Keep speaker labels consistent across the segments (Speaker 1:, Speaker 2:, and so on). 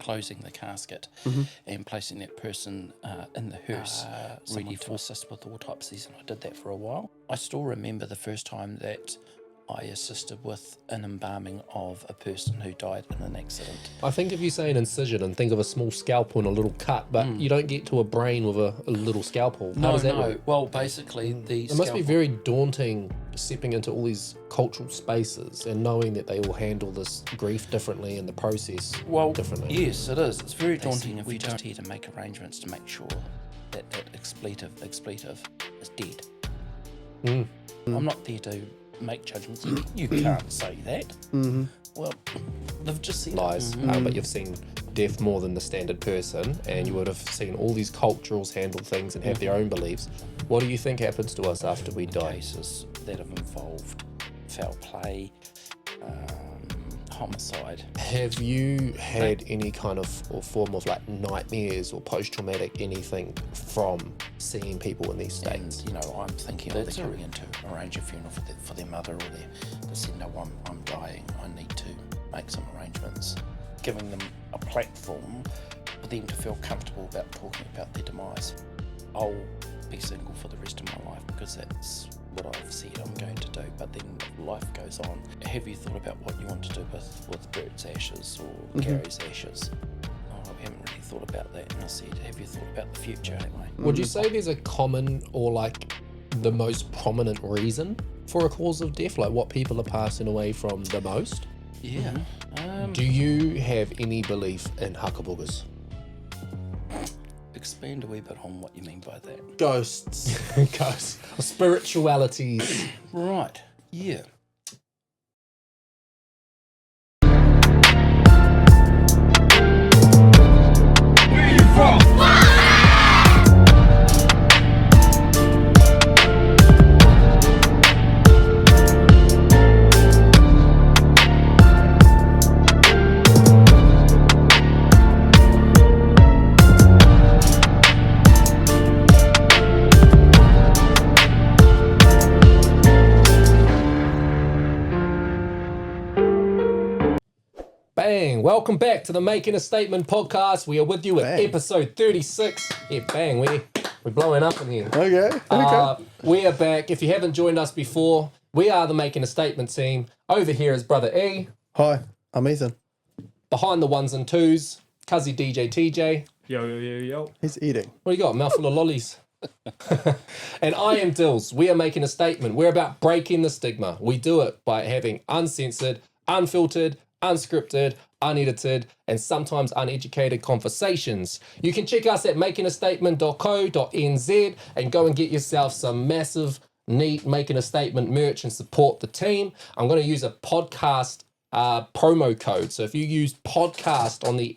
Speaker 1: closing the casket and placing that person in the hearse, ready to assist with autopsies, and I did that for a while. I still remember the first time that I assisted with an embalming of a person who died in an accident.
Speaker 2: I think if you say an incision and think of a small scalpel and a little cut, but you don't get to a brain with a little scalpel. How does that work?
Speaker 1: Well, basically
Speaker 2: It must be very daunting stepping into all these cultural spaces and knowing that they all handle this grief differently and the process differently.
Speaker 1: Yes, it is. It's very daunting if you're just here to make arrangements to make sure that expletive is dead. I'm not there to make judgments. You can't say that. Well, they've just said
Speaker 2: Lies. But you've seen death more than the standard person, and you would have seen all these cultures handle things and have their own beliefs. What do you think happens to us after we die?
Speaker 1: Cases that have involved foul play, homicide.
Speaker 2: Have you had any kind of or form of like nightmares or post-traumatic anything from seeing people in these states?
Speaker 1: And, I'm thinking they're going in to arrange a funeral for their mother, or they said, no, I'm dying, I need to make some arrangements. Giving them a platform for them to feel comfortable about talking about their demise. I'll be single for the rest of my life because that's what I've said I'm going to do, but then life goes on. Have you thought about what you want to do with Bert's ashes or Gary's ashes? Oh, I haven't really thought about that, and I said, have you thought about the future anyway?
Speaker 2: Would you say there's a common or like the most prominent reason for a cause of death, like what people are passing away from the most?
Speaker 1: Yeah.
Speaker 2: Do you have any belief in hakabugas?
Speaker 1: Expand a wee bit on what you mean by that.
Speaker 3: Ghosts.
Speaker 2: Ghosts. Spiritualities.
Speaker 1: Right. Yeah.
Speaker 4: Where you from?
Speaker 2: Bang! Welcome back to the Making a Statement podcast. We are with you at episode 36. Yeah, bang! We're blowing up in here.
Speaker 3: Okay.
Speaker 2: We are back. If you haven't joined us before, we are the Making a Statement team. Over here is Brother E.
Speaker 3: Hi, I'm Ethan.
Speaker 2: Behind the ones and twos, Cuzzy DJ TJ.
Speaker 5: Yo.
Speaker 3: He's eating.
Speaker 2: What do you got? Mouthful of lollies. And I am Dills. We are making a statement. We're about breaking the stigma. We do it by having uncensored, unfiltered, unscripted, unedited, and sometimes uneducated conversations. You can check us at makingastatement.co.nz and go and get yourself some massive, neat Making a Statement merch and support the team. I'm going to use a podcast promo code. So if you use podcast on the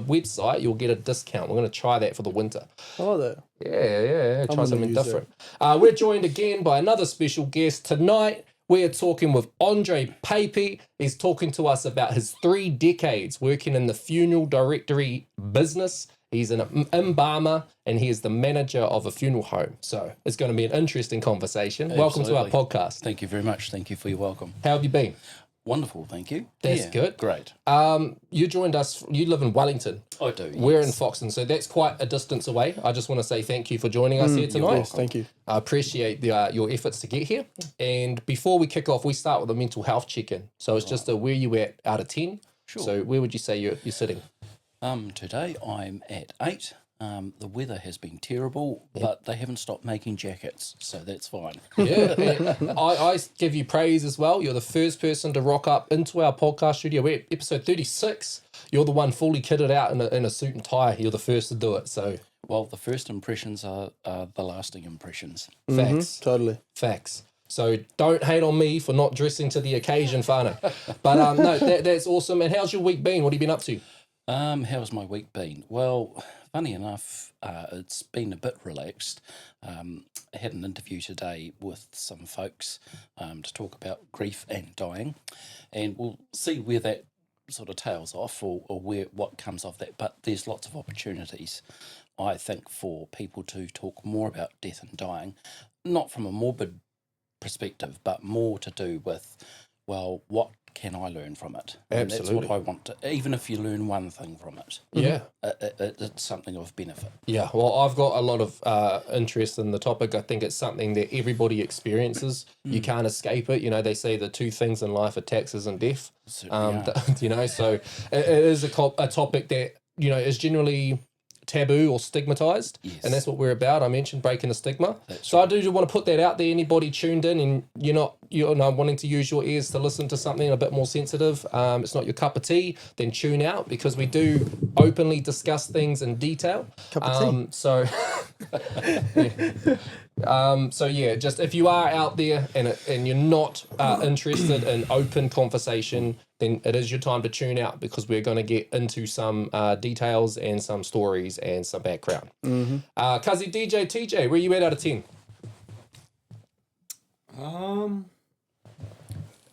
Speaker 2: website, you'll get a discount. We're going to try that for the winter.
Speaker 3: I like that.
Speaker 2: Yeah. Try something different. We're joined again by another special guest tonight. We are talking with Andrae Peipi. He's talking to us about his 3 decades working in the funeral directory business. He's an embalmer and he is the manager of a funeral home. So it's going to be an interesting conversation. Welcome to our podcast.
Speaker 1: Thank you very much. Thank you for your welcome.
Speaker 2: How have you been?
Speaker 1: Wonderful, thank you.
Speaker 2: That's good.
Speaker 1: Great.
Speaker 2: You joined us, you live in Wellington.
Speaker 1: I do,
Speaker 2: We're
Speaker 1: yes.
Speaker 2: in Foxton, so that's quite a distance away. I just want to say thank you for joining us here tonight.
Speaker 3: Yes, thank you.
Speaker 2: I appreciate your efforts to get here. And before we kick off, we start with a mental health check-in. So it's just a where you at out of 10.
Speaker 1: Sure.
Speaker 2: So where would you say you're sitting?
Speaker 1: Today I'm at 8. The weather has been terrible, but they haven't stopped making jackets, so that's fine.
Speaker 2: Yeah, and I give you praise as well. You're the first person to rock up into our podcast studio. We're at episode 36. You're the one fully kitted out in a suit and tie. You're the first to do it. So,
Speaker 1: well, the first impressions are the lasting impressions.
Speaker 2: Facts.
Speaker 3: Totally.
Speaker 2: Facts. So don't hate on me for not dressing to the occasion, whānau. But no, that's awesome. And how's your week been? What have you been up to?
Speaker 1: How's my week been? Well, funny enough, it's been a bit relaxed. I had an interview today with some folks to talk about grief and dying, and we'll see where that sort of tails off or what comes of that. But there's lots of opportunities, I think, for people to talk more about death and dying, not from a morbid perspective, but more to do with, well, what can I learn from it? And
Speaker 2: Absolutely.
Speaker 1: that's what I want to, even if you learn one thing from it,
Speaker 2: Yeah.
Speaker 1: it's something of benefit.
Speaker 2: Yeah, well, I've got a lot of interest in the topic. I think it's something that everybody experiences. You can't escape it. You know, they say the two things in life are taxes and death.
Speaker 1: Certainly are.
Speaker 2: You know, so it is a topic that, you know, is generally taboo or stigmatized,
Speaker 1: Yes.
Speaker 2: and that's what we're about. I mentioned breaking the stigma.
Speaker 1: That's
Speaker 2: So I do want to put that out there. Anybody tuned in and you're not wanting to use your ears to listen to something a bit more sensitive, it's not your cup of tea, then tune out, because we do openly discuss things in detail.
Speaker 3: Cup of tea.
Speaker 2: So so yeah, just if you are out there and you're not interested in open conversation, then it is your time to tune out, because we're going to get into some details and some stories and some background. Kazi, DJ, TJ, where you at out of 10?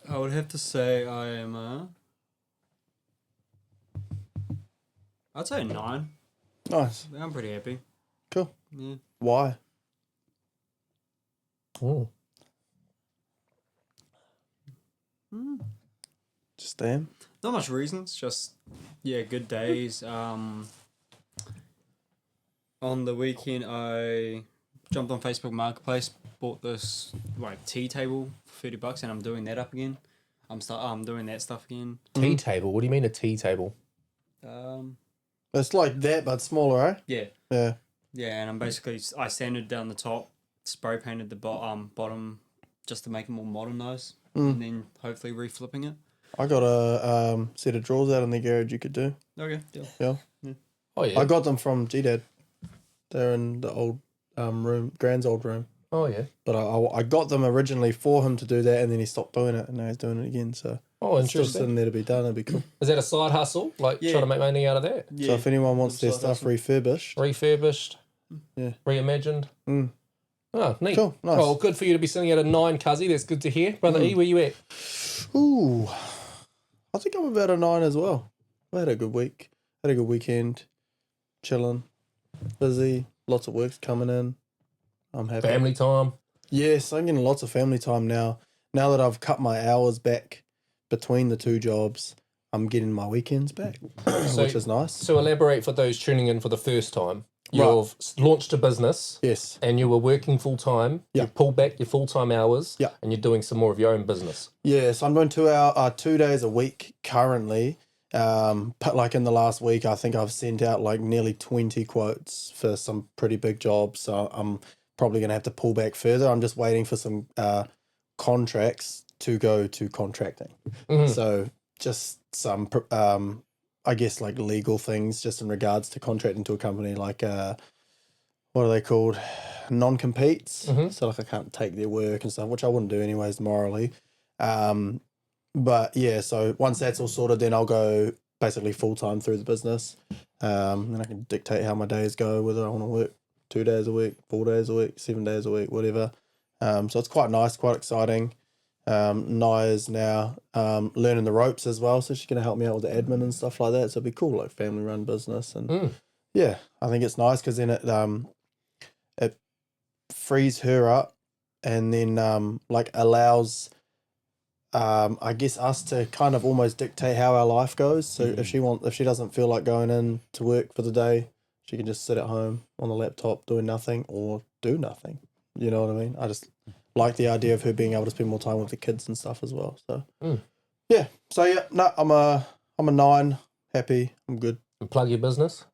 Speaker 5: I would have to say I am I'd say a 9.
Speaker 3: Nice.
Speaker 5: I'm pretty happy.
Speaker 3: Cool.
Speaker 5: Yeah.
Speaker 3: Why?
Speaker 2: Oh.
Speaker 3: Just damn.
Speaker 5: Not much reasons, just good days. On the weekend I jumped on Facebook Marketplace, bought this tea table for $30, and I'm doing that up again. I'm doing that stuff again.
Speaker 2: Tea table? What do you mean a tea table?
Speaker 3: It's like that, but smaller, eh?
Speaker 5: Yeah.
Speaker 3: Yeah.
Speaker 5: Yeah, and I sanded down the top, spray painted the bottom just to make it more modernised, and then hopefully reflipping it.
Speaker 3: I got a set of drawers out in the garage you could do.
Speaker 5: Okay, deal.
Speaker 3: Yeah.
Speaker 2: Oh yeah.
Speaker 3: I got them from G-Dad. They're in the old room, Grand's old room.
Speaker 2: Oh yeah.
Speaker 3: But I got them originally for him to do that, and then he stopped doing it, and now he's doing it again. So
Speaker 2: Oh,
Speaker 3: it's still
Speaker 2: interesting.
Speaker 3: sitting there to be done. It'd be cool.
Speaker 2: Is that a side hustle? Like
Speaker 5: Yeah.
Speaker 2: trying to make money out of that?
Speaker 5: Yeah.
Speaker 3: So if anyone wants their
Speaker 5: Side
Speaker 3: stuff
Speaker 5: hustle.
Speaker 3: refurbished,
Speaker 2: Refurbished?
Speaker 3: Yeah.
Speaker 2: Reimagined?
Speaker 3: Mm.
Speaker 2: Oh, neat.
Speaker 3: Cool, nice.
Speaker 2: Well, good for you to be sitting at a 9, Cuzzy. That's good to hear. Brother E, where you at?
Speaker 3: ooh, I think I'm about a 9 as well. I had a good week. Had a good weekend. Chilling. Busy. Lots of work's coming in. I'm happy.
Speaker 2: Family time?
Speaker 3: Yes, I'm getting lots of family time now. Now that I've cut my hours back between the two jobs, I'm getting my weekends back, which is nice.
Speaker 2: So elaborate for those tuning in for the first time.
Speaker 3: Right.
Speaker 2: You've launched a business.
Speaker 3: Yes.
Speaker 2: And you were working full time.
Speaker 3: Yeah.
Speaker 2: You pulled back your full time hours.
Speaker 3: Yeah.
Speaker 2: And you're doing some more of your own business.
Speaker 3: Yeah, so I'm doing 2 days a week currently. But like in the last week, I think I've sent out like nearly 20 quotes for some pretty big jobs. So I'm probably going to have to pull back further. I'm just waiting for some contracts to go to contracting. So just some, I guess like legal things just in regards to contracting to a company, like what are they called? Non-competes. So like I can't take their work and stuff, which I wouldn't do anyways morally. But yeah, so once that's all sorted, then I'll go basically full-time through the business. Then I can dictate how my days go, whether I want to work 2 days a week, 4 days a week, 7 days a week, whatever. So it's quite nice, quite exciting. Naya's now learning the ropes as well, so she's going to help me out with the admin and stuff like that. So it'd be cool, like family-run business. And yeah, I think it's nice because then it frees her up and then like allows I guess us to kind of almost dictate how our life goes. So if she doesn't feel like going in to work for the day, she can just sit at home on the laptop doing nothing or do nothing. You know what I mean? I just like the idea of her being able to spend more time with the kids and stuff as well. So yeah. So yeah, no, I'm a 9, happy, I'm good.
Speaker 2: And plug your business.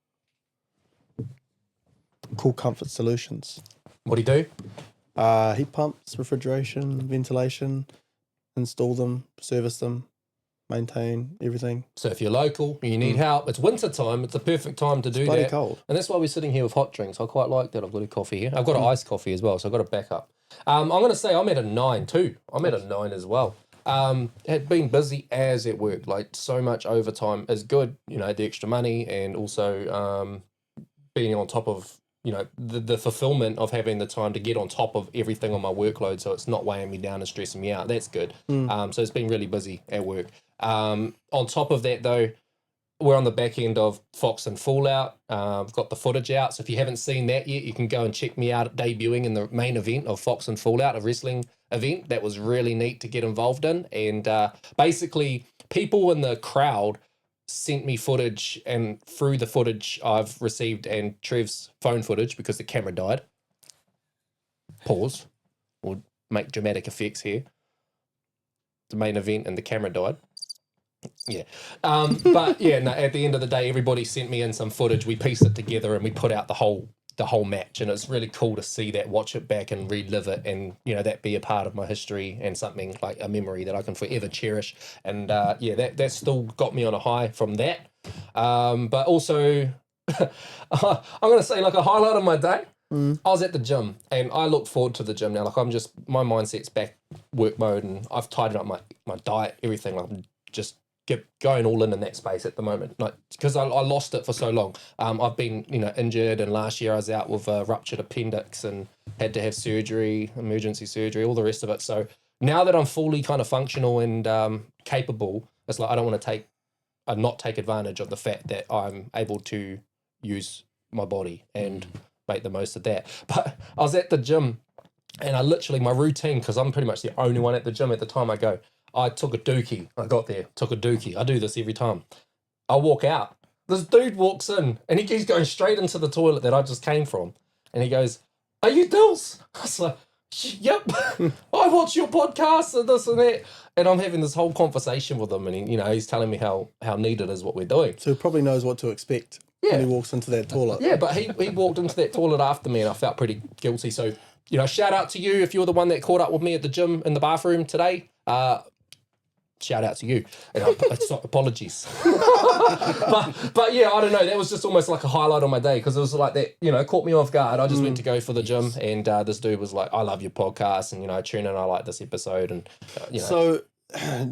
Speaker 3: Cool Comfort Solutions.
Speaker 2: What do you do?
Speaker 3: Heat pumps, refrigeration, ventilation, install them, service them, maintain everything.
Speaker 2: So if you're local, you need help, it's winter time, it's the perfect time to do
Speaker 3: Bloody
Speaker 2: that.
Speaker 3: cold.
Speaker 2: And that's why we're sitting here with hot drinks. I quite like that. I've got a coffee here. I've got an iced coffee as well, so I've got a backup. I'm going to say I'm at a 9 too. I'm at a 9 as well. Had been busy as at work, like so much overtime is good, you know, the extra money and also being on top of, you know, the fulfillment of having the time to get on top of everything on my workload, so it's not weighing me down and stressing me out. That's good. So it's been really busy at work. On top of that, though, we're on the back end of Fox and Fallout. I've got the footage out, so if you haven't seen that yet, you can go and check me out debuting in the main event of Fox and Fallout, a wrestling event that was really neat to get involved in. And basically, people in the crowd sent me footage, and through the footage I've received and Trev's phone footage, because the camera died. Pause. We'll make dramatic effects here. The main event and the camera died. Yeah. But yeah, no, at the end of the day, everybody sent me in some footage. We pieced it together and we put out the whole match, and it's really cool to see that, watch it back and relive it, and you know, that be a part of my history and something like a memory that I can forever cherish. And yeah, that still got me on a high from that. But also I'm gonna say, like, a highlight of my day, I was at the gym, and I look forward to the gym now. Like, my mindset's back work mode, and I've tidied up my diet, everything. Like, I'm just going all in that space at the moment, like, because I lost it for so long. I've been, you know, injured, and last year I was out with a ruptured appendix and had to have surgery, emergency surgery, all the rest of it. So now that I'm fully kind of functional and capable, it's like I don't want to not take advantage of the fact that I'm able to use my body and make the most of that. But I was at the gym, and I literally, my routine, because I'm pretty much the only one at the gym at the time I go, I took a dookie. I got there, took a dookie. I do this every time. I walk out. This dude walks in, and he keeps going straight into the toilet that I just came from. And he goes, "Are you Dills?" I was like, "Yep. I watch your podcast and this and that." And I'm having this whole conversation with him, and he, you know, he's telling me how neat it is what we're doing.
Speaker 3: So he probably knows what to expect when he walks into that toilet.
Speaker 2: Yeah, but he walked into that toilet after me, and I felt pretty guilty. So, you know, shout out to you if you're the one that caught up with me at the gym in the bathroom today. Shout out to you. And apologies. but yeah, I don't know. That was just almost like a highlight of my day, because it was like that, you know, caught me off guard. I just went to go for the gym, and this dude was like, "I love your podcast, and, you know, tune in, I like this episode." And, you know.
Speaker 3: So,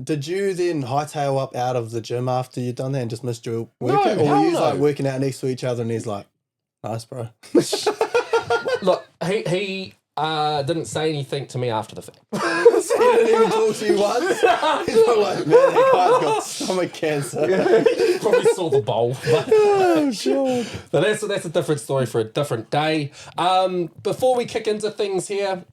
Speaker 3: did you then hightail up out of the gym after you'd done that and just missed your workout?
Speaker 2: No,
Speaker 3: or were you
Speaker 2: no.
Speaker 3: like working out next to each other, and he's like, "Nice, bro."
Speaker 2: Look, he didn't say anything to me after the fact.
Speaker 3: He didn't even talk to you once. He's not like, "Man, that guy's got stomach cancer."
Speaker 2: He probably saw the bowl.
Speaker 3: Oh, sure.
Speaker 2: But that's a different story for a different day. Before we kick into things here,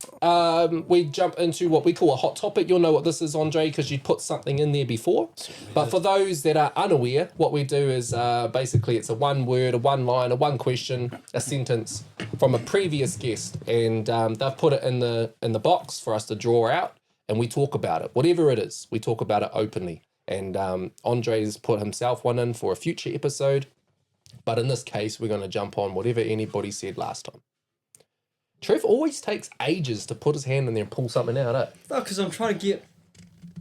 Speaker 2: we jump into what we call a hot topic. You'll know what this is, Andrae, because you put something in there before. But for those that are unaware, what we do is basically it's a one word, a one line, a one question, a sentence from a previous guest, and they've put it in the box for us to draw out, and we talk about it. Whatever it is, we talk about it openly. And Andre's put himself one in for a future episode. But in this case, we're going to jump on whatever anybody said last time. Trev always takes ages to put his hand in there and pull something out, eh?
Speaker 5: No, because I'm trying to get...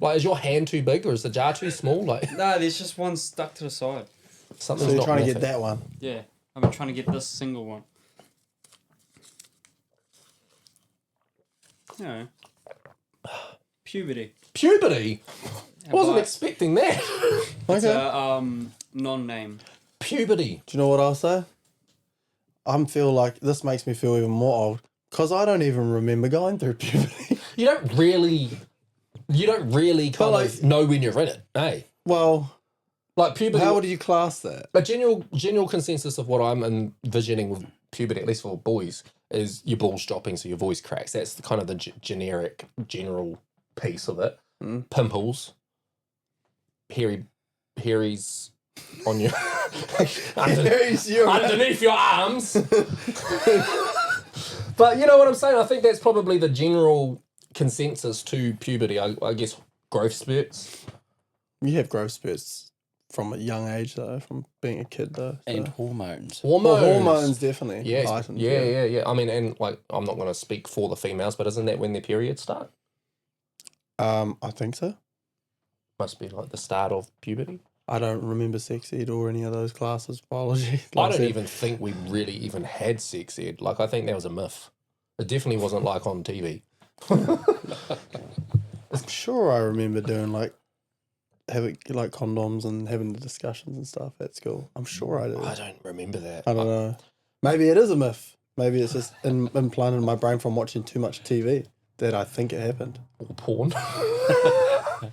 Speaker 2: Like, is your hand too big, or is the jar too small? Like,
Speaker 5: Nah, there's just one stuck to the side.
Speaker 2: something's
Speaker 3: So you're
Speaker 2: not
Speaker 3: trying to get
Speaker 2: working.
Speaker 3: that one.
Speaker 5: Yeah, I'm trying to get this single one. You know. Puberty.
Speaker 2: Puberty? Wasn't
Speaker 5: But
Speaker 2: expecting that.
Speaker 5: It's
Speaker 3: Okay.
Speaker 5: a non-name.
Speaker 2: Puberty.
Speaker 3: Do you know what I'll say? I feel like this makes me feel even more old, because I don't even remember going through puberty.
Speaker 2: You don't really kind
Speaker 3: like-
Speaker 2: of know when you're in it, eh?
Speaker 3: Well,
Speaker 2: Like puberty.
Speaker 3: how would you class that?
Speaker 2: A general consensus of what I'm envisioning with puberty, at least for boys, is your balls dropping, so your voice cracks. That's the kind of the general piece of it. Pimples, hairies on your underneath your arms. But you know what I'm saying? I think that's probably the general consensus to puberty. I guess growth spurts.
Speaker 3: You have growth spurts from a young age, though, from being a kid, though. So.
Speaker 1: And hormones.
Speaker 3: Well, hormones definitely.
Speaker 2: Yes,
Speaker 3: heightened,
Speaker 2: yeah. I mean, and like, I'm not going to speak for the females, but isn't that when their periods start?
Speaker 3: I think so.
Speaker 2: Must be like the start of puberty.
Speaker 3: I don't remember sex ed or any of those classes, biology.
Speaker 2: I don't even think we really even had sex ed. Like, I think that was a myth. It definitely wasn't like on TV.
Speaker 3: I'm sure I remember doing having condoms and having the discussions and stuff at school. I'm sure I do.
Speaker 2: I don't remember that.
Speaker 3: I don't know. Maybe it is a myth. Maybe it's just implanted in my brain from watching too much TV that I think it happened.
Speaker 2: Or porn.
Speaker 1: I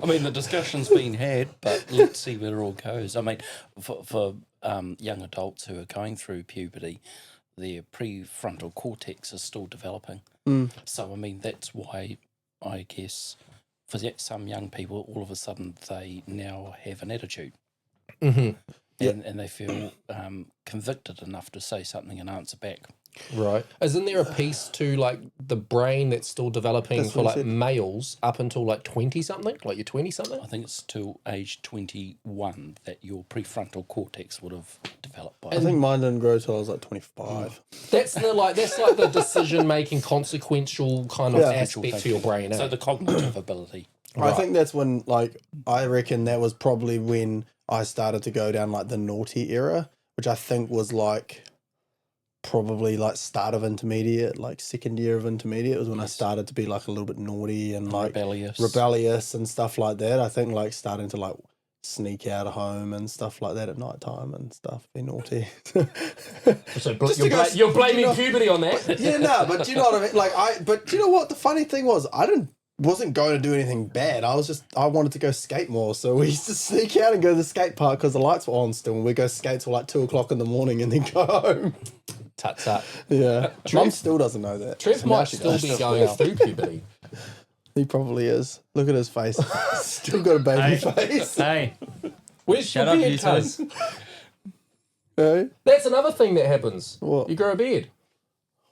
Speaker 1: mean, the discussion's been had, but let's see where it all goes. I mean, for young adults who are going through puberty, their prefrontal cortex is still developing. So I mean that's why I guess for some young people, all of a sudden they now have an attitude. And they feel convicted enough to say something and answer back.
Speaker 2: Right. Isn't there a piece to like the brain that's still developing
Speaker 3: That's
Speaker 2: for
Speaker 3: what
Speaker 2: like
Speaker 3: I said.
Speaker 2: males up until like 20 something? Like you're 20 something?
Speaker 1: I think it's till age 21 that your prefrontal cortex would have developed by.
Speaker 3: I think mine didn't grow till I was like 25.
Speaker 2: That's like the decision making consequential kind of
Speaker 3: Yeah.
Speaker 2: aspect to your brain.
Speaker 1: So
Speaker 2: Eh?
Speaker 1: the cognitive ability.
Speaker 3: I think that's when, like, I reckon that was probably when I started to go down like the naughty era, which I think was like probably like start of intermediate, like second year of intermediate was when I started to be like a little bit naughty and like rebellious and stuff like that. I think like starting to like sneak out of home and stuff like that at night time and stuff, be naughty.
Speaker 2: So
Speaker 3: Just to go-
Speaker 2: you're blaming
Speaker 3: you know-
Speaker 2: puberty on that?
Speaker 3: Yeah, no, but you know what I mean? Like but you know what the funny thing was? Wasn't going to do anything bad. I wanted to go skate more. So we used to sneak out and go to the skate park because the lights were on still. And we go skate till like 2:00 in the morning and then go home.
Speaker 2: Tut tut.
Speaker 3: Yeah. Mum still doesn't know that.
Speaker 2: Trev
Speaker 3: So now
Speaker 2: might
Speaker 3: she
Speaker 2: still
Speaker 3: does.
Speaker 2: be going through puberty.
Speaker 3: He probably is. Look at his face. Still got a baby face.
Speaker 5: Hey,
Speaker 2: Where's
Speaker 5: shut
Speaker 2: your
Speaker 5: up,
Speaker 2: beard,
Speaker 5: you
Speaker 2: cuz?
Speaker 5: two.
Speaker 3: Hey?
Speaker 2: That's another thing that happens.
Speaker 3: What?
Speaker 2: You grow a beard.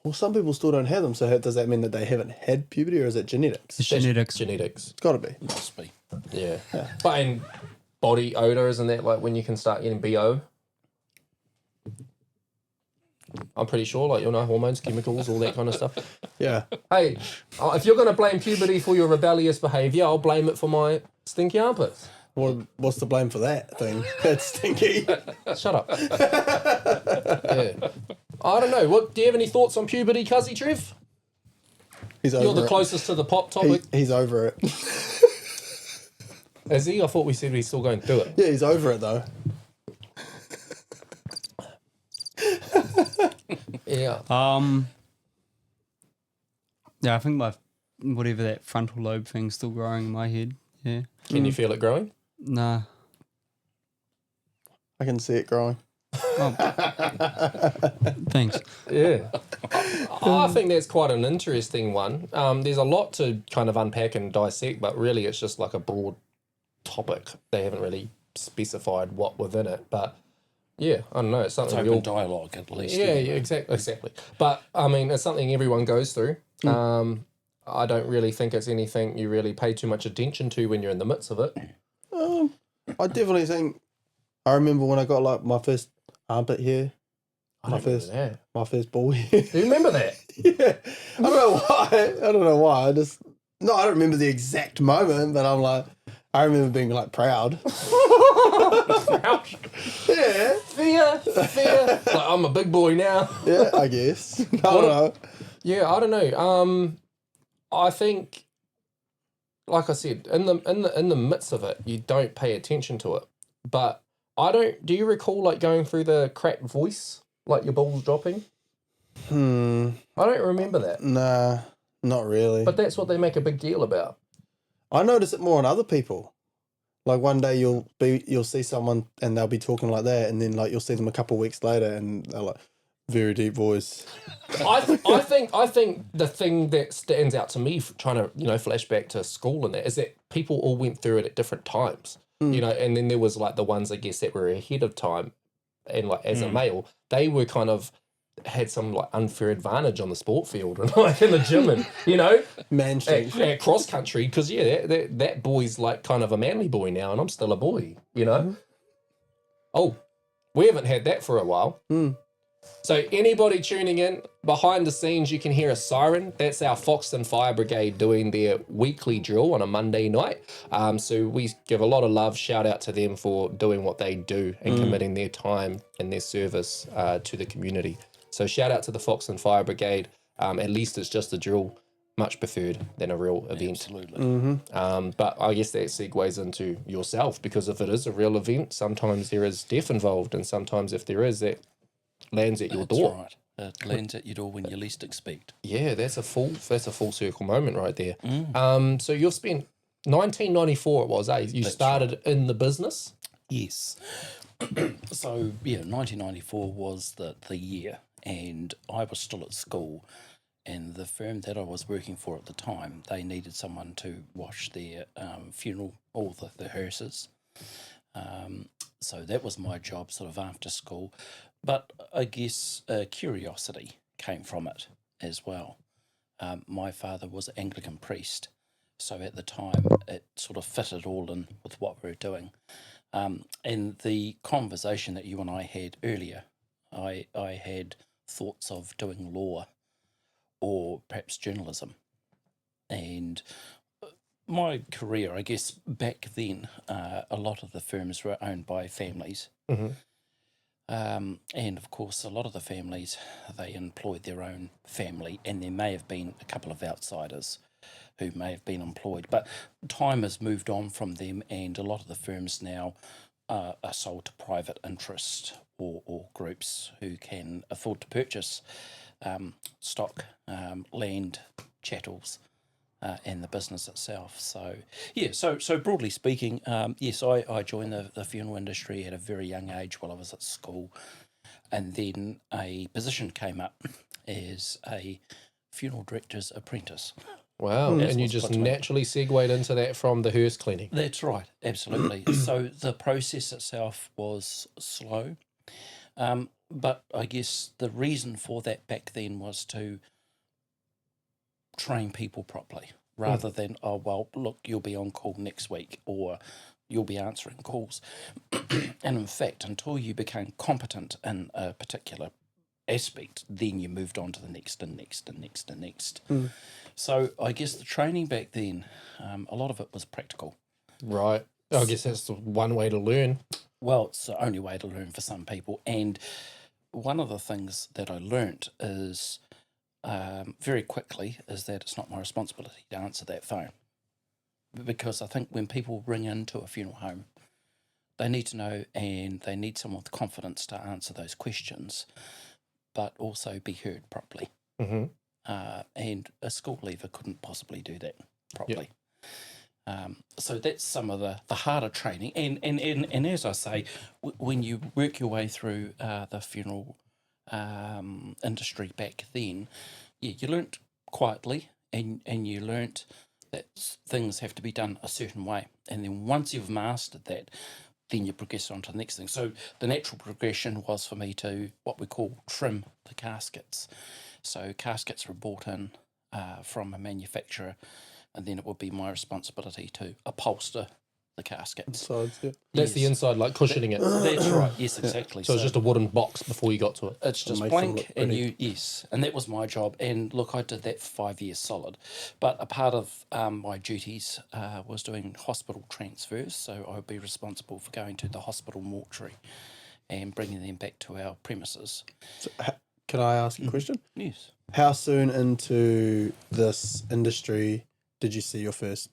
Speaker 3: Well, some people still don't have them. So does that mean that they haven't had puberty or is it genetics?
Speaker 5: It's genetics.
Speaker 2: Genetics.
Speaker 3: It's got to be.
Speaker 1: Must be.
Speaker 2: Yeah. But in body odor, isn't that like when you can start getting BO? I'm pretty sure, like, you know, hormones, chemicals, all that kind of stuff.
Speaker 3: Yeah.
Speaker 2: Hey, if you're going to blame puberty for your rebellious behaviour, I'll blame it for my stinky armpits.
Speaker 3: What's the blame for that thing? That's stinky.
Speaker 2: Shut up. Yeah. I don't know. What do you have any thoughts on puberty, Cuzzy Trev?
Speaker 3: He's over
Speaker 2: You're the
Speaker 3: it.
Speaker 2: closest to the pop topic.
Speaker 3: He's over it.
Speaker 2: Is he? I thought we said he's still going through it.
Speaker 3: Yeah, he's over it though.
Speaker 2: Yeah.
Speaker 5: Yeah, I think my whatever that frontal lobe thing's still growing in my head. Yeah.
Speaker 2: Can you feel it growing?
Speaker 5: Nah.
Speaker 3: I can see it growing.
Speaker 5: Thanks.
Speaker 2: Yeah. I think that's quite an interesting one. There's a lot to kind of unpack and dissect, but really it's just like a broad topic. They haven't really specified what within it, but yeah, I don't know. It's
Speaker 1: It's
Speaker 2: something we
Speaker 1: open
Speaker 2: all
Speaker 1: dialogue at least.
Speaker 2: Yeah, exactly. But I mean, it's something everyone goes through. I don't really think it's anything you really pay too much attention to when you're in the midst of it.
Speaker 3: I definitely think. I remember when I got like my first armpit hair,
Speaker 2: I don't remember that.
Speaker 3: my first ball hair.
Speaker 2: Do you remember that?
Speaker 3: Yeah, I don't know why. I don't remember the exact moment, but I remember being like proud.
Speaker 2: Ouch.
Speaker 3: Yeah,
Speaker 2: Fear. Like, I'm a big boy now.
Speaker 3: yeah, I guess. I don't know.
Speaker 2: Yeah, I don't know. I think, like I said, in the midst of it, you don't pay attention to it. But I don't. Do you recall like going through the cracked voice, like your balls dropping? I don't remember that.
Speaker 3: Nah, not really.
Speaker 2: But that's what they make a big deal about.
Speaker 3: I notice it more in other people. Like one day you'll see someone and they'll be talking like that, and then like you'll see them a couple of weeks later and they're like very deep voice.
Speaker 2: I think the thing that stands out to me, trying to flash back to school and that, is that people all went through it at different times. And then there was like the ones I guess that were ahead of time, and like as a male, they were kind of had some like unfair advantage on the sport field and like in the gym and
Speaker 3: Man strength.
Speaker 2: at cross country, because that boy's like kind of a manly boy now, and I'm still a boy. Oh, we haven't had that for a while. So anybody tuning in, behind the scenes, you can hear a siren. That's our Foxton Fire Brigade doing their weekly drill on a Monday night. So we give a lot of love, shout out to them for doing what they do and committing their time and their service to the community. So shout out to the Foxton Fire Brigade. At least it's just a drill, much preferred than a real event.
Speaker 1: Absolutely.
Speaker 2: But I guess that segues into yourself, because if it is a real event, sometimes there is death involved, and sometimes if there is, that lands at your door.
Speaker 1: Right. It lands at your door when you least expect.
Speaker 2: Yeah, that's a full circle moment right there. So you've spent 1994 it was, eh? You started in the business.
Speaker 1: Yes. So, 1994 was the year. and I was still at school, and the firm that I was working for at the time, they needed someone to wash their funeral, all the hearses. So that was my job sort of after school. But I guess curiosity came from it as well. My father was an Anglican priest, so at the time it sort of fitted all in with what we were doing. And the conversation that you and I had earlier, I had thoughts of doing law or perhaps journalism. And my career, I guess, back then, a lot of the firms were owned by families.
Speaker 2: Mm-hmm.
Speaker 1: And of course, a lot of the families, they employed their own family, and there may have been a couple of outsiders who may have been employed. But time has moved on from them, and a lot of the firms now are sold to private interest or groups who can afford to purchase stock, land, chattels, and the business itself. So, yeah, so broadly speaking, yes, I joined the funeral industry at a very young age while I was at school. And then a position came up as a funeral director's apprentice.
Speaker 2: Wow. And you just naturally segued into that from the hearse cleaning.
Speaker 1: That's right, absolutely. So the process itself was slow. But I guess the reason for that back then was to train people properly rather than, oh, well, look, you'll be on call next week or you'll be answering calls. And in fact, until you became competent in a particular aspect, then you moved on to the next and next and next and next. So I guess the training back then, a lot of it was practical.
Speaker 2: Right. I guess that's the one way to learn.
Speaker 1: Well, it's the only way to learn for some people. And one of the things that I learnt is very quickly is that it's not my responsibility to answer that phone. Because I think when people ring into a funeral home, they need to know and they need someone with confidence to answer those questions, but also be heard properly.
Speaker 2: Mm-hmm.
Speaker 1: And a school leaver couldn't possibly do that properly. Yep. So that's some of the harder training. And as I say, when you work your way through the funeral industry back then, you learnt quietly and you learnt that things have to be done a certain way. And then once you've mastered that, then you progress on to the next thing. So the natural progression was for me to what we call trim the caskets. So caskets were bought in from a manufacturer, and then it would be my responsibility to upholster the caskets.
Speaker 2: That's the inside, like cushioning it.
Speaker 1: That's right. Yes, exactly.
Speaker 2: So it's just a wooden box before you got to it.
Speaker 1: It's just blank, and and that was my job. And look, I did that for 5 years solid. But a part of my duties was doing hospital transfers. So I would be responsible for going to the hospital mortuary and bringing them back to our premises.
Speaker 3: So, can I ask a question?
Speaker 1: Yes.
Speaker 3: How soon into this industry did you see your first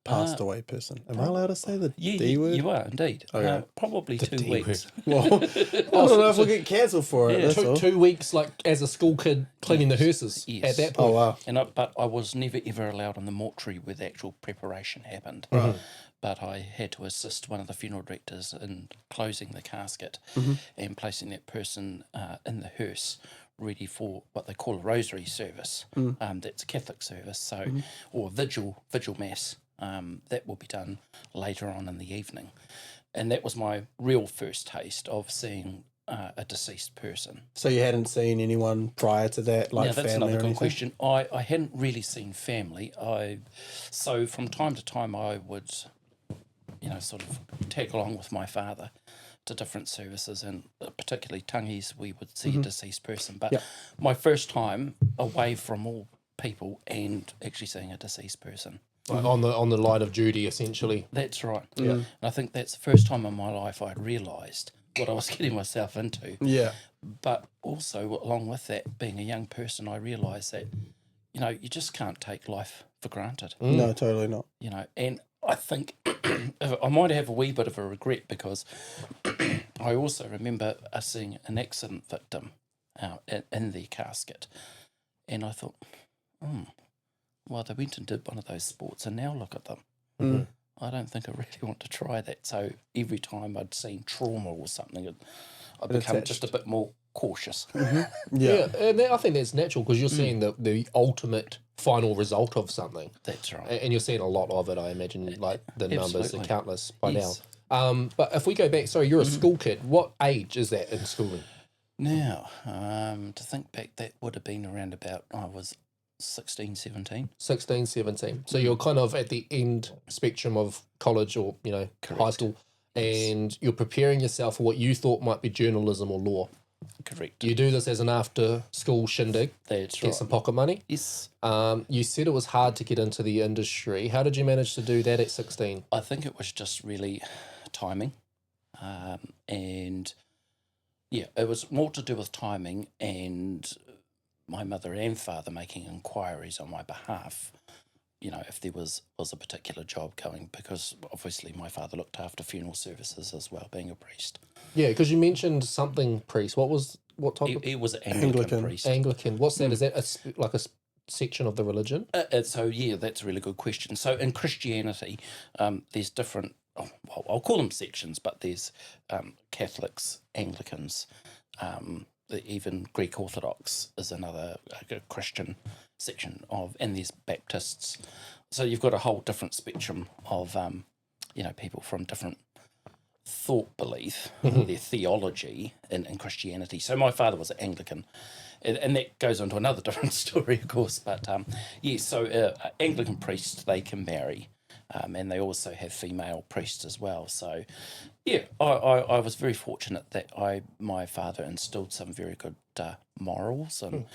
Speaker 3: passed away person? Am I allowed to say the D word?
Speaker 1: You are indeed.
Speaker 3: Okay.
Speaker 1: Probably
Speaker 2: The
Speaker 1: 2
Speaker 2: D
Speaker 1: weeks.
Speaker 3: Well, I don't know if we'll get cancelled for it.
Speaker 1: Yeah.
Speaker 3: That's all.
Speaker 2: 2 weeks, like as a school kid cleaning the hearses
Speaker 1: Yes.
Speaker 2: at that point.
Speaker 3: Oh, wow.
Speaker 1: But I was never ever allowed in the mortuary where the actual preparation happened.
Speaker 3: Right.
Speaker 1: But I had to assist one of the funeral directors in closing the casket and placing that person in the hearse, ready for what they call a rosary service. That's a Catholic service, so or vigil mass. That will be done later on in the evening, and that was my real first taste of seeing a deceased person.
Speaker 3: So you hadn't seen anyone prior to that, like
Speaker 1: Now, that's
Speaker 3: family
Speaker 1: another
Speaker 3: or
Speaker 1: good
Speaker 3: anything?
Speaker 1: question. I hadn't really seen family. So from time to time I would, sort of tag along with my father to different services, and particularly tangies, we would see a deceased person. But my first time away from all people and actually seeing a deceased person.
Speaker 2: Like on the line of duty, essentially.
Speaker 1: That's right. Yeah. And I think that's the first time in my life I'd realised what I was getting myself into.
Speaker 3: Yeah.
Speaker 1: But also, along with that, being a young person, I realised that, you just can't take life for granted.
Speaker 3: No, totally not.
Speaker 1: And I think I might have a wee bit of a regret because I also remember us seeing an accident victim in the casket. And I thought, well, they went and did one of those sports and now look at them. I don't think I really want to try that. So every time I'd seen trauma or something, I become
Speaker 3: attached.
Speaker 1: just a bit more cautious.
Speaker 2: Yeah, and I think that's natural because you're seeing the ultimate final result of something.
Speaker 1: That's right.
Speaker 2: And you're seeing a lot of it, I imagine, like the numbers are
Speaker 1: Absolutely.
Speaker 2: countless by
Speaker 1: Yes.
Speaker 2: now. But if we go back, sorry, you're a school kid. What age is that in schooling?
Speaker 1: Now, to think back, that would have been around about, I was 16, 17.
Speaker 2: 16, 17. So you're kind of at the end spectrum of college or, high
Speaker 1: Correct.
Speaker 2: school, and you're preparing yourself for what you thought might be journalism or law.
Speaker 1: Correct.
Speaker 2: You do this as an after-school shindig,
Speaker 1: That's
Speaker 2: get
Speaker 1: right.
Speaker 2: some pocket money.
Speaker 1: Yes.
Speaker 2: You said it was hard to get into the industry. How did you manage to do that at 16?
Speaker 1: I think it was just really timing. And yeah, it was more to do with timing and my mother and father making inquiries on my behalf, if there was a particular job going, because obviously my father looked after funeral services as well, being a priest.
Speaker 2: Yeah, because you mentioned something priest. What type of
Speaker 1: He was an Anglican priest.
Speaker 2: Anglican? What's that? Is that like a section of the religion?
Speaker 1: So yeah, that's a really good question. So in Christianity, there's different, I'll call them sections, but there's Catholics, Anglicans, even Greek Orthodox is another Christian section and there's Baptists. So you've got a whole different spectrum of, people from different thought belief, their theology in Christianity. So my father was an Anglican, and that goes on to another different story, of course. But so Anglican priests, they can marry, and they also have female priests as well. So yeah, I was very fortunate that my father instilled some very good morals, and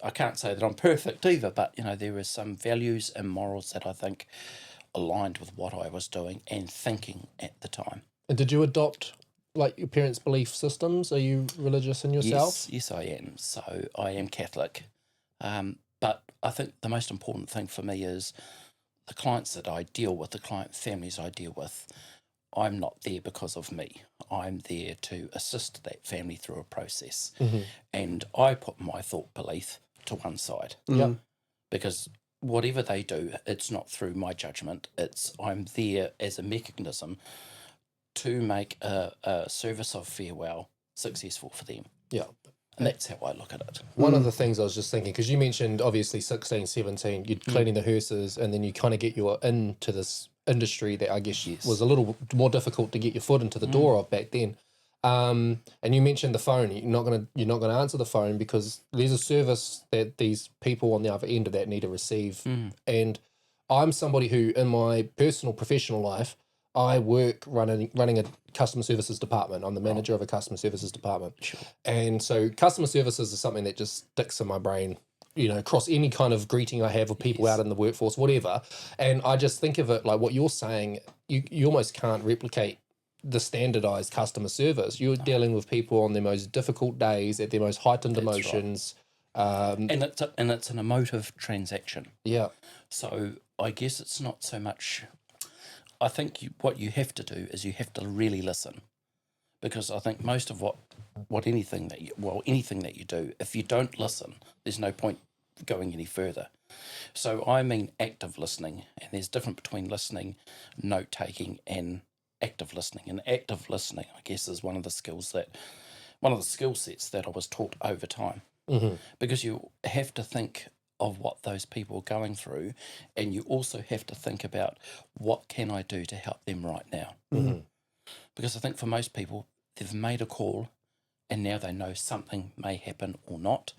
Speaker 1: I can't say that I'm perfect either, but there were some values and morals that I think aligned with what I was doing and thinking at the time.
Speaker 2: And did you adopt like your parents' belief systems? Are you religious in yourself?
Speaker 1: Yes, I am. So I am Catholic. But I think the most important thing for me is the clients that I deal with, the client families I deal with, I'm not there because of me. I'm there to assist that family through a process. And I put my thought belief to one side.
Speaker 2: Yep.
Speaker 1: Because whatever they do, it's not through my judgment. I'm there as a mechanism to make a service of farewell successful for them.
Speaker 2: Yeah.
Speaker 1: And that's how I look at it.
Speaker 2: One of the things I was just thinking, because you mentioned obviously 16, 17, you're cleaning the hearses, and then you kind of get into this industry that I guess was a little more difficult to get your foot into the door of back then. And you mentioned the phone. You're not gonna answer the phone because there's a service that these people on the other end of that need to receive. And I'm somebody who, in my personal professional life, I work running a customer services department. I'm the manager of a customer services department.
Speaker 1: Sure.
Speaker 2: And so customer services is something that just sticks in my brain, across any kind of greeting I have with people out in the workforce, whatever. And I just think of it like what you're saying, you almost can't replicate the standardized customer service. You're dealing with people on their most difficult days, at their most heightened emotions.
Speaker 1: And it's an emotive transaction.
Speaker 2: Yeah.
Speaker 1: So I guess it's not so much. I think what you have to do is you have to really listen, because I think most of anything that you do, if you don't listen, there's no point going any further. So I mean active listening, and there's difference between listening, note taking, and active listening. And active listening, I guess, is one of the skill sets that I was taught over time, because you have to think of what those people are going through, and you also have to think about what can I do to help them right now. Because I think for most people, they've made a call and now they know something may happen or not,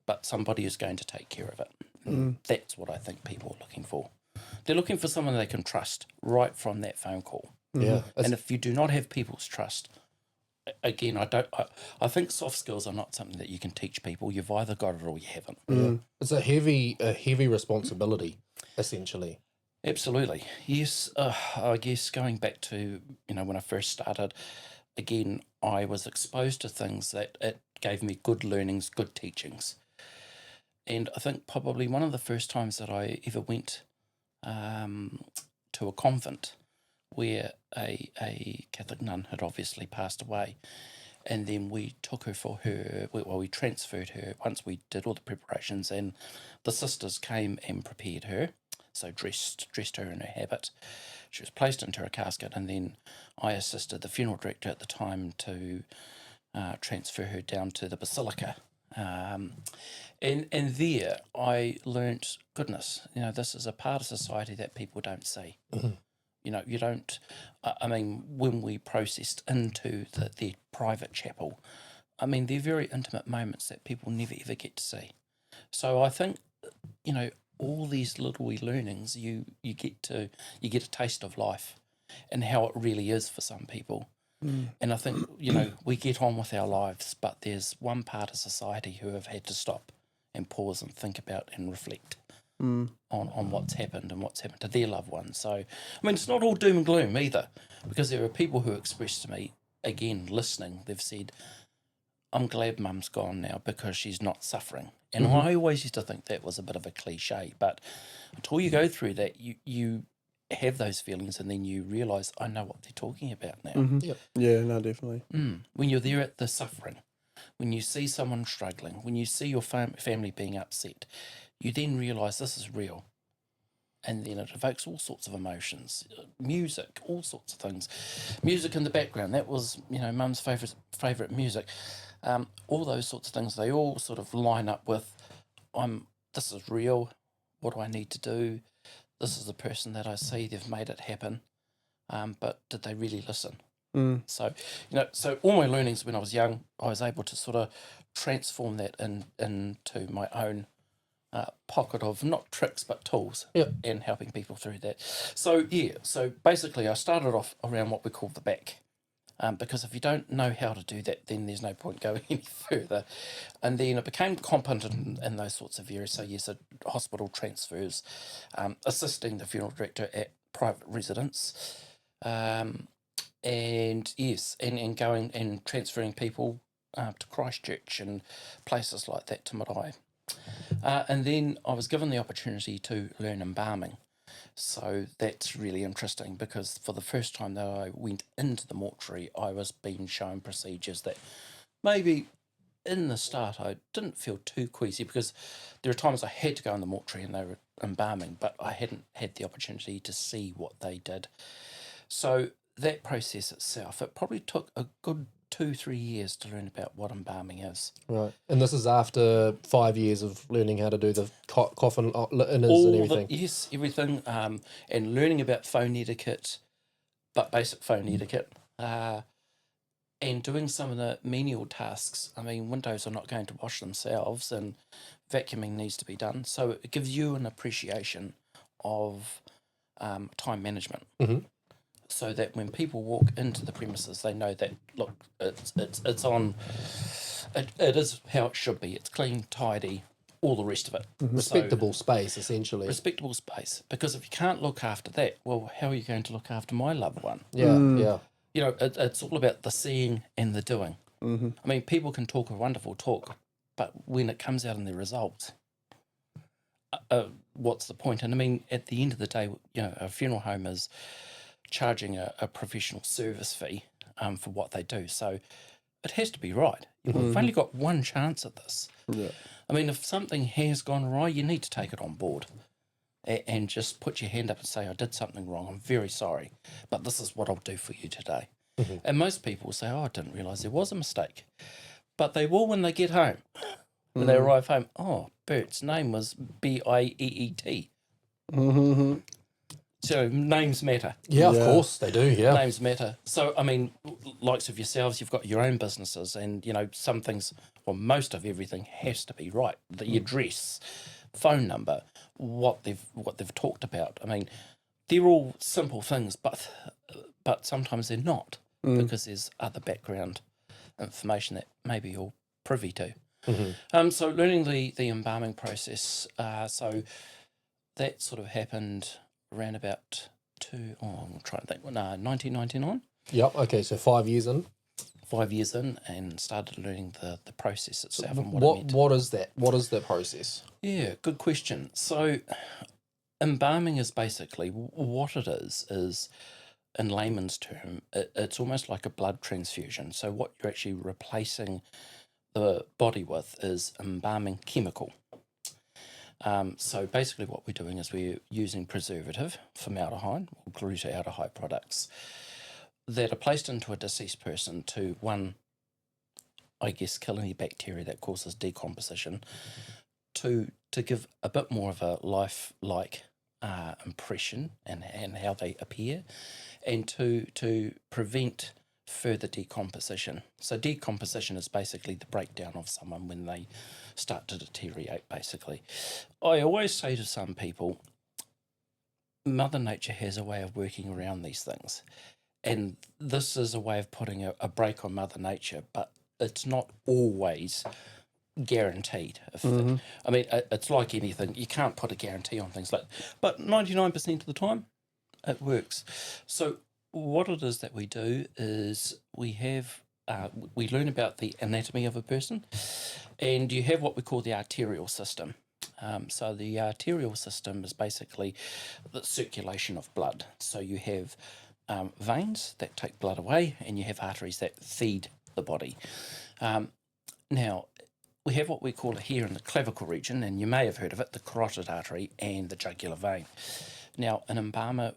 Speaker 1: but somebody is going to take care of it. And that's what I think people are looking for. They're looking for someone they can trust right from that phone call.
Speaker 2: Yeah.
Speaker 1: And if you do not have people's trust, again, I think soft skills are not something that you can teach people. You've either got it or you haven't.
Speaker 2: It's a heavy responsibility, essentially.
Speaker 1: Absolutely. Yes. I guess going back to, when I first started, again, I was exposed to things that it gave me good learnings, good teachings. And I think probably one of the first times that I ever went to a convent where a Catholic nun had obviously passed away, and then we took her we transferred her once we did all the preparations, and the sisters came and prepared her, so dressed her in her habit. She was placed into a casket, and then I assisted the funeral director at the time to transfer her down to the Basilica. And there I learnt, goodness, this is a part of society that people don't see. You don't, I mean, when we processed into their private chapel, I mean, they're very intimate moments that people never ever get to see. So I think, all these little wee learnings, you get a taste of life and how it really is for some people. And I think, we get on with our lives, but there's one part of society who have had to stop and pause and think about and reflect on what's happened and what's happened to their loved ones. So, I mean, it's not all doom and gloom either, because there are people who express to me, again, listening, they've said, I'm glad Mum's gone now because she's not suffering. And I always used to think that was a bit of a cliche, but until you go through that, you have those feelings and then you realise, I know what they're talking about now.
Speaker 2: Yep.
Speaker 3: Yeah, no, definitely.
Speaker 1: When you're there at the suffering, when you see someone struggling, when you see your family being upset, you then realise this is real. And then it evokes all sorts of emotions, music, all sorts of things. Music in the background, that was, Mum's favourite music. All those sorts of things, they all sort of line up with, this is real, what do I need to do? This is the person that I see, they've made it happen. But did they really listen? So, so all my learnings when I was young, I was able to sort of transform that into my own pocket of not tricks but tools, and helping people through that. So basically I started off around what we call the back, because if you don't know how to do that, then there's no point going any further. And then I became competent in those sorts of areas. So yes, hospital transfers, assisting the funeral director at private residence, and yes, and going and transferring people to Christchurch and places like that, to Marae. And then I was given the opportunity to learn embalming. So that's really interesting, because for the first time that I went into the mortuary, I was being shown procedures that maybe in the start I didn't feel too queasy, because there are times I had to go in the mortuary and they were embalming, but I hadn't had the opportunity to see what they did. So that process itself, it probably took a good 2-3 years to learn about what embalming is.
Speaker 2: Right. And this is after 5 years of learning how to do the coffin inners and everything.
Speaker 1: Yes, everything. And learning about phone etiquette, but basic phone etiquette. And doing some of the menial tasks. I mean, windows are not going to wash themselves and vacuuming needs to be done. So it gives you an appreciation of time management. So that when people walk into the premises, they know that, look, it's on, it is how it should be. It's clean, tidy, all the rest of it.
Speaker 2: Respectable space, essentially.
Speaker 1: Respectable space. Because if you can't look after that, well, how are you going to look after my loved one?
Speaker 2: Yeah.
Speaker 1: It's all about the seeing and the doing. I mean, people can talk a wonderful talk, but when it comes out in the results, what's the point? And I mean, at the end of the day, a funeral home is charging a professional service fee for what they do. So it has to be right. We've only got one chance at this.
Speaker 3: Yeah.
Speaker 1: I mean, if something has gone awry, you need to take it on board and just put your hand up and say, I did something wrong. I'm very sorry, but this is what I'll do for you today. And most people say, I didn't realise there was a mistake. But they will when they get home. When they arrive home, Bert's name was Bieet. So names matter.
Speaker 2: Yeah, of course they do, yeah.
Speaker 1: Names matter. So, I mean, likes of yourselves, you've got your own businesses and, some things, or most of everything has to be right. The address, phone number, what they've talked about. I mean, they're all simple things, but sometimes they're not, because there's other background information that maybe you're privy to. So learning the embalming process, so that sort of happened around about 1999.
Speaker 2: Yep, okay, so 5 years in.
Speaker 1: 5 years in, and started learning the process itself and what it meant.
Speaker 2: What is that? What is that process?
Speaker 1: Yeah, good question. So embalming is basically, what it is in layman's term, it's almost like a blood transfusion. So what you're actually replacing the body with is embalming chemical. So basically what we're doing is we're using preservative, formaldehyde, or glutathione products that are placed into a deceased person to, one, I guess, kill any bacteria that causes decomposition, to give a bit more of a life-like impression and how they appear, and to prevent further decomposition. So decomposition is basically the breakdown of someone when they start to deteriorate, basically. I always say to some people, Mother Nature has a way of working around these things. And this is a way of putting a break on Mother Nature, but it's not always guaranteed. I mean, it's like anything. You can't put a guarantee on things like, but 99% of the time, it works. So what it is that we do is we learn about the anatomy of a person, and you have what we call the arterial system. So the arterial system is basically the circulation of blood. So you have veins that take blood away, and you have arteries that feed the body. Now, we have what we call here in the clavicle region, and you may have heard of it, the carotid artery and the jugular vein. Now, an embalmer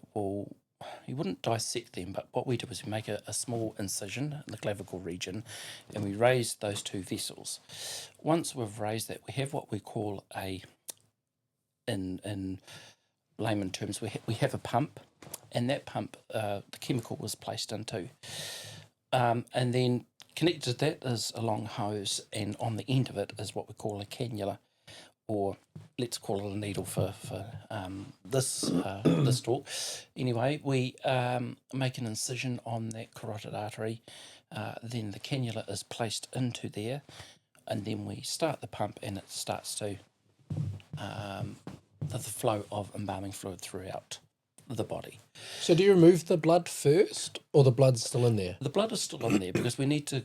Speaker 1: you wouldn't dissect them, but what we do is we make a small incision in the clavicle region, and we raise those two vessels. Once we've raised that, we have what we call in layman terms, we have a pump, and that pump, the chemical was placed into. And then connected to that is a long hose, and on the end of it is what we call a cannula, or let's call it a needle for this talk. Anyway, we make an incision on that carotid artery, then the cannula is placed into there, and then we start the pump, and it starts to the flow of embalming fluid throughout the body.
Speaker 2: So do you remove the blood first, or the blood's still in there?
Speaker 1: The blood is still in there because we need to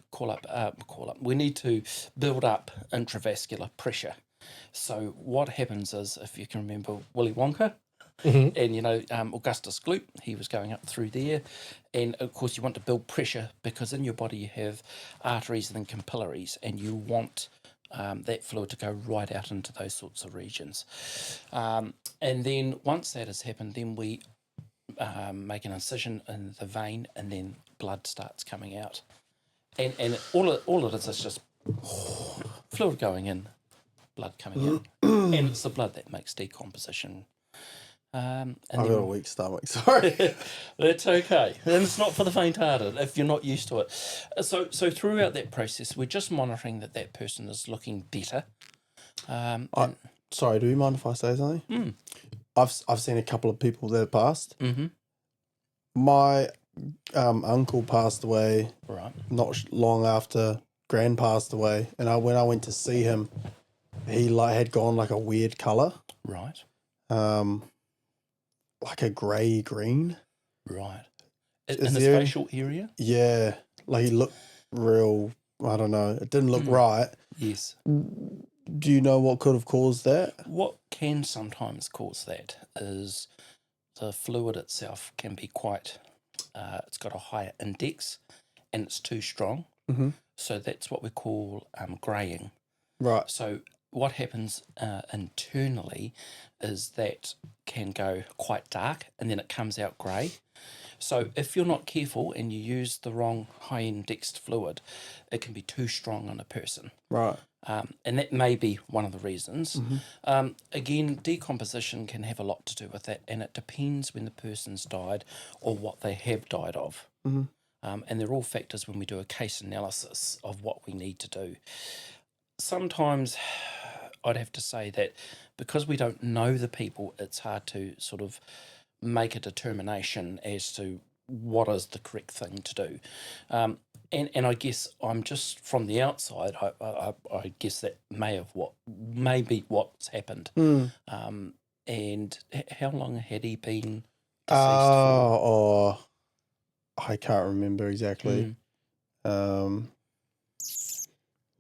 Speaker 1: we need to build up intravascular pressure. So what happens is, if you can remember Willy Wonka, and Augustus Gloop, he was going up through there, and of course you want to build pressure because in your body you have arteries and then capillaries, and you want that fluid to go right out into those sorts of regions. And then once that has happened, then we make an incision in the vein, and then blood starts coming out. And all it is just fluid going in, blood coming in. And it's the blood that makes decomposition. And
Speaker 3: I've got a weak stomach, sorry.
Speaker 1: That's okay. And it's not for the faint-hearted if you're not used to it. So throughout that process, we're just monitoring that person is looking better.
Speaker 3: Sorry, do you mind if I say something? I've seen a couple of people that have passed. My uncle passed away not long after Gran passed away, and when I went to see him, he had gone like a weird colour.
Speaker 1: Right.
Speaker 3: Like a grey green.
Speaker 1: Right. In the facial area?
Speaker 3: Yeah. Like he looked real, I don't know. It didn't look right.
Speaker 1: Yes.
Speaker 3: Do you know what could have caused that?
Speaker 1: What can sometimes cause that is the fluid itself can be quite, it's got a higher index and it's too strong. So that's what we call greying.
Speaker 3: Right.
Speaker 1: So what happens internally is that can go quite dark and then it comes out grey. So if you're not careful and you use the wrong high indexed fluid, it can be too strong on a person.
Speaker 3: Right.
Speaker 1: And that may be one of the reasons. Again, decomposition can have a lot to do with that, and it depends when the person's died or what they have died of. And they're all factors when we do a case analysis of what we need to do. Sometimes I'd have to say that because we don't know the people, it's hard to sort of make a determination as to what is the correct thing to do. And I guess I'm just from the outside, I guess that may be what's happened. And how long had he been deceased for?
Speaker 3: I can't remember exactly.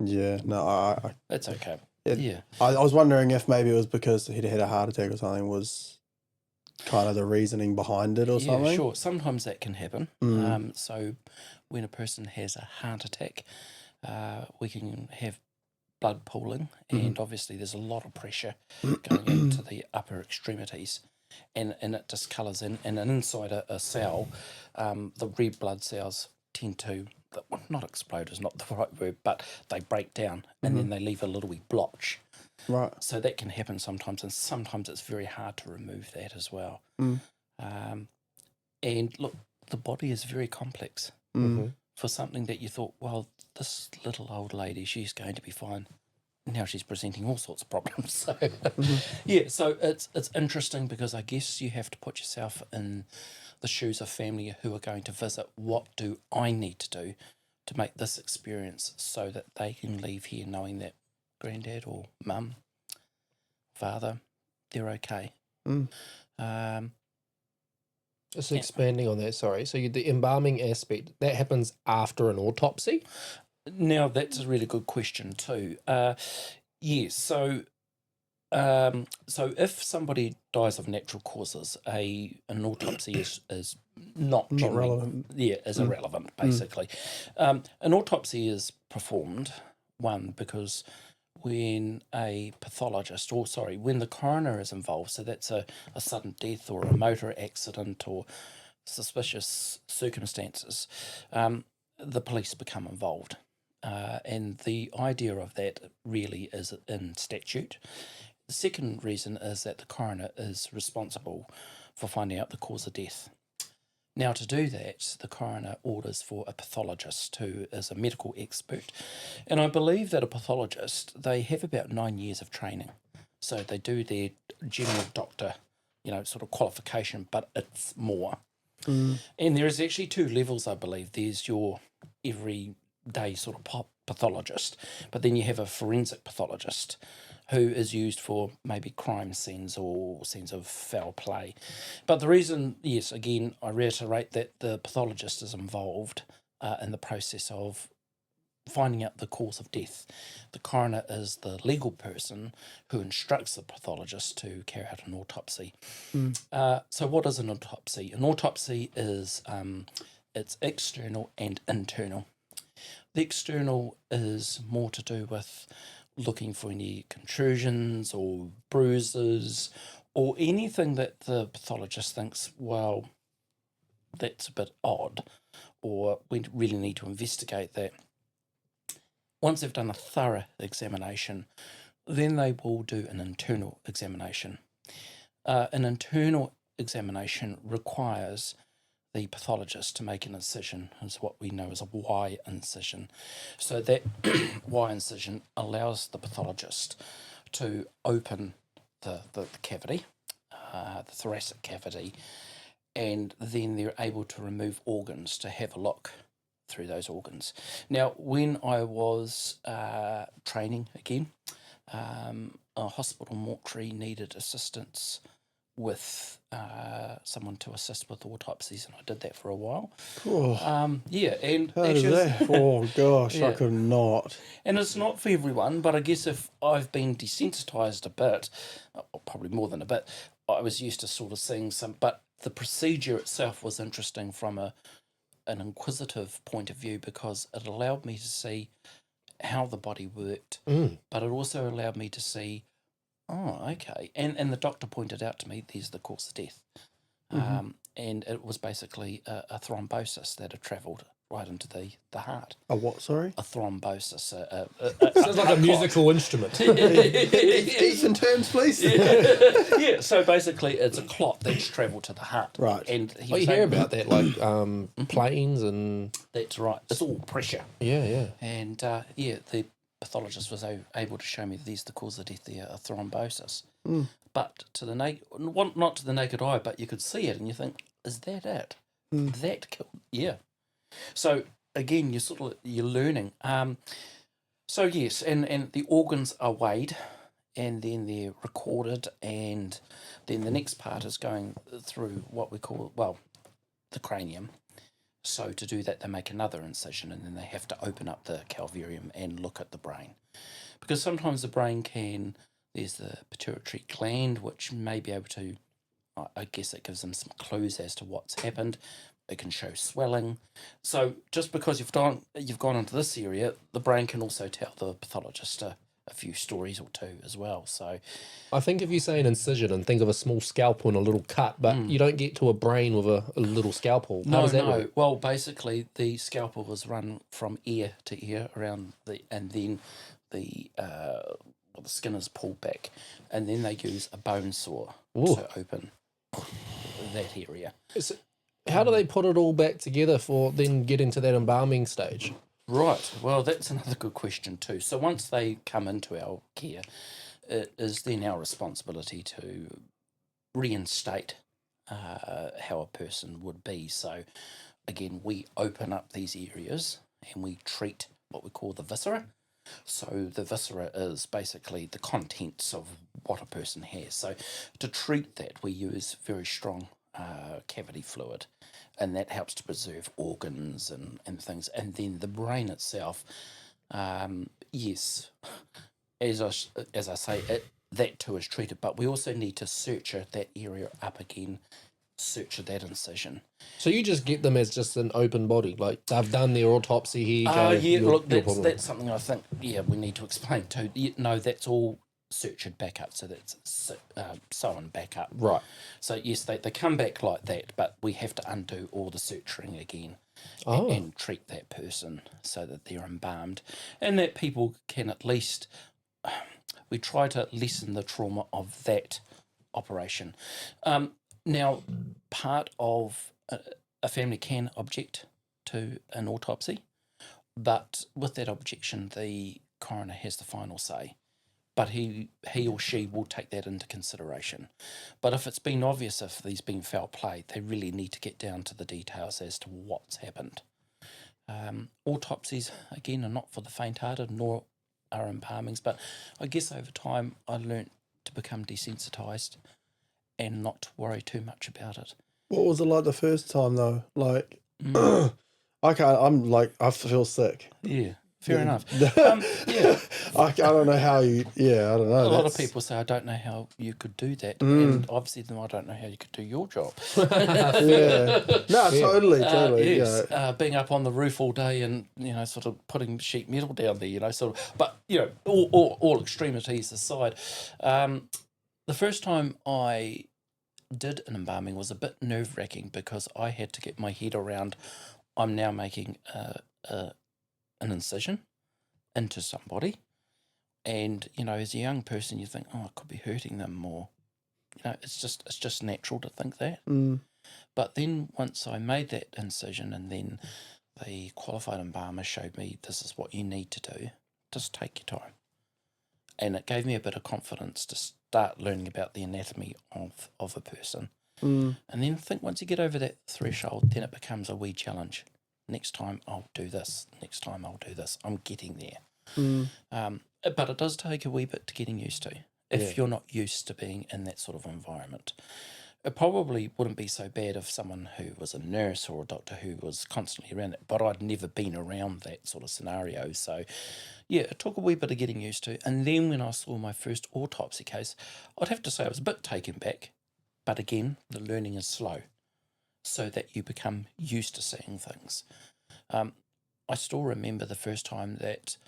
Speaker 3: Yeah, no,
Speaker 1: That's okay.
Speaker 3: Yeah. I was wondering if maybe it was because he'd had a heart attack or something was kind of the reasoning behind it or something.
Speaker 1: Yeah, sure. Sometimes that can happen. So when a person has a heart attack, we can have blood pooling, and obviously there's a lot of pressure going into the upper extremities, and it discolours in. And inside a cell, the red blood cells tend to well, not explode is not the right word, but they break down and then they leave a little wee blotch.
Speaker 3: Right.
Speaker 1: So that can happen sometimes, and sometimes it's very hard to remove that as well. And look, the body is very complex. For something that you thought, well, this little old lady, she's going to be fine. Now she's presenting all sorts of problems. So, yeah, so it's interesting because I guess you have to put yourself in the shoes of family who are going to visit. What do I need to do to make this experience so that they can leave here knowing that granddad or mum, father, they're okay.
Speaker 2: Just expanding on that, sorry. So the embalming aspect, that happens after an autopsy?
Speaker 1: Now, that's a really good question too. Yes, so if somebody dies of natural causes, an autopsy is not generally,
Speaker 3: relevant.
Speaker 1: Yeah, is irrelevant basically. An autopsy is performed because when a pathologist, when the coroner is involved, so that's a sudden death or a motor accident or suspicious circumstances, the police become involved. And the idea of that really is in statute. The second reason is that the coroner is responsible for finding out the cause of death. Now, to do that, the coroner orders for a pathologist who is a medical expert. And I believe that a pathologist, they have about 9 years of training. So they do their general doctor, sort of qualification, but it's more. And there is actually 2 levels, I believe. There's your everyday sort of pathologist, but then you have a forensic pathologist who is used for maybe crime scenes or scenes of foul play. But the reason, yes, again, I reiterate that the pathologist is involved in the process of finding out the cause of death. The coroner is the legal person who instructs the pathologist to carry out an autopsy. So what is an autopsy? An autopsy is it's external and internal. The external is more to do with looking for any contusions or bruises or anything that the pathologist thinks, well, that's a bit odd, or we really need to investigate that. Once they've done a thorough examination, then they will do an internal examination. An internal examination requires the pathologist to make an incision, is what we know as a Y incision. So that Y incision allows the pathologist to open the cavity, the thoracic cavity, and then they're able to remove organs to have a look through those organs. Now, when I was training again, a hospital mortuary needed assistance with someone to assist with autopsies, and I did that for a while. Yeah, and
Speaker 3: How does that? Oh gosh,
Speaker 1: Yeah.
Speaker 3: I could not.
Speaker 1: And it's not for everyone, but I guess if I've been desensitized a bit, or probably more than a bit, I was used to sort of seeing some, but the procedure itself was interesting from an inquisitive point of view because it allowed me to see how the body worked, but it also allowed me to see, oh, okay. And the doctor pointed out to me, there's the cause of death. And it was basically a thrombosis that had travelled right into the heart.
Speaker 3: A what, sorry?
Speaker 1: A thrombosis.
Speaker 2: Sounds like a musical instrument.
Speaker 3: Decent terms, please.
Speaker 1: Yeah, so basically it's a clot that's travelled to the heart.
Speaker 3: Right.
Speaker 1: And he
Speaker 2: Oh, you
Speaker 1: was
Speaker 2: hear
Speaker 1: able-
Speaker 2: about that, like planes and...
Speaker 1: That's right. It's all pressure.
Speaker 2: Yeah.
Speaker 1: And the pathologist was able to show me that there's the cause of death there, a thrombosis. But to the not to the naked eye, but you could see it and you think, is that it? That killed? Yeah. So again, you're learning. So yes, and the organs are weighed, and then they're recorded, and then the next part is going through what we call the cranium. So to do that, they make another incision, and then they have to open up the calvarium and look at the brain, because sometimes the brain there's the pituitary gland, which may be able to, I guess it gives them some clues as to what's happened. It can show swelling. So just because you've gone into this area, the brain can also tell the pathologist a a few stories or two as well. So
Speaker 2: I think if you say an incision and think of a small scalpel and a little cut, but you don't get to a brain with a little scalpel. How does that work?
Speaker 1: Well, basically, the scalpel was run from ear to ear and then the skin is pulled back, and then they use a bone saw to open that area.
Speaker 2: How do they put it all back together for then get into that embalming stage?
Speaker 1: Right. Well, that's another good question too. So once they come into our care, it is then our responsibility to reinstate how a person would be. So again, we open up these areas and we treat what we call the viscera. So the viscera is basically the contents of what a person has. So to treat that, we use very strong cavity fluid, and that helps to preserve organs and things. And then the brain itself, yes, as I say, that too is treated, but we also need to suture that area up again, suture that incision.
Speaker 2: So you just get them as just an open body, like they've done their autopsy, here you go.
Speaker 1: Look, that's something I think, we need to explain too. No, that's all sutured back up, so that's sewn back up.
Speaker 2: Right.
Speaker 1: So yes, they come back like that, but we have to undo all the suturing again and treat that person so that they're embalmed, and that people can at least, we try to lessen the trauma of that operation. Now, part of a family can object to an autopsy, but with that objection, the coroner has the final say. But he or she will take that into consideration. But if it's been obvious, if there's been foul play, they really need to get down to the details as to what's happened. Autopsies, again, are not for the faint-hearted, nor are embalmings, but I guess over time I learnt to become desensitised and not to worry too much about it.
Speaker 3: What was it like the first time though? Like, I feel sick.
Speaker 1: Yeah, fair enough.
Speaker 3: I don't know how you. Yeah, I don't know.
Speaker 1: A lot of people say, I don't know how you could do that, and I've said to them, I don't know how you could do your job.
Speaker 3: Yeah. No, totally.
Speaker 1: Yes,
Speaker 3: Yeah.
Speaker 1: being up on the roof all day and sort of putting sheet metal down there, sort of. But all extremities aside, the first time I did an embalming was a bit nerve-wracking because I had to get my head around, I'm now making an incision into somebody, and as a young person you think, I could be hurting them, or it's just natural to think that. But then once I made that incision, and then the qualified embalmer showed me, this is what you need to do, just take your time, and it gave me a bit of confidence to start learning about the anatomy of a person. And then I think once you get over that threshold, then it becomes a wee challenge. Next time I'll do this. Next time I'll do this. I'm getting there. But it does take a wee bit to getting used to. If you're not used to being in that sort of environment. It probably wouldn't be so bad if someone who was a nurse or a doctor who was constantly around it, but I'd never been around that sort of scenario. So, yeah, it took a wee bit of getting used to. And then when I saw my first autopsy case, I'd have to say I was a bit taken back. But again, the learning is slow, so that you become used to seeing things. I still remember the first time that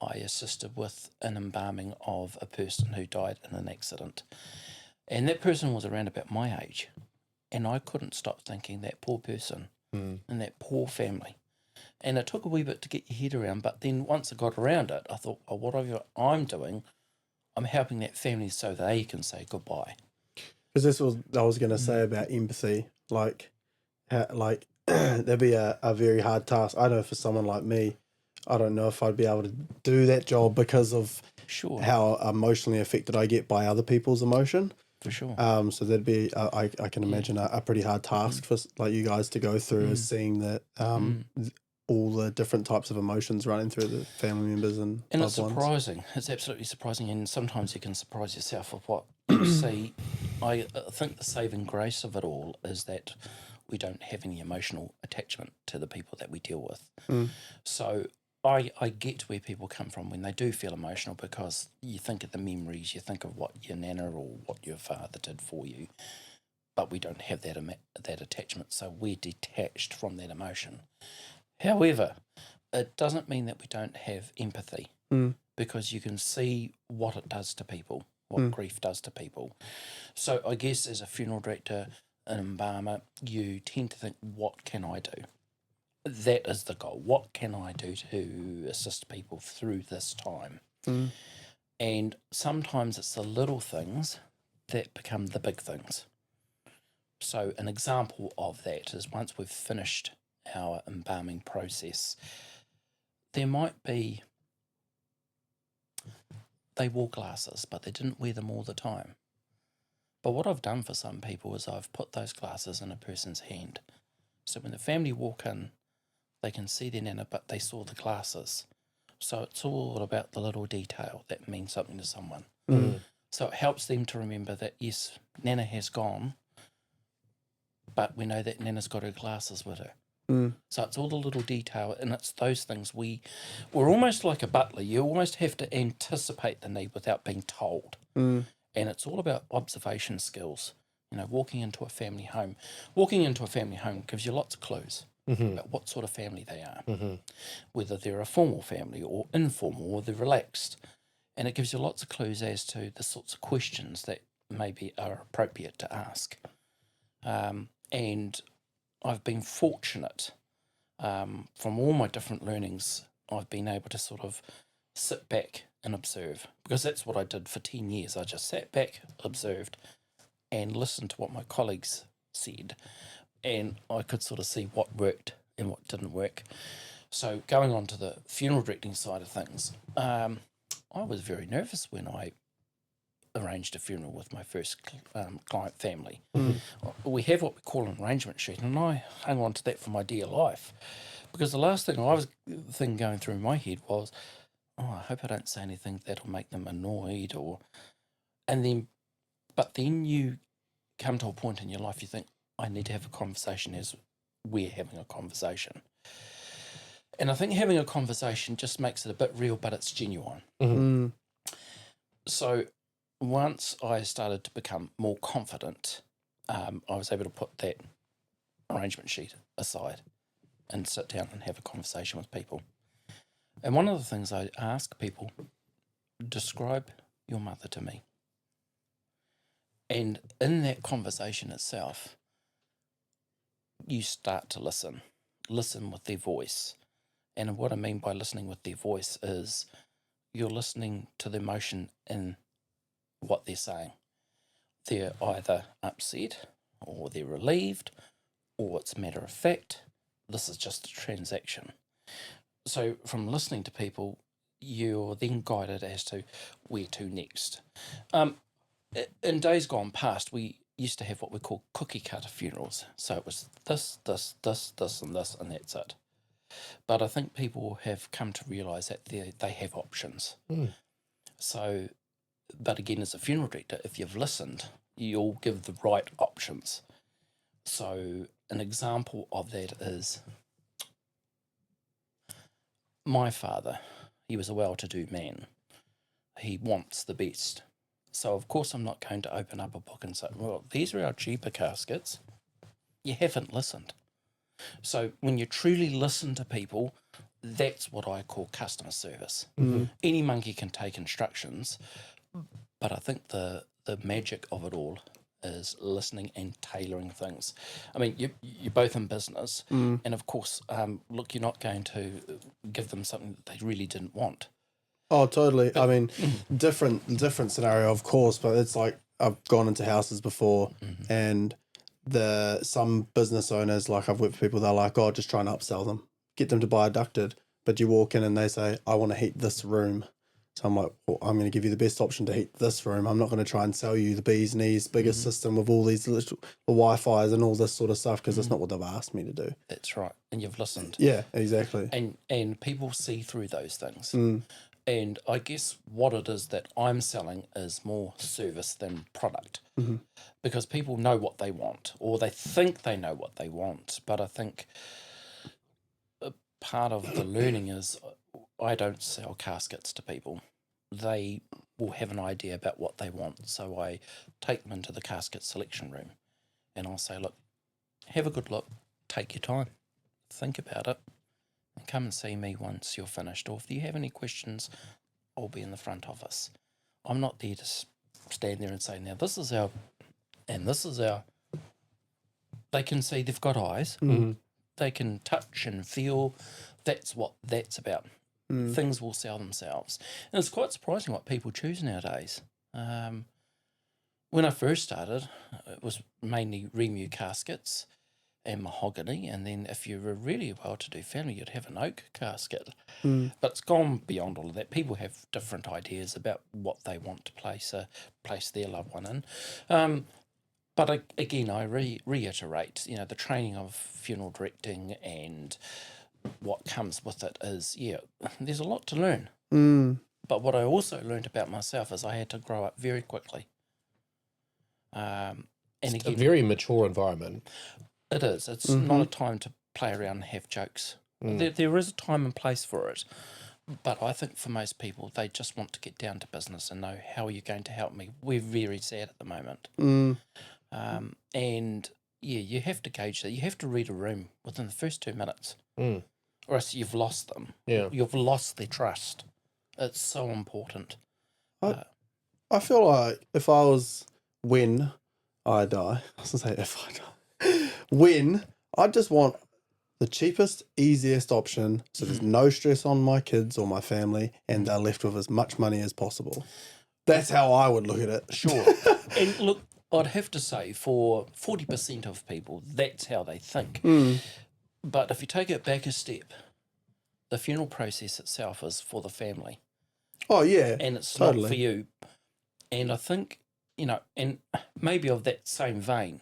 Speaker 1: I assisted with an embalming of a person who died in an accident. And that person was around about my age. And I couldn't stop thinking, that poor person and that poor family. And it took a wee bit to get your head around. But then once I got around it, I thought, well, whatever I'm doing, I'm helping that family so they can say goodbye.
Speaker 3: Because this was, I was going to say about empathy. Like that'd be a very hard task. I know for someone like me, I don't know if I'd be able to do that job because of how emotionally affected I get by other people's emotion.
Speaker 1: For sure.
Speaker 3: So that'd be, I can imagine a pretty hard task for like you guys to go through, is seeing that all the different types of emotions running through the family members and
Speaker 1: it's surprising.
Speaker 3: Ones.
Speaker 1: It's absolutely surprising, and sometimes you can surprise yourself with what you see. I think the saving grace of it all is that we don't have any emotional attachment to the people that we deal with. So I get where people come from when they do feel emotional, because you think of the memories, you think of what your nana or what your father did for you, but we don't have that attachment, so we're detached from that emotion. However, it doesn't mean that we don't have empathy. because you can see what it does to people, what grief does to people. So I guess as a funeral director, an embalmer, you tend to think, what can I do? That is the goal. What can I do to assist people through this time? And sometimes it's the little things that become the big things. So an example of that is once we've finished our embalming process, there might be, they wore glasses, but they didn't wear them all the time. But what I've done for some people is I've put those glasses in a person's hand. So when the family walk in, they can see their nana, but they saw the glasses. So it's all about the little detail that means something to someone. So it helps them to remember that, yes, nana has gone, but we know that nana's got her glasses with her. So it's all the little detail, and it's those things we're almost like a butler. You almost have to anticipate the need without being told. And it's all about observation skills. You know, walking into a family home. Walking into a family home gives you lots of clues about what sort of family they are, whether they're a formal family or informal or they're relaxed. And it gives you lots of clues as to the sorts of questions that maybe are appropriate to ask. And I've been fortunate from all my different learnings, I've been able to sort of sit back and observe, because that's what I did for 10 years. I just sat back, observed, and listened to what my colleagues said, and I could sort of see what worked and what didn't work. So going on to the funeral directing side of things, I was very nervous when I arranged a funeral with my first client family. We have what we call an arrangement sheet, and I hung on to that for my dear life, because the last thing going through my head was, I hope I don't say anything that'll make them annoyed, but then you come to a point in your life you think, I need to have a conversation as we're having a conversation. And I think having a conversation just makes it a bit real, but it's genuine. So once I started to become more confident, I was able to put that arrangement sheet aside and sit down and have a conversation with people. And one of the things I ask people, describe your mother to me. And in that conversation itself, you start to listen with their voice. And what I mean by listening with their voice is you're listening to the emotion in what they're saying. They're either upset or they're relieved, or it's matter of fact, this is just a transaction. So from listening to people, you're then guided as to where to next. In days gone past, we used to have what we call cookie cutter funerals. So it was this, and this, and that's it. But I think people have come to realise that they have options. So, but again, as a funeral director, if you've listened, you'll give the right options. So an example of that is my father. He was a well-to-do man. He wants the best. So of course I'm not going to open up a book and say, well, these are our cheaper caskets. You haven't listened. So when you truly listen to people, that's what I call customer service. Any monkey can take instructions, but I think the magic of it all is listening and tailoring things. I mean, you're both in business, and of course, look, you're not going to give them something that they really didn't want.
Speaker 3: Oh, totally. I mean, different scenario, of course, but it's like I've gone into houses before, and some business owners, like I've worked with people, they're like, oh, just trying to upsell them, get them to buy a ducted. But you walk in and they say, I want to heat this room. So I'm like, well, I'm going to give you the best option to heat this room. I'm not going to try and sell you the bee's knees biggest system with all these little Wi-Fi's and all this sort of stuff, because that's not what they've asked me to do.
Speaker 1: That's right. And you've listened.
Speaker 3: Yeah, exactly.
Speaker 1: And people see through those things. And I guess what it is that I'm selling is more service than product, because people know what they want, or they think they know what they want. But I think part of the learning is I don't sell caskets to people. They will have an idea about what they want. So I take them into the casket selection room and I'll say, look, have a good look, take your time, think about it, and come and see me once you're finished. Or if you have any questions, I'll be in the front office. I'm not there to stand there and say, now this is our, and this is our. They can see, they've got eyes. They can touch and feel. That's what that's about. Things will sell themselves. And it's quite surprising what people choose nowadays. When I first started, it was mainly Remu caskets and mahogany, and then if you were really well-to-do family, you'd have an oak casket. But it's gone beyond all of that. People have different ideas about what they want to place their loved one in. But again, I reiterate, the training of funeral directing and what comes with it is, there's a lot to learn. But what I also learned about myself is I had to grow up very quickly. And
Speaker 2: It's
Speaker 1: again,
Speaker 2: a very mature environment.
Speaker 1: it is. It's not a time to play around and have jokes. There is a time and place for it. But I think for most people, they just want to get down to business and know, how are you going to help me? We're very sad at the moment. And you have to gauge that. You have to read a room within the first 2 minutes, or else you've lost them.
Speaker 2: Yeah.
Speaker 1: You've lost their trust. It's so important.
Speaker 3: I feel like if I was, when I die, I was going to say if I die, when, I just want the cheapest, easiest option, so there's no stress on my kids or my family, and they're left with as much money as possible. That's how I would look at it.
Speaker 1: Sure. And look, I'd have to say for 40% of people, that's how they think. But if you take it back a step, the funeral process itself is for the family.
Speaker 3: Oh, yeah.
Speaker 1: And it's
Speaker 3: totally.
Speaker 1: not for you. And I think, and maybe of that same vein,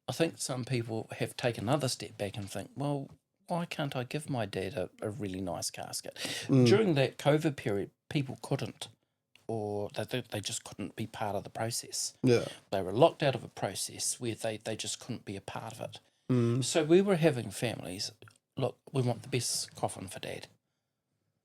Speaker 1: I think some people have taken another step back and think, well, why can't I give my dad a really nice casket? During that COVID period, people couldn't, or they just couldn't be part of the process.
Speaker 3: Yeah.
Speaker 1: They were locked out of a process where they just couldn't be a part of it. So we were having families, look, we want the best coffin for Dad.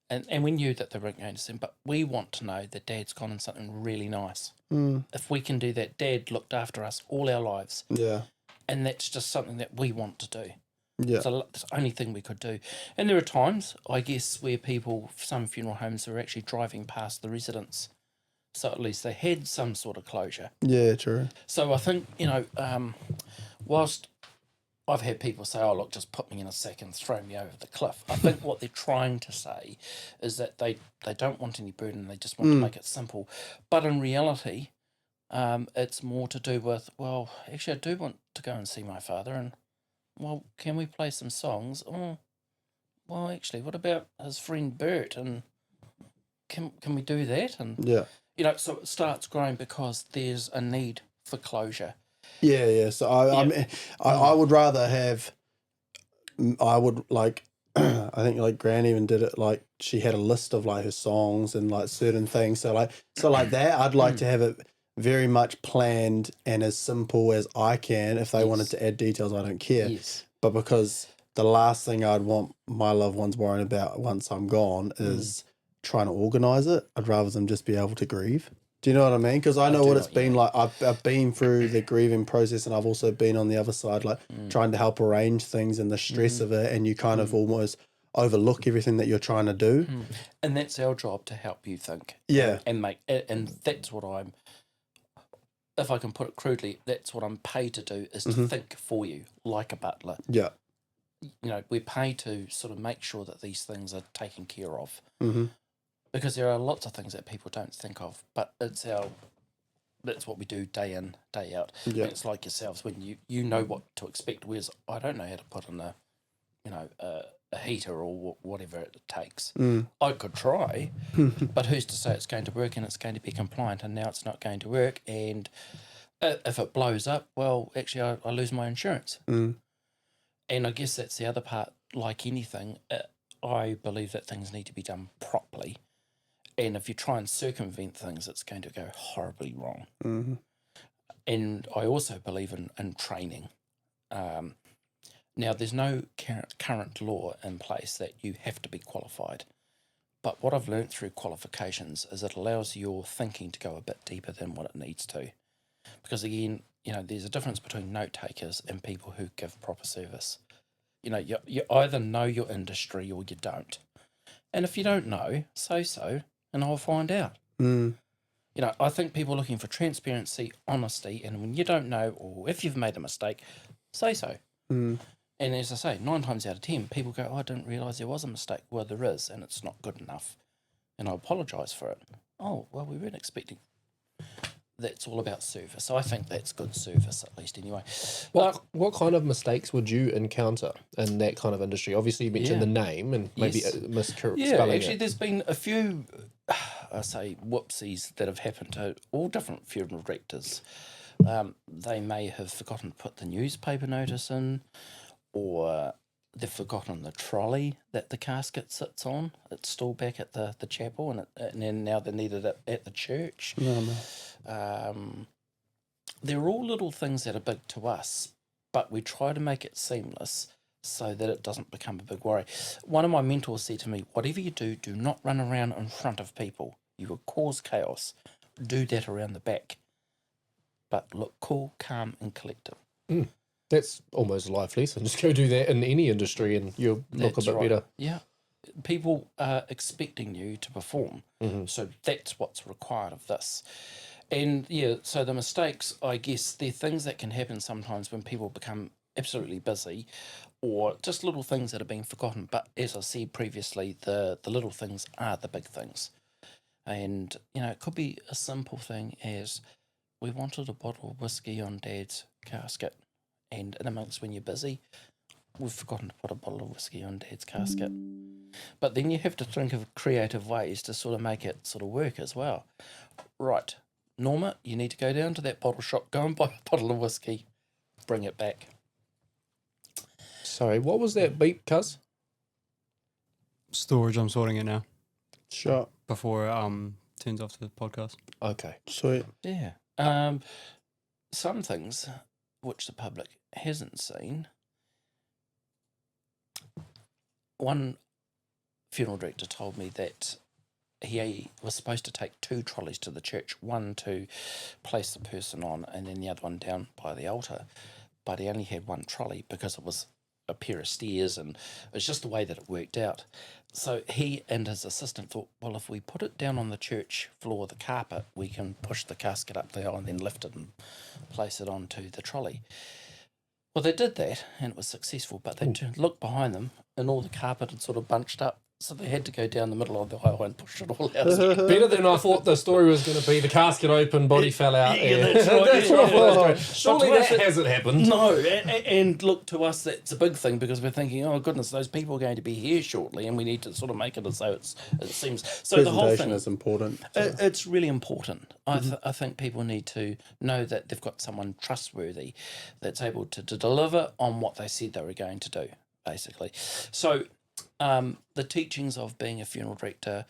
Speaker 1: And we knew that they weren't going to send, but we want to know that Dad's gone in something really nice. If we can do that, Dad looked after us all our lives.
Speaker 3: Yeah.
Speaker 1: And that's just something that we want to do.
Speaker 3: Yeah.
Speaker 1: So it's the only thing we could do. And there are times, I guess, where some funeral homes are actually driving past the residents. So at least they had some sort of closure.
Speaker 3: Yeah, true.
Speaker 1: So I think, whilst I've had people say, oh, look, just put me in a sack and throw me over the cliff. I think what they're trying to say is that they don't want any burden. They just want to make it simple. But in reality, it's more to do with, well, actually, I do want to go and see my father. And, well, can we play some songs? Oh, well, actually, what about his friend Bert? And can we do that? And, so it starts growing because there's a need for closure.
Speaker 3: Yeah. So I would rather have, I would like, I think like Gran even did it, like she had a list of like her songs and like certain things. So like that, I'd like to have it very much planned and as simple as I can. If they wanted to add details, I don't care.
Speaker 1: Yes.
Speaker 3: But because the last thing I'd want my loved ones worrying about once I'm gone is trying to organise it. I'd rather them just be able to grieve. Do you know what I mean? Because I know what it's been like. I've been through the grieving process, and I've also been on the other side, like trying to help arrange things and the stress of it, and you kind of almost overlook everything that you're trying to do.
Speaker 1: And that's our job, to help you think.
Speaker 3: Yeah.
Speaker 1: And make it, and that's what I'm, if I can put it crudely, that's what I'm paid to do, is to think for you, like a butler.
Speaker 3: Yeah.
Speaker 1: We're paid to sort of make sure that these things are taken care of. Because there are lots of things that people don't think of, but that's what we do day in, day out.
Speaker 3: Yeah.
Speaker 1: And it's like yourselves, when you know what to expect, whereas I don't know how to put in a heater or whatever it takes. I could try, but who's to say it's going to work and it's going to be compliant, and now it's not going to work, and if it blows up, well, actually I lose my insurance. And I guess that's the other part, like anything, I believe that things need to be done properly. And if you try and circumvent things, it's going to go horribly wrong. And I also believe in training. Now, there's no current law in place that you have to be qualified. But what I've learned through qualifications is it allows your thinking to go a bit deeper than what it needs to. Because again, there's a difference between note takers and people who give proper service. You either know your industry or you don't. And if you don't know, so. and I'll find out.
Speaker 3: Mm.
Speaker 1: You know, I think people are looking for transparency, honesty, and when you don't know, or if you've made a mistake, say so.
Speaker 3: Mm.
Speaker 1: And as I say, 9 times out of 10, people go, I didn't realise there was a mistake. Well, there is, and it's not good enough. And I apologise for it. Oh, well, we weren't expecting. That's all about service. So I think that's good service, at least anyway.
Speaker 2: What kind of mistakes would you encounter in that kind of industry? Obviously, you mentioned the name and maybe misspelling
Speaker 1: actually,
Speaker 2: it.
Speaker 1: there's been a few, I say, whoopsies that have happened to all different funeral directors. They may have forgotten to put the newspaper notice in, or they've forgotten the trolley that the casket sits on. It's still back at the chapel, and then now they needed it at the church.
Speaker 3: No.
Speaker 1: They're all little things that are big to us, but we try to make it seamless so that it doesn't become a big worry. One of my mentors said to me, whatever you do, do not run around in front of people. You will cause chaos. Do that around the back. But look cool, calm, and collected.
Speaker 2: Mm. That's almost a life lesson. Just go do that in any industry and you'll look a bit better.
Speaker 1: Yeah. People are expecting you to perform.
Speaker 2: Mm-hmm.
Speaker 1: So that's what's required of this. And yeah, so the mistakes, I guess, they're things that can happen sometimes when people become absolutely busy, or just little things that have been forgotten. But as I said previously, the little things are the big things. And, you know, it could be a simple thing as we wanted a bottle of whiskey on Dad's casket. And in amongst when you're busy, we've forgotten to put a bottle of whiskey on Dad's casket. But then you have to think of creative ways to sort of make it sort of work as well. Right, Norma, you need to go down to that bottle shop, go and buy a bottle of whiskey, bring it back.
Speaker 2: Sorry, what was that beep, cuz?
Speaker 5: Storage, I'm sorting it now.
Speaker 3: Shut.
Speaker 5: Before it turns off the podcast.
Speaker 2: Okay.
Speaker 3: Sweet.
Speaker 1: Yeah. Some things which the public hasn't seen. One funeral director told me that he was supposed to take 2 trolleys to the church, one to place the person on and then the other one down by the altar. But he only had 1 trolley because it was a pair of stairs and it's just the way that it worked out. So he and his assistant thought, well, if we put it down on the church floor, the carpet, we can push the casket up the aisle and then lift it and place it onto the trolley. Well, they did that and it was successful, but they looked behind them and all the carpet had sort of bunched up. So they had to go down the middle of the aisle and push it all out.
Speaker 2: Better than I thought the story was going to be. The casket opened, body fell out.
Speaker 1: Yeah, that's right.
Speaker 2: That's what I thought.
Speaker 1: But
Speaker 2: Surely
Speaker 1: to us
Speaker 2: that hasn't happened.
Speaker 1: No, and look, to us that's a big thing because we're thinking, oh goodness, those people are going to be here shortly, and we need to sort of make it as though it seems. So the whole thing
Speaker 3: is important.
Speaker 1: It's really important. I think people need to know that they've got someone trustworthy that's able to deliver on what they said they were going to do, basically. So the teachings of being a funeral director,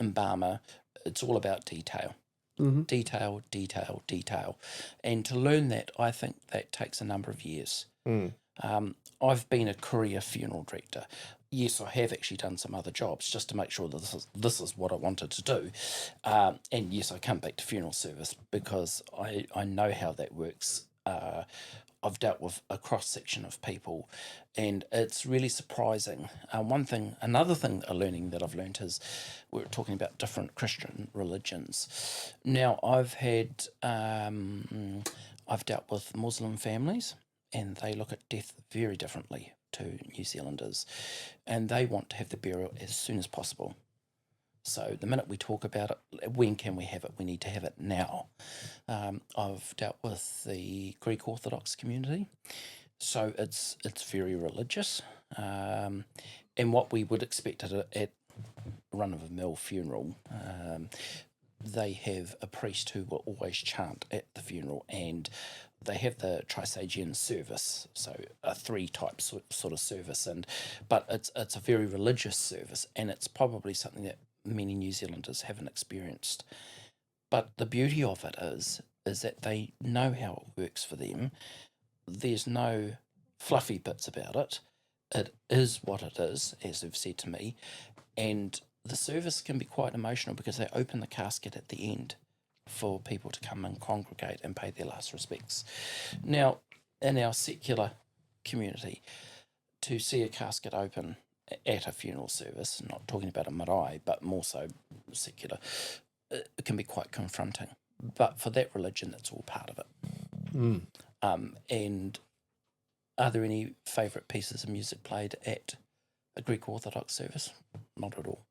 Speaker 1: embalmer, it's all about detail.
Speaker 3: Mm-hmm.
Speaker 1: Detail, detail, detail. And to learn that, I think that takes a number of years. I've been a career funeral director. Yes, I have actually done some other jobs just to make sure that this is what I wanted to do. And yes, I come back to funeral service because I know how that works. I've dealt with a cross-section of people and it's really surprising. Another thing, a learning that I've learned is we're talking about different Christian religions. Now, I've dealt with Muslim families and they look at death very differently to New Zealanders and they want to have the burial as soon as possible. So the minute we talk about it, when can we have it? We need to have it now. I've dealt with the Greek Orthodox community, so it's very religious. And what we would expect at a run-of-the-mill funeral, they have a priest who will always chant at the funeral, and they have the Trisagian service, so a 3-type sort of service, but it's a very religious service, and it's probably something that many New Zealanders haven't experienced. But the beauty of it is that they know how it works for them. There's no fluffy bits about it. It is what it is, as they've said to me. And the service can be quite emotional because they open the casket at the end for people to come and congregate and pay their last respects. Now, in our secular community, to see a casket open at a funeral service, not talking about a marae, but more so secular, it can be quite confronting. But for that religion, that's all part of it. And are there any favourite pieces of music played at a Greek Orthodox service? Not at all.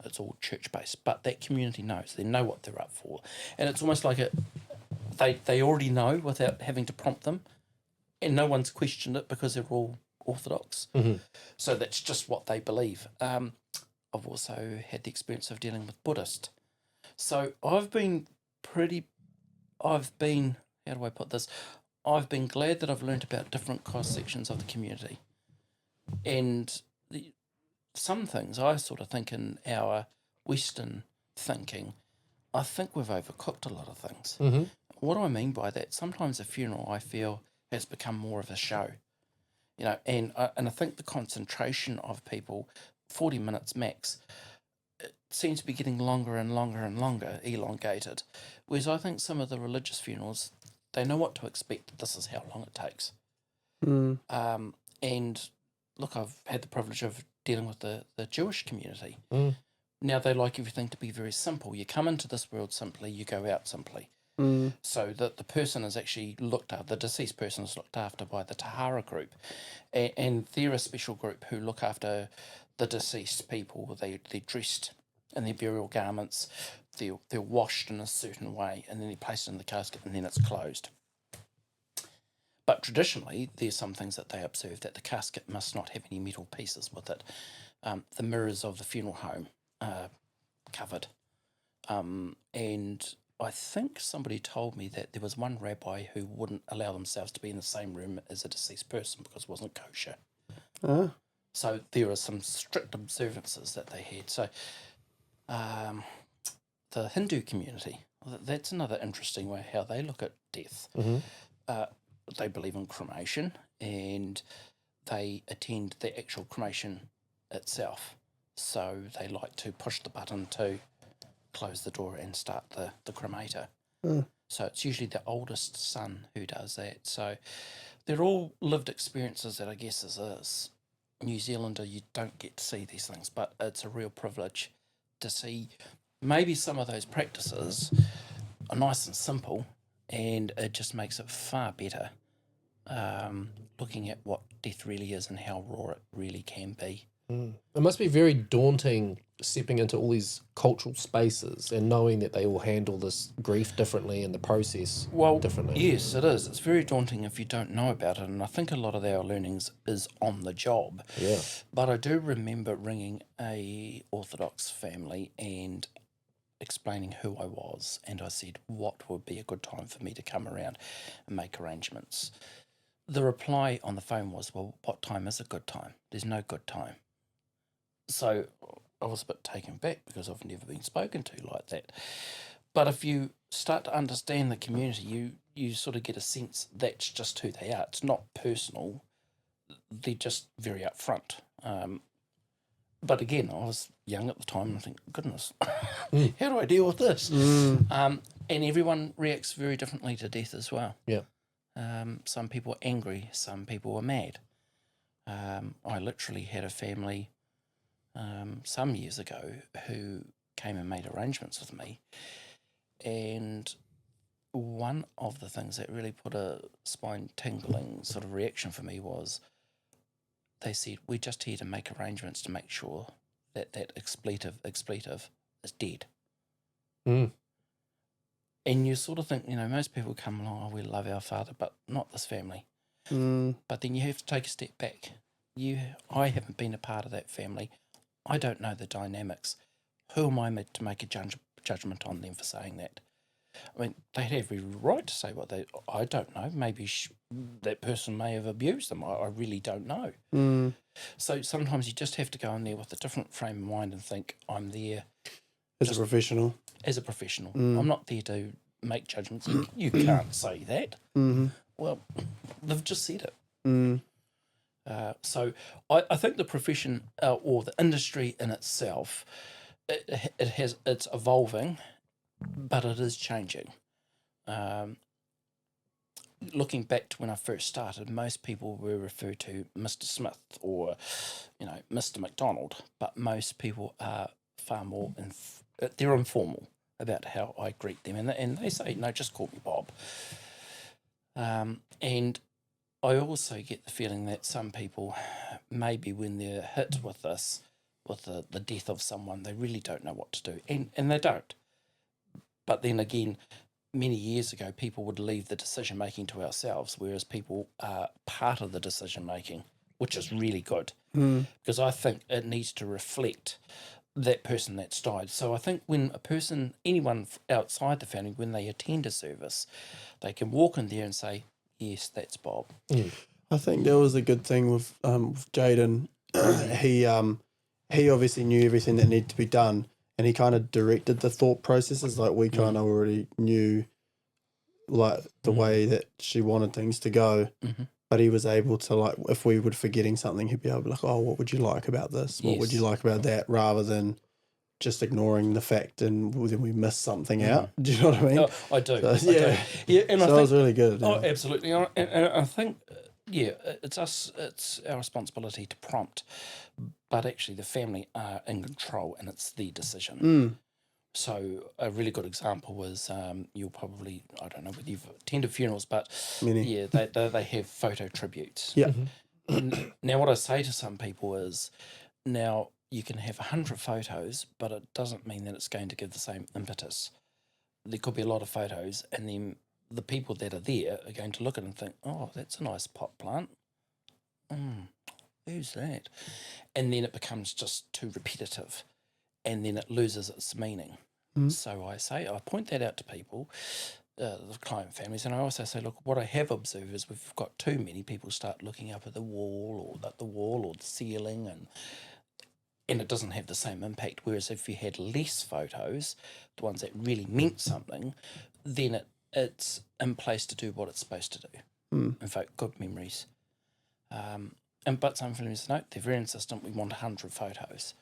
Speaker 1: It's all church-based. But that community knows. They know what they're up for. And it's almost like they already know without having to prompt them. And no one's questioned it because they're all Orthodox. So that's just what they believe. I've also had the experience of dealing with Buddhist. So I've been, how do I put this? I've been glad that I've learnt about different cross-sections of the community. And some things I sort of think in our Western thinking, I think we've overcooked a lot of things. What do I mean by that? Sometimes a funeral, I feel, has become more of a show. You know, and I think the concentration of people, 40 minutes max, it seems to be getting longer and longer and longer, elongated. Whereas I think some of the religious funerals, they know what to expect. This is how long it takes. And look, I've had the privilege of dealing with the Jewish community. Now they like everything to be very simple. You come into this world simply, you go out simply. So that the person is actually looked after, the deceased person is looked after by the Tahara group. And they're a special group who look after the deceased people. They're dressed in their burial garments, they're washed in a certain way, and then they're placed in the casket, and then it's closed. But traditionally, there's some things that they observe, that the casket must not have any metal pieces with it. The mirrors of the funeral home are covered. And I think somebody told me that there was one rabbi who wouldn't allow themselves to be in the same room as a deceased person because it wasn't kosher. So there are some strict observances that they had. So the Hindu community, that's another interesting way how they look at death. They believe in cremation, and they attend the actual cremation itself. So they like to push the button to close the door and start the cremator. So it's usually the oldest son who does that. So they're all lived experiences that I guess as a New Zealander you don't get to see these things, but it's a real privilege to see. Maybe some of those practices are nice and simple, and it just makes it far better looking at what death really is and how raw it really can be.
Speaker 2: It must be very daunting stepping into all these cultural spaces and knowing that they all handle this grief differently and the process differently.
Speaker 1: Yes, it is. It's very daunting if you don't know about it, and I think a lot of our learnings is on the job.
Speaker 2: Yeah.
Speaker 1: But I do remember ringing a Orthodox family and explaining who I was, and I said what would be a good time for me to come around and make arrangements. The reply on the phone was, well, what time is a good time? There's no good time. So I was a bit taken back because I've never been spoken to like that. But if you start to understand the community, you sort of get a sense that's just who they are. It's not personal. They're just very upfront. But again, I was young at the time and I think, goodness, how do I deal with this? And everyone reacts very differently to death as well.
Speaker 2: Yeah.
Speaker 1: Some people are angry, some people are mad. I literally had a family some years ago who came and made arrangements with me, and one of the things that really put a spine tingling sort of reaction for me was they said, we're just here to make arrangements to make sure that that expletive is dead. And you sort of think, most people come along, oh, we love our father, but not this family. But then you have to take a step back. I haven't been a part of that family. I don't know the dynamics. Who am I to make a judgment on them for saying that? I mean, they have every right to say what I don't know. Maybe that person may have abused them. I really don't know. So sometimes you just have to go in there with a different frame of mind and think, I'm there
Speaker 3: as a professional.
Speaker 1: I'm not there to make judgments. You can't say that. Well, they've just said it. So I think the profession or the industry in itself, it's evolving, but it is changing. Looking back to when I first started, most people were referred to Mr. Smith or, Mr. McDonald, but most people are far more, they're informal about how I greet them. And they say, no, just call me Bob. And I also get the feeling that some people, maybe when they're hit with this, with the death of someone, they really don't know what to do. And they don't. But then again, many years ago, people would leave the decision making to ourselves, whereas people are part of the decision making, which is really good. Because I think it needs to reflect that person that's died. So I think when a person, anyone outside the family, when they attend a service, they can walk in there and say, yes, that's Bob.
Speaker 3: I think that was a good thing with Jaden. He obviously knew everything that needed to be done, and he kind of directed the thought processes. Like we kind of already knew, like the way that she wanted things to go. But he was able to, like, if we were forgetting something, he'd be able to be like, oh, what would you like about this? What would you like about that? Rather than just ignoring the fact and then we miss something out. Do you know what I mean?
Speaker 1: Oh, I do.
Speaker 3: So,
Speaker 1: I do. Yeah, and
Speaker 3: so
Speaker 1: I
Speaker 3: that
Speaker 1: think,
Speaker 3: was really good.
Speaker 1: Oh, absolutely. And I think, it's our responsibility to prompt, but actually the family are in control and it's their decision. So a really good example was, you'll probably, I don't know whether you've attended funerals, but
Speaker 3: Many.
Speaker 1: they have photo tributes.
Speaker 3: Yeah.
Speaker 1: Now what I say to some people is, now you can have 100 photos, but it doesn't mean that it's going to give the same impetus. There could be a lot of photos, and then the people that are there are going to look at it and think, oh, that's a nice pot plant. Who's that? And then it becomes just too repetitive, and then it loses its meaning. So I point that out to people, the client families, and I also say, look, what I have observed is we've got too many people start looking up at the wall or the ceiling, and it doesn't have the same impact. Whereas if you had less photos, the ones that really meant something, then it's in place to do what it's supposed to do. In fact, good memories. But some families, no, they're very insistent, we want 100 photos.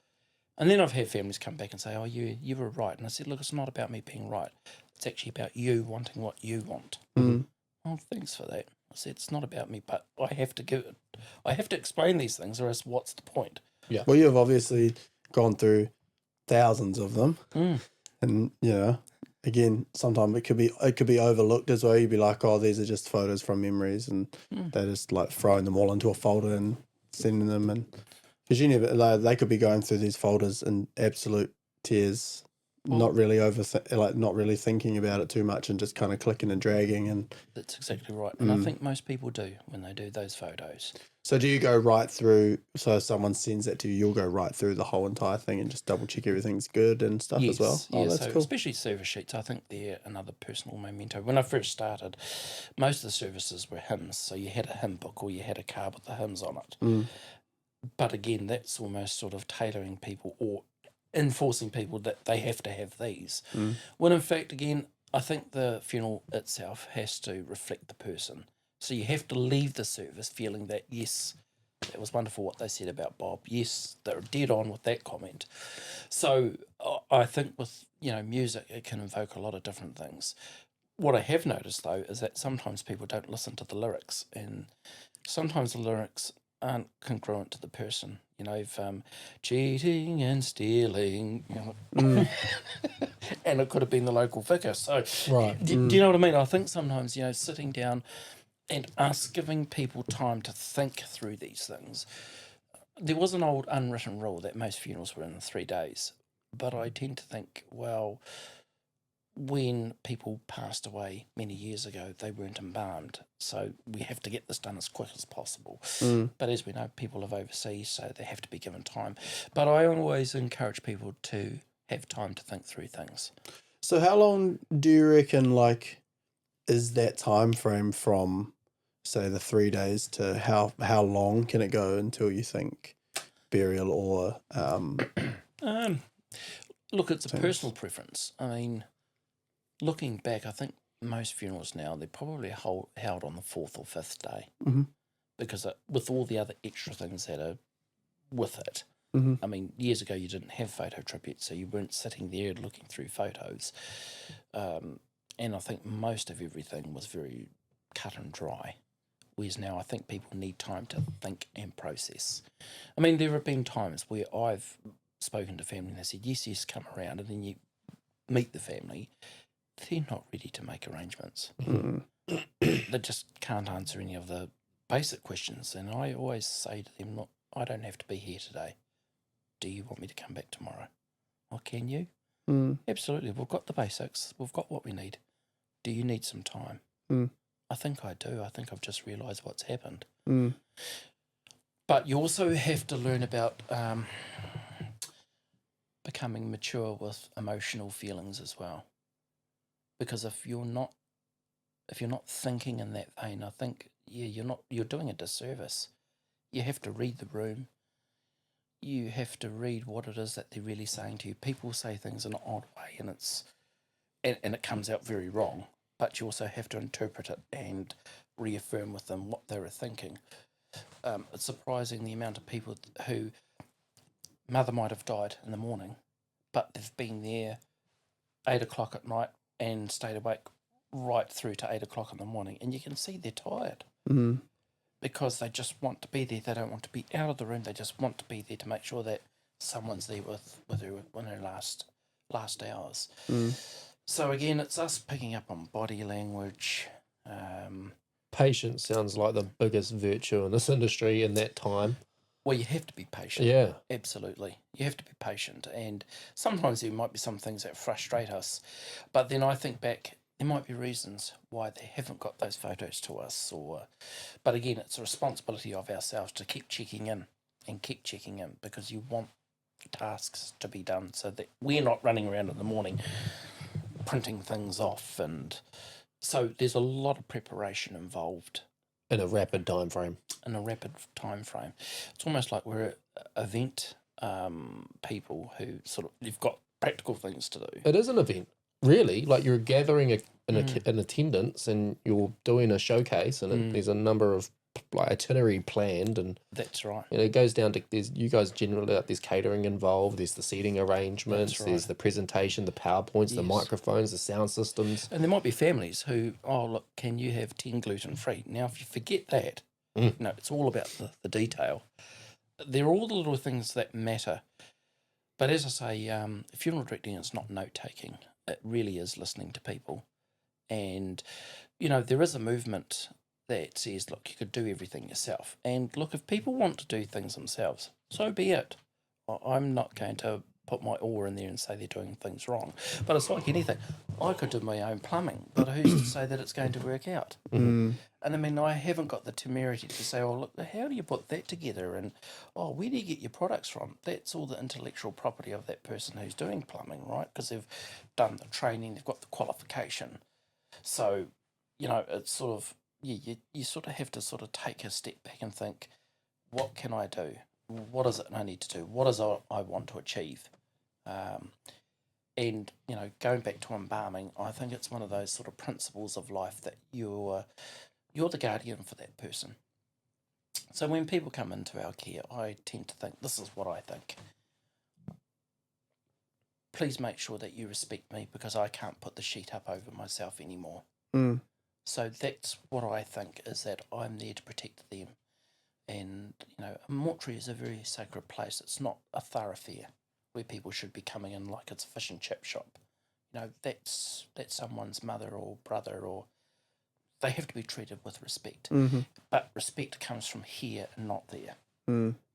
Speaker 1: And then I've had families come back and say, oh, you were right. And I said, look, it's not about me being right. It's actually about you wanting what you want. Oh, thanks for that. I said, it's not about me, but I have to explain these things, or else what's the point?
Speaker 2: Yeah.
Speaker 3: Well, you've obviously gone through thousands of them. And, you know, again, sometimes it could be overlooked as well. You'd be like, oh, these are just photos from memories, and they're just like throwing them all into a folder and sending them. And because you never, like, they could be going through these folders in absolute tears, not really thinking about it too much, and just kind of clicking and dragging. And
Speaker 1: that's exactly right. And I think most people do when they do those photos.
Speaker 3: So do you go right through? So if someone sends that to you, you'll go right through the whole entire thing and just double check everything's good and stuff as well.
Speaker 1: Yeah,
Speaker 3: Oh, that's
Speaker 1: so
Speaker 3: cool.
Speaker 1: especially service sheets, I think they're another personal memento. When I first started, most of the services were hymns, so you had a hymn book or you had a card with the hymns on it. But again, that's almost sort of tailoring people or enforcing people that they have to have these. When in fact, again, I think the funeral itself has to reflect the person. So you have to leave the service feeling that, yes, it was wonderful what they said about Bob. Yes, they're dead on with that comment. So I think with, music, it can invoke a lot of different things. What I have noticed, though, is that sometimes people don't listen to the lyrics, and sometimes the lyrics aren't congruent to the person. Cheating and stealing, and it could have been the local vicar. So,
Speaker 2: Right.
Speaker 1: Do you know what I mean? I think sometimes, sitting down and giving people time to think through these things. There was an old unwritten rule that most funerals were in 3 days, but I tend to think, well, when people passed away many years ago, they weren't embalmed, so we have to get this done as quick as possible. But as we know, people live overseas, so they have to be given time. But I always encourage people to have time to think through things.
Speaker 3: So how long do you reckon, is that time frame from, say, the 3 days to how long can it go until you think burial or
Speaker 1: Look, it's a personal preference. I mean, looking back, I think most funerals now, they're probably held on the 4th or 5th day, because with all the other extra things that are with it. I mean, years ago you didn't have photo tributes, so you weren't sitting there looking through photos, and I think most of everything was very cut and dry. Whereas now I think people need time to think and process. I mean, there have been times where I've spoken to family and they said, yes, come around, and then you meet the family, they're not ready to make arrangements. They just can't answer any of the basic questions. And I always say to them, look, I don't have to be here today. Do you want me to come back tomorrow? Or can you? Absolutely. We've got the basics. We've got what we need. Do you need some time? I think I do. I think I've just realised what's happened. But you also have to learn about becoming mature with emotional feelings as well. Because if you're not thinking in that vein, I think you're doing a disservice. You have to read the room. You have to read what it is that they're really saying to you. People say things in an odd way, and it comes out very wrong. But you also have to interpret it and reaffirm with them what they were thinking. It's surprising the amount of people who mother might have died in the morning, but they've been there 8 o'clock at night and stayed awake right through to 8 o'clock in the morning, and you can see they're tired because they just want to be there. They don't want to be out of the room. They just want to be there to make sure that someone's there with her in her last hours. So again, it's us picking up on body language.
Speaker 2: Patience sounds like the biggest virtue in this industry in that time.
Speaker 1: Well, you have to be patient.
Speaker 2: Yeah.
Speaker 1: Absolutely. You have to be patient. And sometimes there might be some things that frustrate us. But then I think back, there might be reasons why they haven't got those photos to us. But again, it's a responsibility of ourselves to keep checking in because you want tasks to be done so that we're not running around in the morning printing things off. And so there's a lot of preparation involved.
Speaker 2: In a rapid time frame. It's almost like we're event people who you've got practical things to do. It is an event, really. Like you're gathering an attendance and you're doing a showcase, and there's a number of itinerary planned, and
Speaker 1: that's right.
Speaker 2: It goes down to you guys generally there's catering involved, there's the seating arrangements, there's the presentation, the PowerPoints, the microphones, the sound systems,
Speaker 1: and there might be families who, oh look, can you have 10 gluten free? Now, if you forget that, it's all about the detail. They're all the little things that matter. But as I say, funeral directing is not note taking. It really is listening to people, and there is a movement that says, look, you could do everything yourself. And look, if people want to do things themselves, so be it. I'm not going to put my oar in there and say they're doing things wrong. But it's like anything. I could do my own plumbing, but who's to say that it's going to work out? And I mean, I haven't got the temerity to say, oh, look, how do you put that together? And, oh, where do you get your products from? That's all the intellectual property of that person who's doing plumbing, right? Because they've done the training, they've got the qualification. So, it's sort of, you sort of have to sort of take a step back and think, what can I do? What is it I need to do? What is it I want to achieve? And, going back to embalming, I think it's one of those sort of principles of life that you're the guardian for that person. So when people come into our care, I tend to think, this is what I think. Please make sure that you respect me because I can't put the sheet up over myself anymore. So that's what I think, is that I'm there to protect them. And, a mortuary is a very sacred place. It's not a thoroughfare where people should be coming in like it's a fish and chip shop. That's someone's mother or brother, or they have to be treated with respect. But respect comes from here and not there.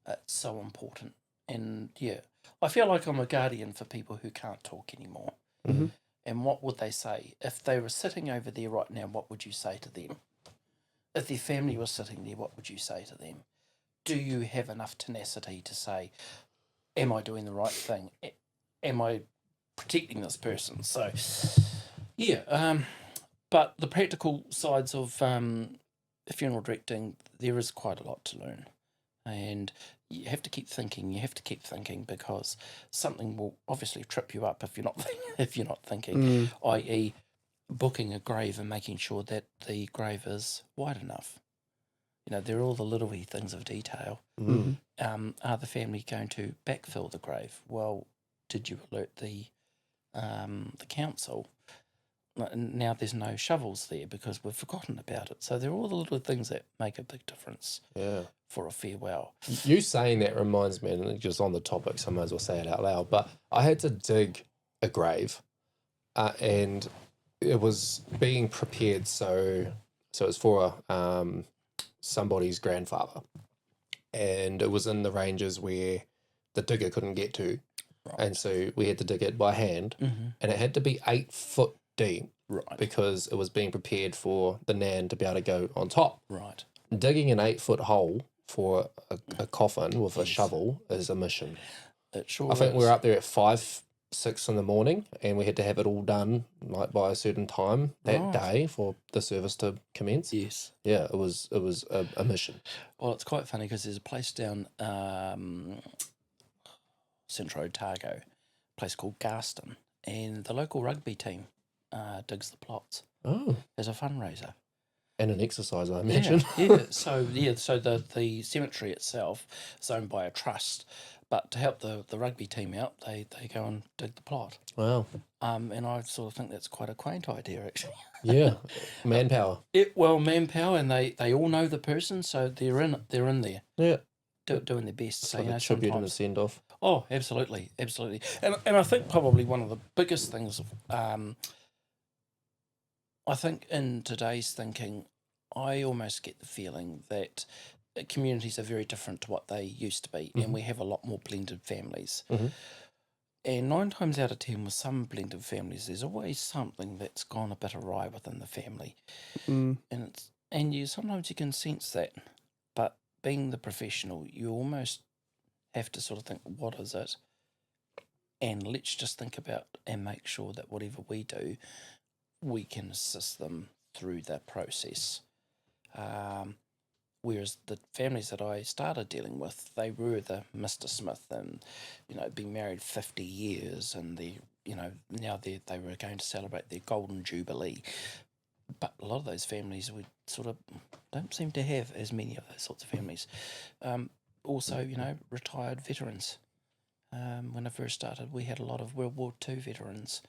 Speaker 1: It's so important. And, I feel like I'm a guardian for people who can't talk anymore. And what would they say? If they were sitting over there right now, what would you say to them? If their family was sitting there, what would you say to them? Do you have enough tenacity to say, am I doing the right thing? Am I protecting this person? So, but the practical sides of funeral directing, there is quite a lot to learn. And you have to keep thinking, because something will obviously trip you up if you're not thinking, i.e. booking a grave and making sure that the grave is wide enough. They're all the little wee things of detail. Are the family going to backfill the grave? Well, did you alert the council? now there's no shovels there because we've forgotten about it. So they're all the little things that make a big difference for a farewell.
Speaker 2: You saying that reminds me, and just on the topic, so I might as well say it out loud, but I had to dig a grave and it was being prepared. So it was for somebody's grandfather, and it was in the ranges where the digger couldn't get to.
Speaker 1: Right.
Speaker 2: And so we had to dig it by hand, and it had to be 8 foot deep,
Speaker 1: Right.
Speaker 2: because it was being prepared for the nan to be able to go on top.
Speaker 1: Right.
Speaker 2: Digging an 8 foot hole for a coffin with a shovel is a mission.
Speaker 1: It sure
Speaker 2: I think
Speaker 1: is.
Speaker 2: we were up there at 5, 6 in the morning, and we had to have it all done like by a certain time that day for the service to commence.
Speaker 1: Yes.
Speaker 2: Yeah, it was a mission.
Speaker 1: Well, it's quite funny because there's a place down Central Otago, a place called Garston, and the local rugby team digs the plots
Speaker 2: Oh,
Speaker 1: as a fundraiser.
Speaker 2: and an exercise, I imagine.
Speaker 1: So the cemetery itself is owned by a trust, but to help the rugby team out, they go and dig the plot.
Speaker 2: Wow.
Speaker 1: And I sort of think that's quite a quaint idea, actually.
Speaker 2: Yeah, manpower.
Speaker 1: Manpower, and they all know the person, so they're in there.
Speaker 2: Yeah,
Speaker 1: Doing their best.
Speaker 2: it's
Speaker 1: So
Speaker 2: like
Speaker 1: you know,
Speaker 2: a tribute and a
Speaker 1: sometimes.
Speaker 2: send off.
Speaker 1: Oh, absolutely. And I think probably one of the biggest things, I think in today's thinking, I almost get the feeling that communities are very different to what they used to be, and we have a lot more blended families. And 9 times out of 10 with some blended families, there's always something that's gone a bit awry within the family. And you sometimes you can sense that, but being the professional, you almost have to sort of think, what is it? And let's just think about and make sure that whatever we do, we can assist them through that process. Whereas the families that I started dealing with, they were the Mr. Smith and, been married 50 years and now they were going to celebrate their golden jubilee. But a lot of those families would sort of don't seem to have as many of those sorts of families. Also, retired veterans. When I first started, we had a lot of World War II veterans,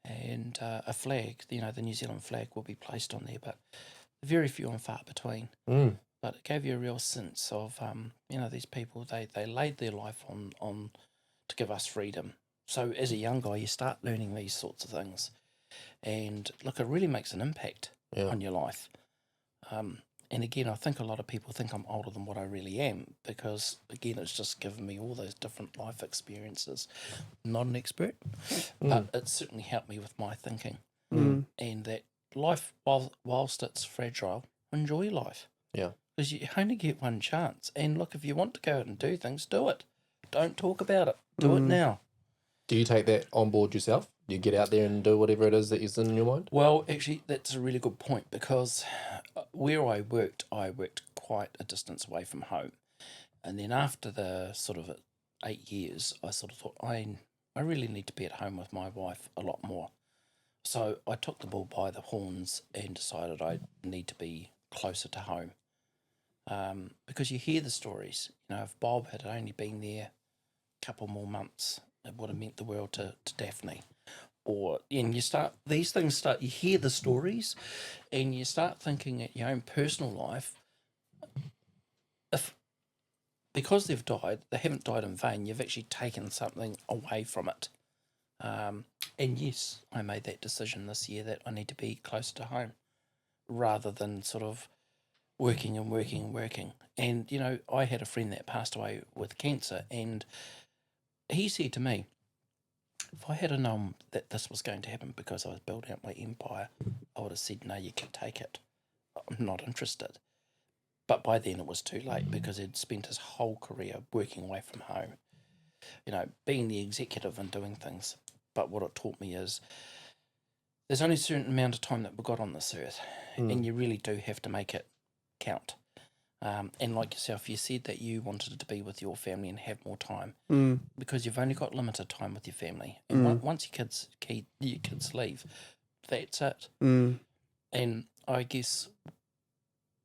Speaker 1: and a flag, the New Zealand flag will be placed on there, but very few and far between. But it gave you a real sense of, these people, they laid their life on to give us freedom. So as a young guy, you start learning these sorts of things. And look, it really makes an impact on your life. And again, I think a lot of people think I'm older than what I really am because, again, it's just given me all those different life experiences. Not an expert, but it's certainly helped me with my thinking. And that life, whilst it's fragile, enjoy life.
Speaker 2: Yeah.
Speaker 1: Because you only get one chance. And look, if you want to go out and do things, do it. Don't talk about it. Do it now.
Speaker 2: Do you take that on board yourself? You get out there and do whatever it is that is in your mind?
Speaker 1: Well, actually, that's a really good point because where I worked quite a distance away from home. And then after the sort of 8 years, I sort of thought, I really need to be at home with my wife a lot more. So I took the bull by the horns and decided I need to be closer to home. Because you hear the stories. If Bob had only been there a couple more months, it would have meant the world to Daphne. And you hear the stories and you start thinking at your own personal life, because they've died, they haven't died in vain, you've actually taken something away from it. And yes, I made that decision this year that I need to be closer to home rather than sort of working. And, I had a friend that passed away with cancer and he said to me, if I had known that this was going to happen because I was building up my empire, I would have said, no, you can take it. I'm not interested. But by then it was too late because he'd spent his whole career working away from home, being the executive and doing things. But what it taught me is there's only a certain amount of time that we've got on this earth and you really do have to make it count. And like yourself, you said that you wanted to be with your family and have more time because you've only got limited time with your family. And once your kids leave, that's it. And I guess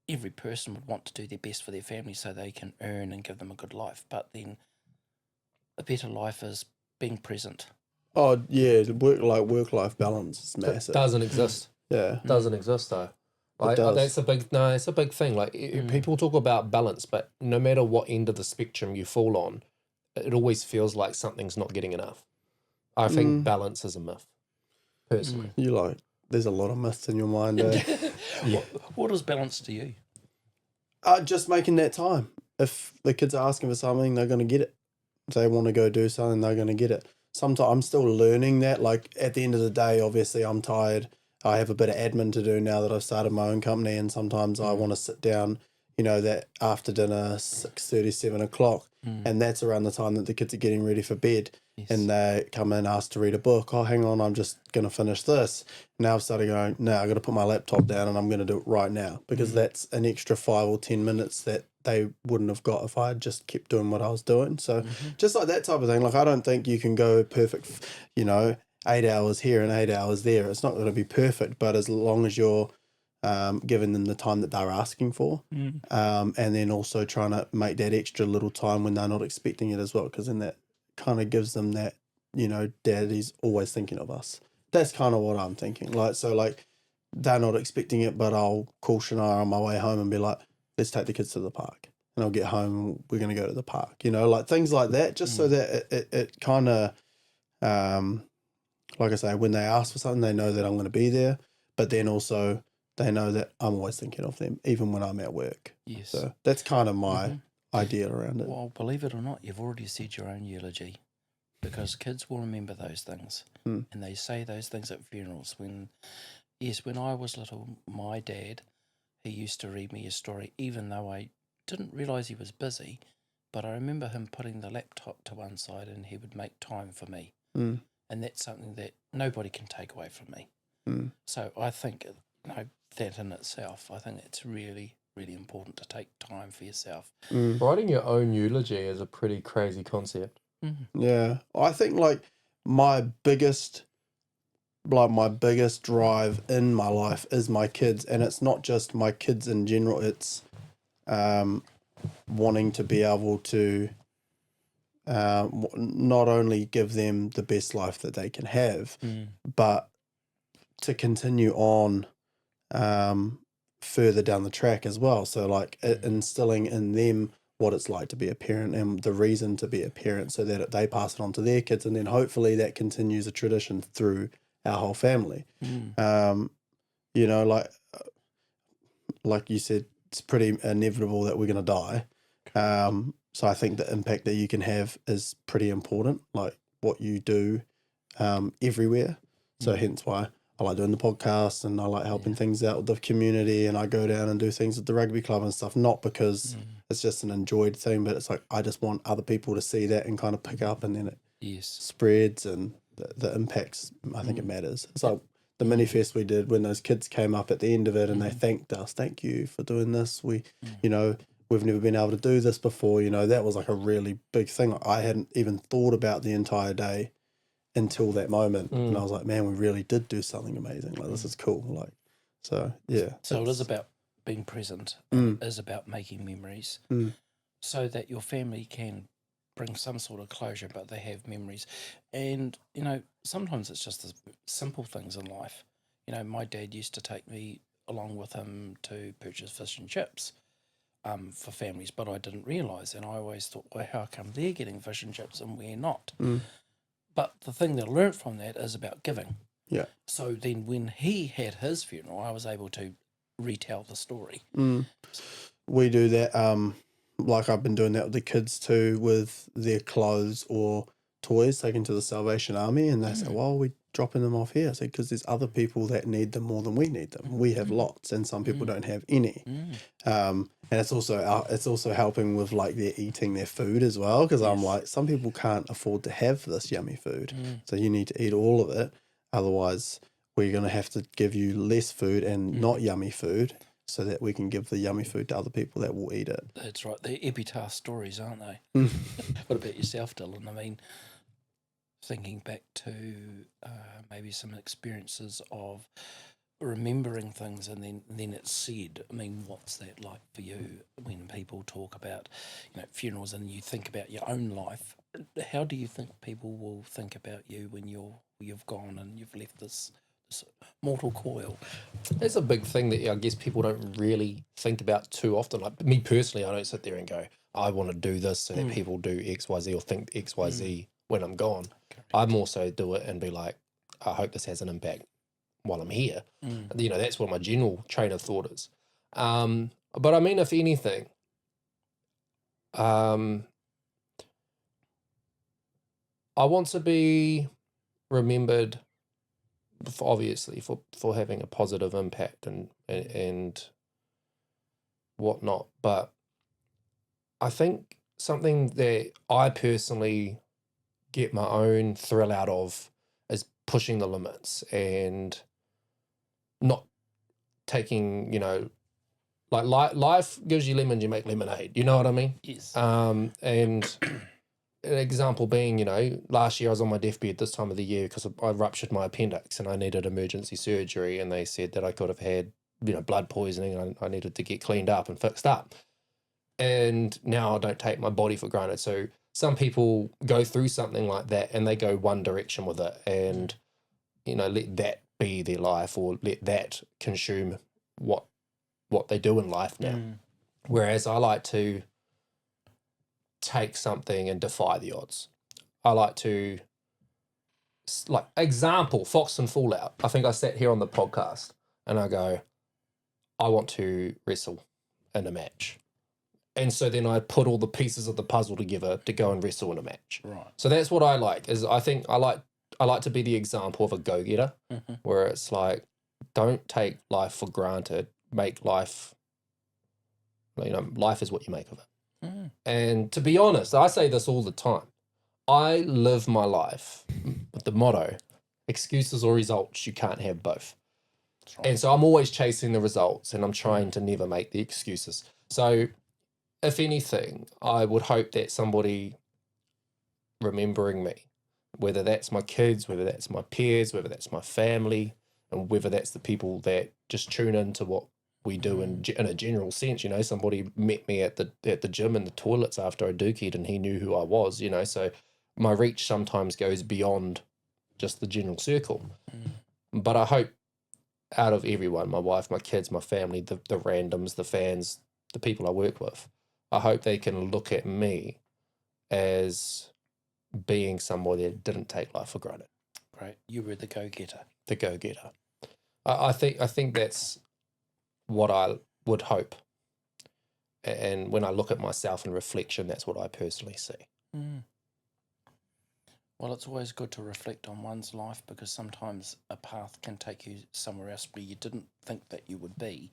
Speaker 1: every person would want to do their best for their family so they can earn and give them a good life. But then a better life is being present
Speaker 3: Oh yeah, the work life balance is
Speaker 2: It
Speaker 3: massive.
Speaker 2: doesn't exist.
Speaker 3: Yeah,
Speaker 2: Doesn't exist though.
Speaker 3: does.
Speaker 2: That's a big no. It's a big thing. Like people talk about balance, but no matter what end of the spectrum you fall on, it always feels like something's not getting enough. I think balance is a myth, personally.
Speaker 3: you like. There's a lot of myths in your mind.
Speaker 1: What is balance to you?
Speaker 3: Just making that time. If the kids are asking for something, they're gonna get it. If they want to go do something, they're gonna get it. Sometimes I'm still learning that. Like at the end of the day, obviously I'm tired. I have a bit of admin to do now that I've started my own company, and sometimes I want to sit down, that after dinner, 6:30, 7 o'clock, and that's around the time that the kids are getting ready for bed, and they come in, ask to read a book. Oh, hang on, I'm just going to finish this. Now I've started going, no, I've got to put my laptop down and I'm going to do it right now, because that's an extra 5 or 10 minutes that they wouldn't have got if I had just kept doing what I was doing. So just like that type of thing, like I don't think you can go perfect, 8 hours here and 8 hours there. It's not going to be perfect, but as long as you're giving them the time that they're asking for, and then also trying to make that extra little time when they're not expecting it as well, because then that kind of gives them that, daddy's always thinking of us. That's kind of what I'm thinking. Like, so like they're not expecting it, but I'll call Shania on my way home and be like, let's take the kids to the park. And I'll get home and we're going to go to the park, like things like that, just so that it kind of, like I say, when they ask for something, they know that I'm going to be there, but then also they know that I'm always thinking of them, even when I'm at work.
Speaker 1: Yes.
Speaker 3: So that's kind of my idea around it.
Speaker 1: Well, believe it or not, you've already said your own eulogy, because kids will remember those things, and they say those things at funerals. When I was little, my dad, he used to read me a story, even though I didn't realise he was busy, but I remember him putting the laptop to one side and he would make time for me. And that's something that nobody can take away from me. So I think, that in itself, I think it's really, really important to take time for yourself.
Speaker 2: Writing your own eulogy is a pretty crazy concept.
Speaker 3: Yeah. I think like my biggest drive in my life is my kids, and it's not just my kids in general. It's wanting to be able to not only give them the best life that they can have, but to continue on further down the track as well. So like instilling in them what it's like to be a parent and the reason to be a parent, so that they pass it on to their kids, and then hopefully that continues a tradition through our whole family. Like you said, it's pretty inevitable that we're going to die. So I think the impact that you can have is pretty important, like what you do everywhere. So hence why I like doing the podcast, and I like helping things out with the community, and I go down and do things at the rugby club and stuff, not because it's just an enjoyed thing, but it's like I just want other people to see that and kind of pick up, and then it spreads, and the impacts, I think it matters. It's like the mini fest we did when those kids came up at the end of it and they thanked us, thank you for doing this. We've never been able to do this before. That was like a really big thing. I hadn't even thought about the entire day until that moment. And I was like, man, we really did do something amazing. Like, this is cool. Like, so yeah.
Speaker 1: So it is about being present. It is about making memories so that your family can bring some sort of closure, but they have memories. And, sometimes it's just the simple things in life. My dad used to take me along with him to purchase fish and chips for families, but I didn't realise, and I always thought, well, how come they're getting fish and chips and we're not? But the thing that I learnt from that is about giving.
Speaker 3: Yeah.
Speaker 1: So then when he had his funeral, I was able to retell the story.
Speaker 3: We do that. Like I've been doing that with the kids too, with their clothes or toys taken to the Salvation Army, and they say, well, we're dropping them off here. I said, because there's other people that need them more than we need them. We have lots, and some people don't have any. And it's also helping with like their eating their food as well, because I'm like, some people can't afford to have this yummy food, so you need to eat all of it. Otherwise, we're going to have to give you less food and not yummy food, so that we can give the yummy food to other people that will eat it.
Speaker 1: That's right. They're epitaph stories, aren't they? What about yourself, Dylan? I mean, thinking back to maybe some experiences of remembering things and then it's said. I mean, what's that like for you when people talk about, funerals, and you think about your own life How do you think people will think about you when you've gone and you've left this mortal coil?
Speaker 2: That's a big thing that I guess people don't really think about too often. Like me personally, I don't sit there and go, I want to do this so that people do X, Y, Z or think X, Y, Z when I'm gone. I more so do it and be like, I hope this has an impact while I'm here. You know, that's what my general train of thought is. But I mean, if anything, I want to be remembered, obviously, for having a positive impact and whatnot. But I think something that I personally get my own thrill out of is pushing the limits and not taking, you know, like life gives you lemons, you make lemonade. You know what I mean?
Speaker 1: Yes.
Speaker 2: And an example being, you know, last year I was on my deathbed this time of the year because I ruptured my appendix and I needed emergency surgery, and they said that I could have had, you know, blood poisoning and I needed to get cleaned up and fixed up. And now I don't take my body for granted. So some people go through something like that and they go one direction with it and, you know, let that be their life or let that consume what they do in life now. Whereas I like to take something and defy the odds. I like to, like, example, Fox and Fallout. I think I sat here on the podcast and I go, I want to wrestle in a match. And so then I put all the pieces of the puzzle together to go and wrestle in a match.
Speaker 1: Right.
Speaker 2: So that's what I like, is I think I like to be the example of a go-getter, where it's like, don't take life for granted. Make life, you know, life is what you make of it. And to be honest, I say this all the time. I live my life with the motto, excuses or results, you can't have both.
Speaker 1: Right.
Speaker 2: And so I'm always chasing the results and I'm trying to never make the excuses. So if anything, I would hope that somebody remembering me, whether that's my kids, whether that's my peers, whether that's my family, and whether that's the people that just tune into what we do in a general sense. You know, somebody met me at the gym in the toilets after I dookied and he knew who I was, you know, so my reach sometimes goes beyond just the general circle. But I hope out of everyone, my wife, my kids, my family, the randoms, the fans, the people I work with, I hope they can look at me as being somebody that didn't take life for granted.
Speaker 1: Great. You were the go-getter.
Speaker 2: The go-getter. I think that's what I would hope. And when I look at myself in reflection, that's what I personally see.
Speaker 1: Well, it's always good to reflect on one's life, because sometimes a path can take you somewhere else where you didn't think that you would be.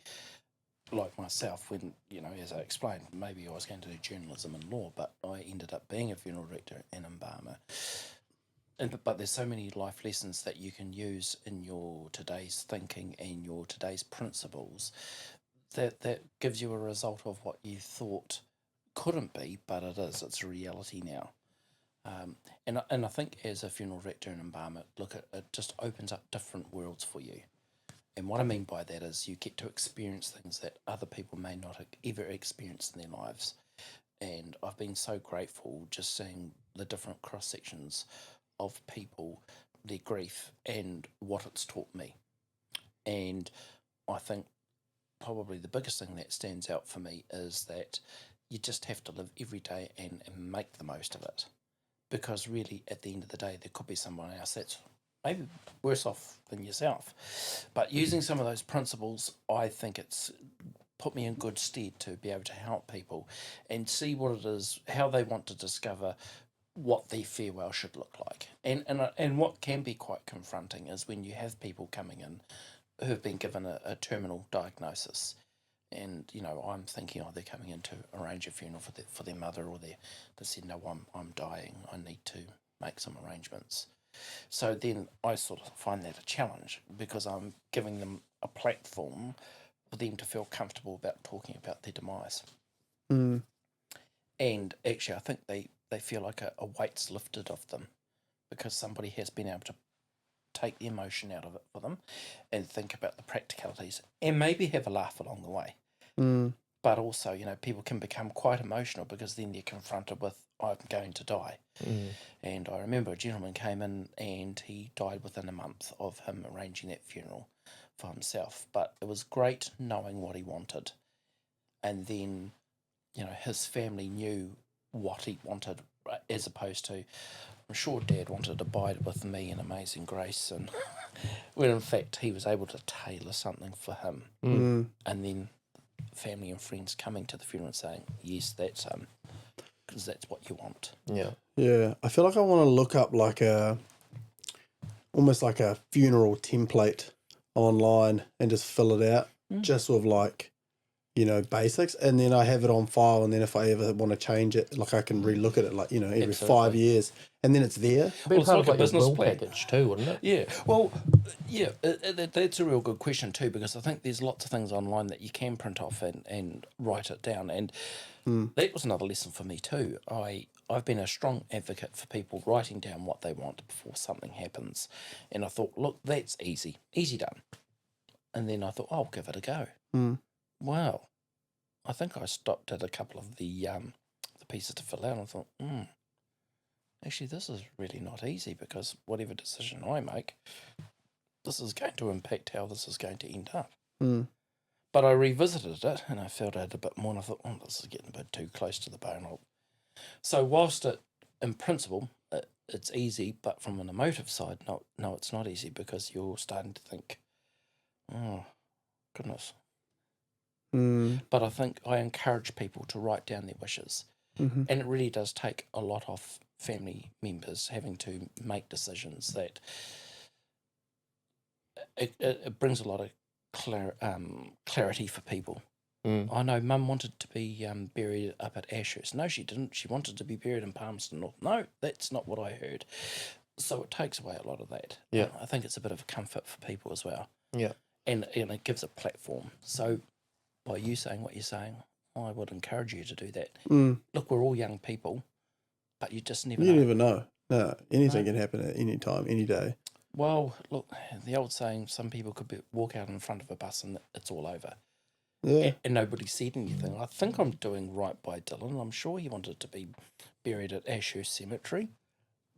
Speaker 1: Like myself, when, you know, as I explained, maybe I was going to do journalism and law, but I ended up being a funeral director and embalmer. But there's so many life lessons that you can use in your today's thinking and your today's principles that gives you a result of what you thought couldn't be, but it is. It's a reality now. And I think as a funeral director and embalmer, look, it just opens up different worlds for you. And what I mean by that is you get to experience things that other people may not have ever experienced in their lives. And I've been so grateful just seeing the different cross-sections of people, their grief, and what it's taught me. And I think probably the biggest thing that stands out for me is that you just have to live every day and make the most of it. Because really, at the end of the day, there could be someone else that's maybe worse off than yourself. But using some of those principles, I think it's put me in good stead to be able to help people and see what it is, how they want to discover what their farewell should look like. And what can be quite confronting is when you have people coming in who have been given a terminal diagnosis. And, you know, I'm thinking, they're coming in to arrange a funeral for their mother, or they said, no, I'm dying, I need to make some arrangements. So then I sort of find that a challenge, because I'm giving them a platform for them to feel comfortable about talking about their demise. And actually, I think they feel like a weight's lifted off them, because somebody has been able to take the emotion out of it for them and think about the practicalities and maybe have a laugh along the way. but also, you know, people can become quite emotional because then they're confronted with, I'm going to die. And I remember a gentleman came in and he died within a month of him arranging that funeral for himself. But it was great knowing what he wanted. And then, you know, his family knew what he wanted, as opposed to, I'm sure Dad wanted to bide with me in Amazing Grace, and when in fact he was able to tailor something for him. And then family and friends coming to the funeral and saying, yes, that's him, because that's what you want.
Speaker 3: Yeah, I feel like I want to look up like almost like a funeral template online and just fill it out, just with like, you know, basics, and then I have it on file, and then if I ever want to change it, like I can relook at it, like, you know, every 5 years, and then it's there.
Speaker 2: Well, it's like a
Speaker 1: business
Speaker 2: business
Speaker 1: plan.
Speaker 2: package too, wouldn't it?
Speaker 1: Yeah, well, yeah, that's a real good question too, because I think there's lots of things online that you can print off and write it down, and that was another lesson for me too. I've been a strong advocate for people writing down what they want before something happens, and I thought, look, that's easy done, and then I thought, I'll give it a go. Wow, I think I stopped at a couple of the pieces to fill out, and I thought, actually, this is really not easy, because whatever decision I make, this is going to impact how this is going to end up. But I revisited it, and I felt it a bit more, and I thought, this is getting a bit too close to the bone. So whilst in principle, it's easy, but from an emotive side, no, it's not easy, because you're starting to think, oh, goodness. But I think I encourage people to write down their wishes. And it really does take a lot of family members having to make decisions that it brings a lot of clarity for people. I know Mum wanted to be buried up at Ashurst. No, she didn't. She wanted to be buried in Palmerston North. No, that's not what I heard. So it takes away a lot of that.
Speaker 2: Yeah.
Speaker 1: I think it's a bit of a comfort for people as well.
Speaker 2: Yeah.
Speaker 1: And it gives a platform. So by you saying what you're saying, I would encourage you to do that. Look, we're all young people, but you just never know.
Speaker 3: You never know. No, anything can happen at any time, any day.
Speaker 1: Well, look, the old saying, some people could walk out in front of a bus and it's all over.
Speaker 3: Yeah.
Speaker 1: And nobody said anything. I think I'm doing right by Dylan. I'm sure he wanted to be buried at Ashurst Cemetery.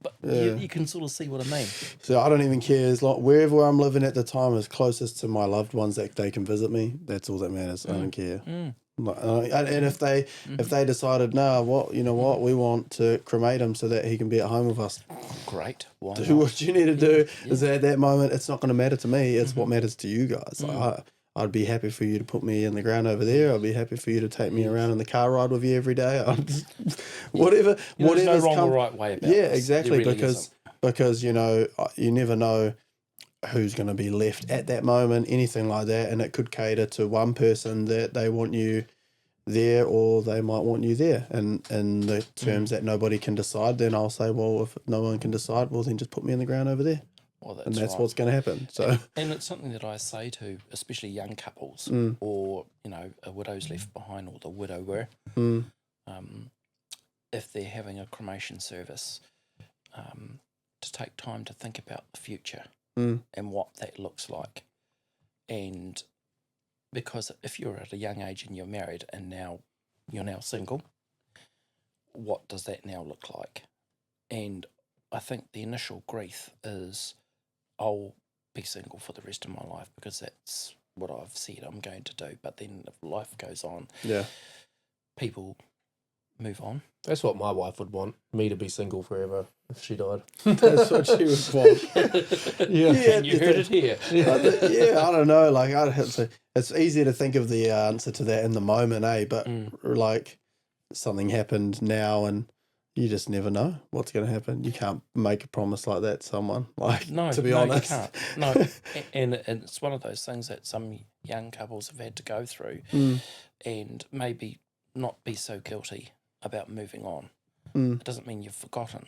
Speaker 1: But you can sort of see what I mean.
Speaker 3: So I don't even care, as long wherever I'm living at the time is closest to my loved ones that they can visit me. That's all that matters. I don't care. And if they decided, you know what, we want to cremate him so that he can be at home with us.
Speaker 1: Great. Why
Speaker 3: Do
Speaker 1: not?
Speaker 3: what you need to do. Is at that moment, it's not going to matter to me. It's what matters to you guys. Like, I'd be happy for you to put me in the ground over there. I'd be happy for you to take me around in the car ride with you every day. Whatever.
Speaker 1: There's no wrong or right way about this.
Speaker 3: Exactly.
Speaker 1: There really
Speaker 3: Because you know, you never know who's going to be left at that moment, anything like that, and it could cater to one person that they want you there, or they might want you there, and in the terms that nobody can decide. Then I'll say, well, if no one can decide, well, then just put me in the ground over there.
Speaker 1: Well,
Speaker 3: and that's
Speaker 1: right.
Speaker 3: what's going to happen. So,
Speaker 1: and it's something that I say to especially young couples, or you know, a widow's left behind, or the widower, if they're having a cremation service, to take time to think about the future and what that looks like, and because if you're at a young age and you're married and now you're now single, what does that now look like? And I think the initial grief is, I'll be single for the rest of my life because that's what I've said I'm going to do. But then if life goes on, people move on.
Speaker 2: That's what my wife would want, me to be single forever if she died.
Speaker 3: that's what she would want.
Speaker 1: And you heard it here.
Speaker 3: I don't know. Like, it's easier to think of the answer to that in the moment, But like, something happened now, and you just never know what's going to happen. You can't make a promise like that to someone. Like,
Speaker 1: no,
Speaker 3: to be honest,
Speaker 1: you can't. No, and it's one of those things that some young couples have had to go through, and maybe not be so guilty about moving on. It doesn't mean you've forgotten,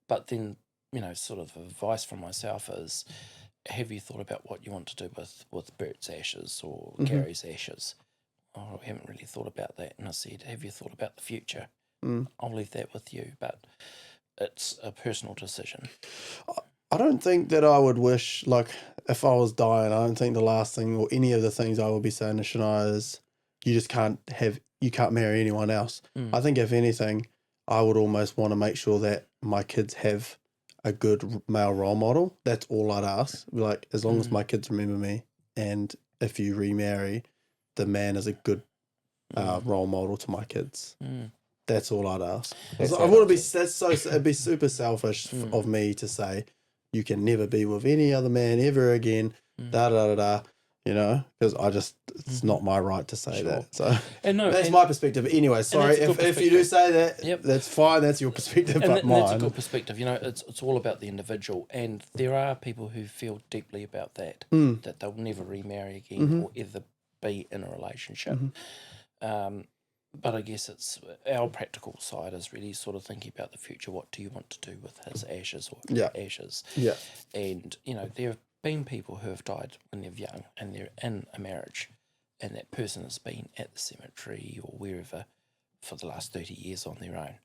Speaker 1: but then, you know, sort of advice from myself is, have you thought about what you want to do with Bert's ashes or Gary's ashes? Oh, I haven't really thought about that. And I said, have you thought about the future? I'll leave that with you, but it's a personal decision.
Speaker 3: I don't think that I would wish, like, if I was dying, I don't think the last thing or any of the things I would be saying to Shania is, you just can't marry anyone else. I think if anything, I would almost want to make sure that my kids have a good male role model. That's all I'd ask. Like, as long as my kids remember me, and if you remarry, the man is a good role model to my kids. That's all I'd ask. I wouldn't be. It'd be super selfish of me to say you can never be with any other man ever again. Da da da da. You know, because it's not my right to say that. So that's my perspective. Anyway, sorry if you do say that. That's fine. That's your perspective, but mine.
Speaker 1: That's a good perspective. You know, it's all about the individual, and there are people who feel deeply about that, that they'll never remarry again or ever be in a relationship. But I guess it's our practical side is really sort of thinking about the future. What do you want to do with his ashes or her ashes? Yeah. And, you know, there have been people who have died when they're young and they're in a marriage, and that person has been at the cemetery or wherever for the last 30 years on their own.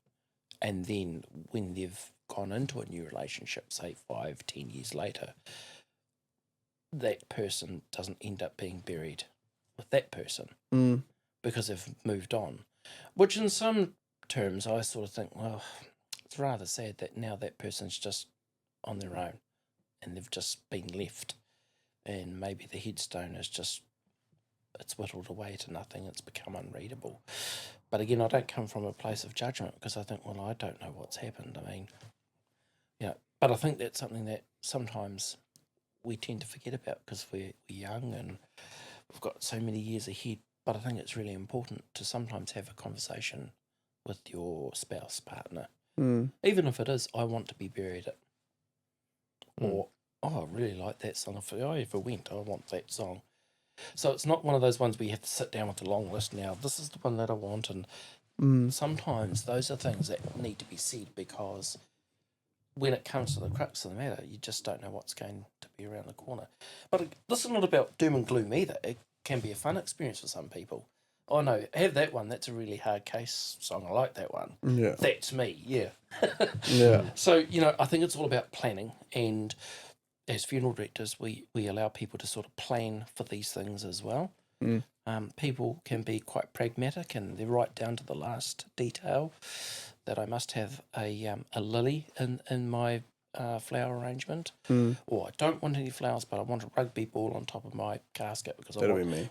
Speaker 1: And then when they've gone into a new relationship, say 5-10 years later, that person doesn't end up being buried with that person. Because they've moved on, which in some terms I sort of think, well, it's rather sad that now that person's just on their own and they've just been left, and maybe the headstone is just, it's whittled away to nothing, it's become unreadable. But again, I don't come from a place of judgment, because I think, well, I don't know what's happened. I mean, yeah, but I think that's something that sometimes we tend to forget about because we're young and we've got so many years ahead. But I think it's really important to sometimes have a conversation with your spouse, partner. Even if it is, I want to be buried at. Or, I really like that song. If I ever went, I want that song. So it's not one of those ones where you have to sit down with a long list now. This is the one that I want. And sometimes those are things that need to be said, because when it comes to the crux of the matter, you just don't know what's going to be around the corner. But this is not about doom and gloom either. It can be a fun experience for some people. Oh no, have that one. That's a really hard case song. I like that one. Yeah. That's me. Yeah. Yeah. So, you know, I think it's all about planning. And as funeral directors, we allow people to sort of plan for these things as well. People can be quite pragmatic, and they're right down to the last detail that I must have a lily in my flower arrangement, or I don't want any flowers, but I want a rugby ball on top of my casket, because I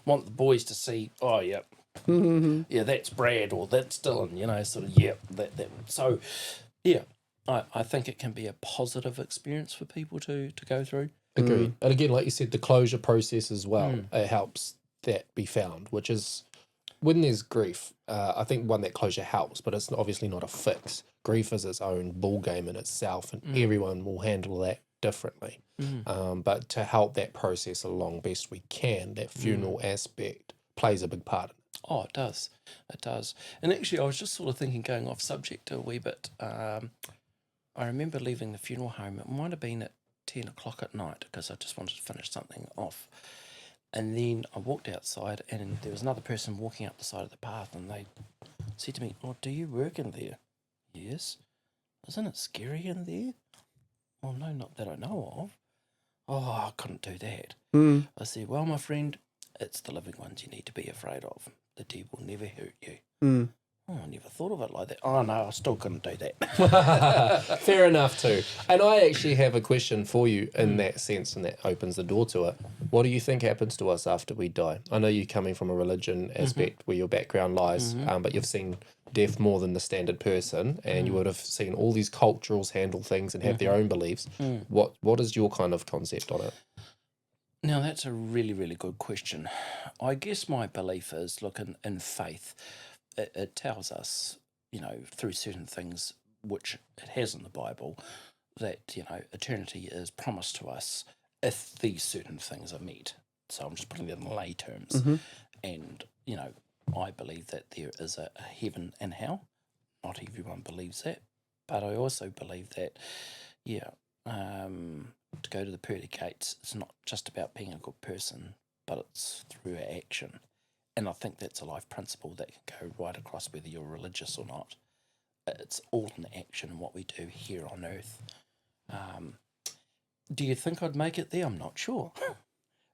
Speaker 1: want the boys to see, oh yeah, yeah, that's Brad or that's Dylan, you know, sort of, yeah, that. So yeah, I think it can be a positive experience for people to go through.
Speaker 2: Agreed. And again, like you said, the closure process as well, it helps that be found, which is when there's grief, I think one, that closure helps, but it's obviously not a fix. Grief is its own ball game in itself, and everyone will handle that differently. But to help that process along best we can, that funeral aspect plays a big part in it.
Speaker 1: Oh, it does. It does. And actually, I was just sort of thinking, going off subject a wee bit, I remember leaving the funeral home. It might have been at 10 o'clock at night, because I just wanted to finish something off. And then I walked outside, and there was another person walking up the side of the path, and they said to me, "Oh, do you work in there?" "Yes." "Isn't it scary in there?" "Well, no, not that I know of." "Oh, I couldn't do that." I said, "Well, my friend, it's the living ones you need to be afraid of. The dead will never hurt you." "Oh, I never thought of it like that." "Oh, no, I still couldn't do that."
Speaker 2: Fair enough too. And I actually have a question for you in that sense, and that opens the door to it. What do you think happens to us after we die? I know you're coming from a religion aspect where your background lies, but you've seen death more than the standard person, and you would have seen all these cultures handle things and have their own beliefs. What is your kind of concept on it?
Speaker 1: Now, that's a really, really good question. I guess my belief is, look, in faith, it tells us, you know, through certain things, which it has in the Bible, that, you know, eternity is promised to us if these certain things are met. So I'm just putting it in lay terms. And, you know, I believe that there is a heaven and hell. Not everyone believes that. But I also believe that, to go to the pearly gates, it's not just about being a good person, but it's through our action. And I think that's a life principle that can go right across whether you're religious or not. It's all in action and what we do here on earth. Do you think I'd make it there? I'm not sure.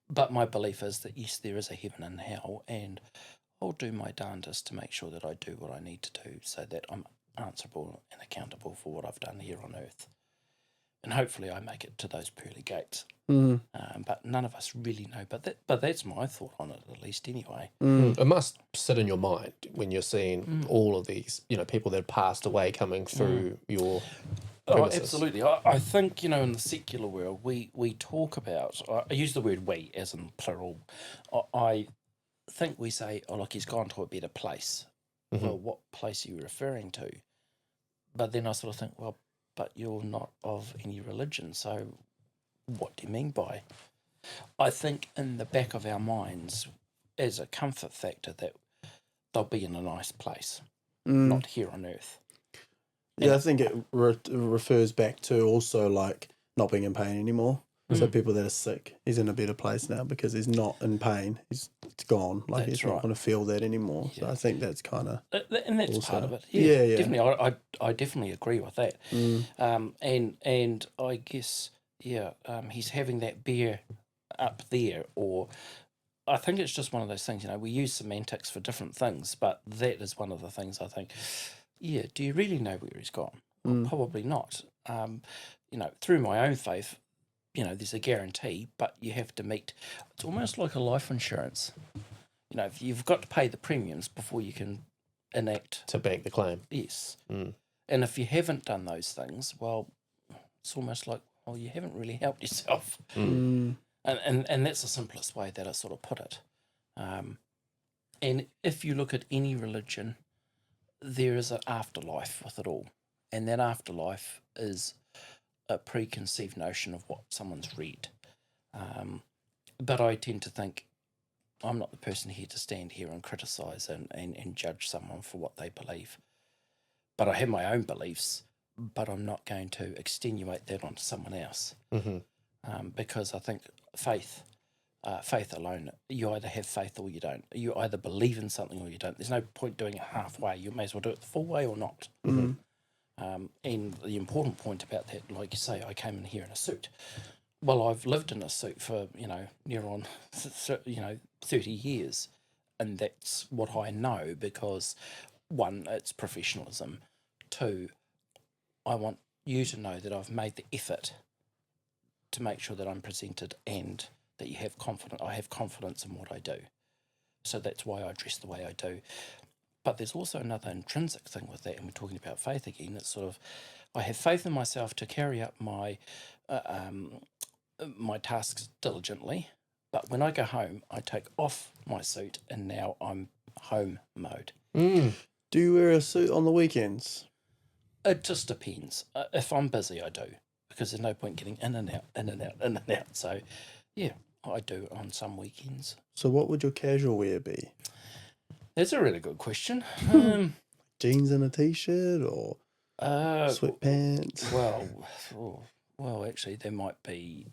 Speaker 1: But my belief is that, yes, there is a heaven and hell, and I'll do my darndest to make sure that I do what I need to do so that I'm answerable and accountable for what I've done here on earth. And hopefully I make it to those pearly gates. But none of us really know. But that's my thought on it, at least anyway.
Speaker 2: It must sit in your mind when you're seeing all of these, people that have passed away coming through your premises.
Speaker 1: Oh, absolutely. I think, in the secular world, we talk about, I use the word we as in plural. I think we say, oh, look, he's gone to a better place. Well, what place are you referring to? But then I sort of think, well, but you're not of any religion, so what do you mean by? I think in the back of our minds, as a comfort factor, that they'll be in a nice place, not here on earth.
Speaker 3: Yeah, I think it refers back to also like not being in pain anymore. So people that are sick, he's in a better place now because he's not in pain. It's gone. Like
Speaker 1: That's
Speaker 3: he's not
Speaker 1: right.
Speaker 3: going to feel that anymore.
Speaker 1: Yeah.
Speaker 3: So I think that's kind of
Speaker 1: And that's
Speaker 3: also
Speaker 1: part of it.
Speaker 3: Yeah.
Speaker 1: Definitely. I definitely agree with that. And I guess, he's having that beer up there, or I think it's just one of those things, we use semantics for different things, but that is one of the things I think, do you really know where he's gone? Well, probably not. Through my own faith, there's a guarantee, but you have to meet, it's almost like a life insurance. You've got to pay the premiums before you can enact.
Speaker 2: To bank the claim.
Speaker 1: Yes. And if you haven't done those things, well, it's almost like, well, you haven't really helped yourself. And that's the simplest way that I sort of put it. And if you look at any religion, there is an afterlife with it all. And that afterlife is a preconceived notion of what someone's read. But I tend to think I'm not the person here to stand here and criticise and judge someone for what they believe. But I have my own beliefs, but I'm not going to extenuate that onto someone else. Because I think faith alone, you either have faith or you don't. You either believe in something or you don't. There's no point doing it halfway. You may as well do it the full way or not. And the important point about that, like you say, I came in here in a suit. Well, I've lived in a suit for, near on, 30 years. And that's what I know because, one, it's professionalism. Two, I want you to know that I've made the effort to make sure that I'm presented and that you have I have confidence in what I do. So that's why I dress the way I do. But there's also another intrinsic thing with that, and we're talking about faith again. It's sort of, I have faith in myself to carry out my my tasks diligently, but when I go home, I take off my suit, and now I'm home mode.
Speaker 3: Do you wear a suit on the weekends?
Speaker 1: It just depends. If I'm busy, I do, because there's no point getting in and out, in and out, in and out. So, yeah, I do on some weekends.
Speaker 3: So what would your casual wear be?
Speaker 1: That's a really good question.
Speaker 3: Jeans and a t-shirt or sweatpants?
Speaker 1: Well, actually, there might be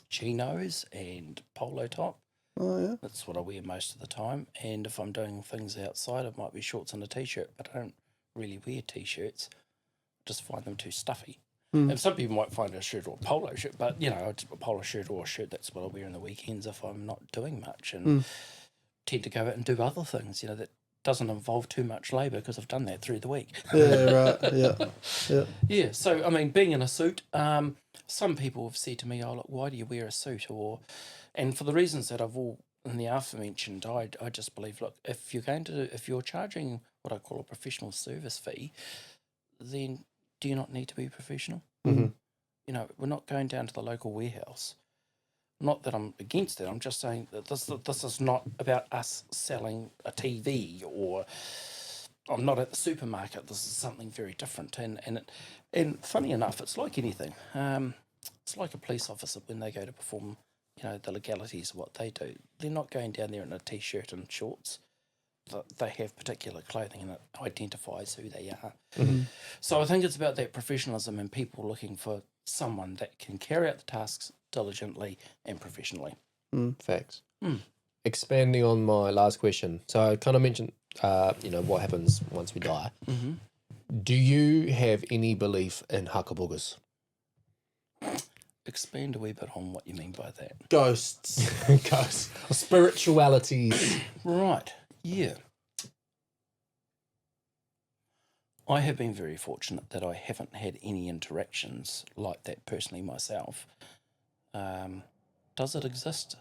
Speaker 1: chinos and polo top.
Speaker 3: Oh, yeah.
Speaker 1: That's what I wear most of the time. And if I'm doing things outside, it might be shorts and a t-shirt. But I don't really wear t-shirts. I just find them too stuffy. And some people might find a shirt or a polo shirt, but, a polo shirt or a shirt, that's what I wear on the weekends if I'm not doing much. And tend to go out and do other things, that doesn't involve too much labour because I've done that through the week.
Speaker 3: Yeah, right. Yeah.
Speaker 1: Yeah, so, I mean, being in a suit, some people have said to me, oh, look, why do you wear a suit? And for the reasons that I've all in the aforementioned, I just believe, look, if you're charging what I call a professional service fee, then do you not need to be professional? We're not going down to the local warehouse. Not that I'm against that. I'm just saying that this is not about us selling a TV, or I'm not at the supermarket. This is something very different. And funny enough, it's like anything. It's like a police officer when they go to perform, the legalities of what they do. They're not going down there in a t-shirt and shorts. They have particular clothing and it identifies who they are. So I think it's about that professionalism and people looking for someone that can carry out the tasks diligently and professionally.
Speaker 2: Facts. Expanding on my last question. So I kind of mentioned, what happens once we die. Do you have any belief in hakabugas?
Speaker 1: Expand a wee bit on what you mean by that.
Speaker 3: Ghosts.
Speaker 2: Spiritualities.
Speaker 1: Right. Yeah. I have been very fortunate that I haven't had any interactions like that personally myself. Does it exist?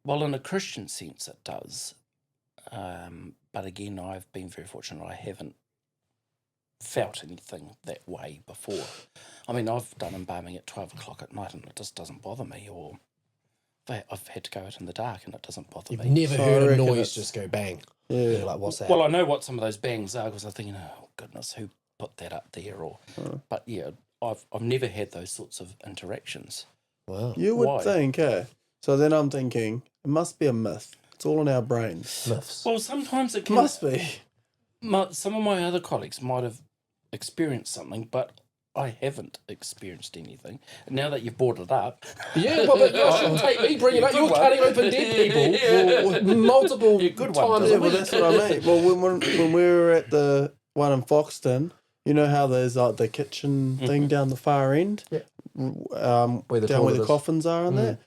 Speaker 1: Well, in a Christian sense, it does. But again, I've been very fortunate I haven't felt anything that way before. I mean, I've done embalming at 12 o'clock at night and it just doesn't bother me, or I've had to go out in the dark and it doesn't bother
Speaker 2: You've
Speaker 1: me.
Speaker 2: never
Speaker 3: So I
Speaker 2: heard a
Speaker 3: reckon
Speaker 2: noise
Speaker 3: it's-
Speaker 2: just go bang.
Speaker 3: Yeah.
Speaker 2: You're like, what's that?
Speaker 1: Well, I know what some of those bangs are because I'm thinking, oh goodness, who put that up there? Or, but yeah, I've never had those sorts of interactions.
Speaker 2: Wow.
Speaker 3: You would
Speaker 1: Why?
Speaker 3: think, eh? So then I'm thinking, it must be a myth. It's all in our brains.
Speaker 2: Myths.
Speaker 1: Well, sometimes it can.
Speaker 3: Must be.
Speaker 1: Some of my other colleagues might have experienced something, but I haven't experienced anything. And now that you've brought it up,
Speaker 2: Yeah, well, but you shouldn't take me bringing it up.
Speaker 1: Good
Speaker 2: You're
Speaker 1: one.
Speaker 2: cutting open dead people multiple
Speaker 1: good one,
Speaker 2: times
Speaker 1: Dylan.
Speaker 2: a
Speaker 3: Yeah, well,
Speaker 2: week.
Speaker 3: that's what I mean. Well, when we were at the one in Foxton, you know how there's like the kitchen thing down the far end?
Speaker 2: Yeah.
Speaker 3: Down where the
Speaker 2: toilet is.
Speaker 3: coffins are and there.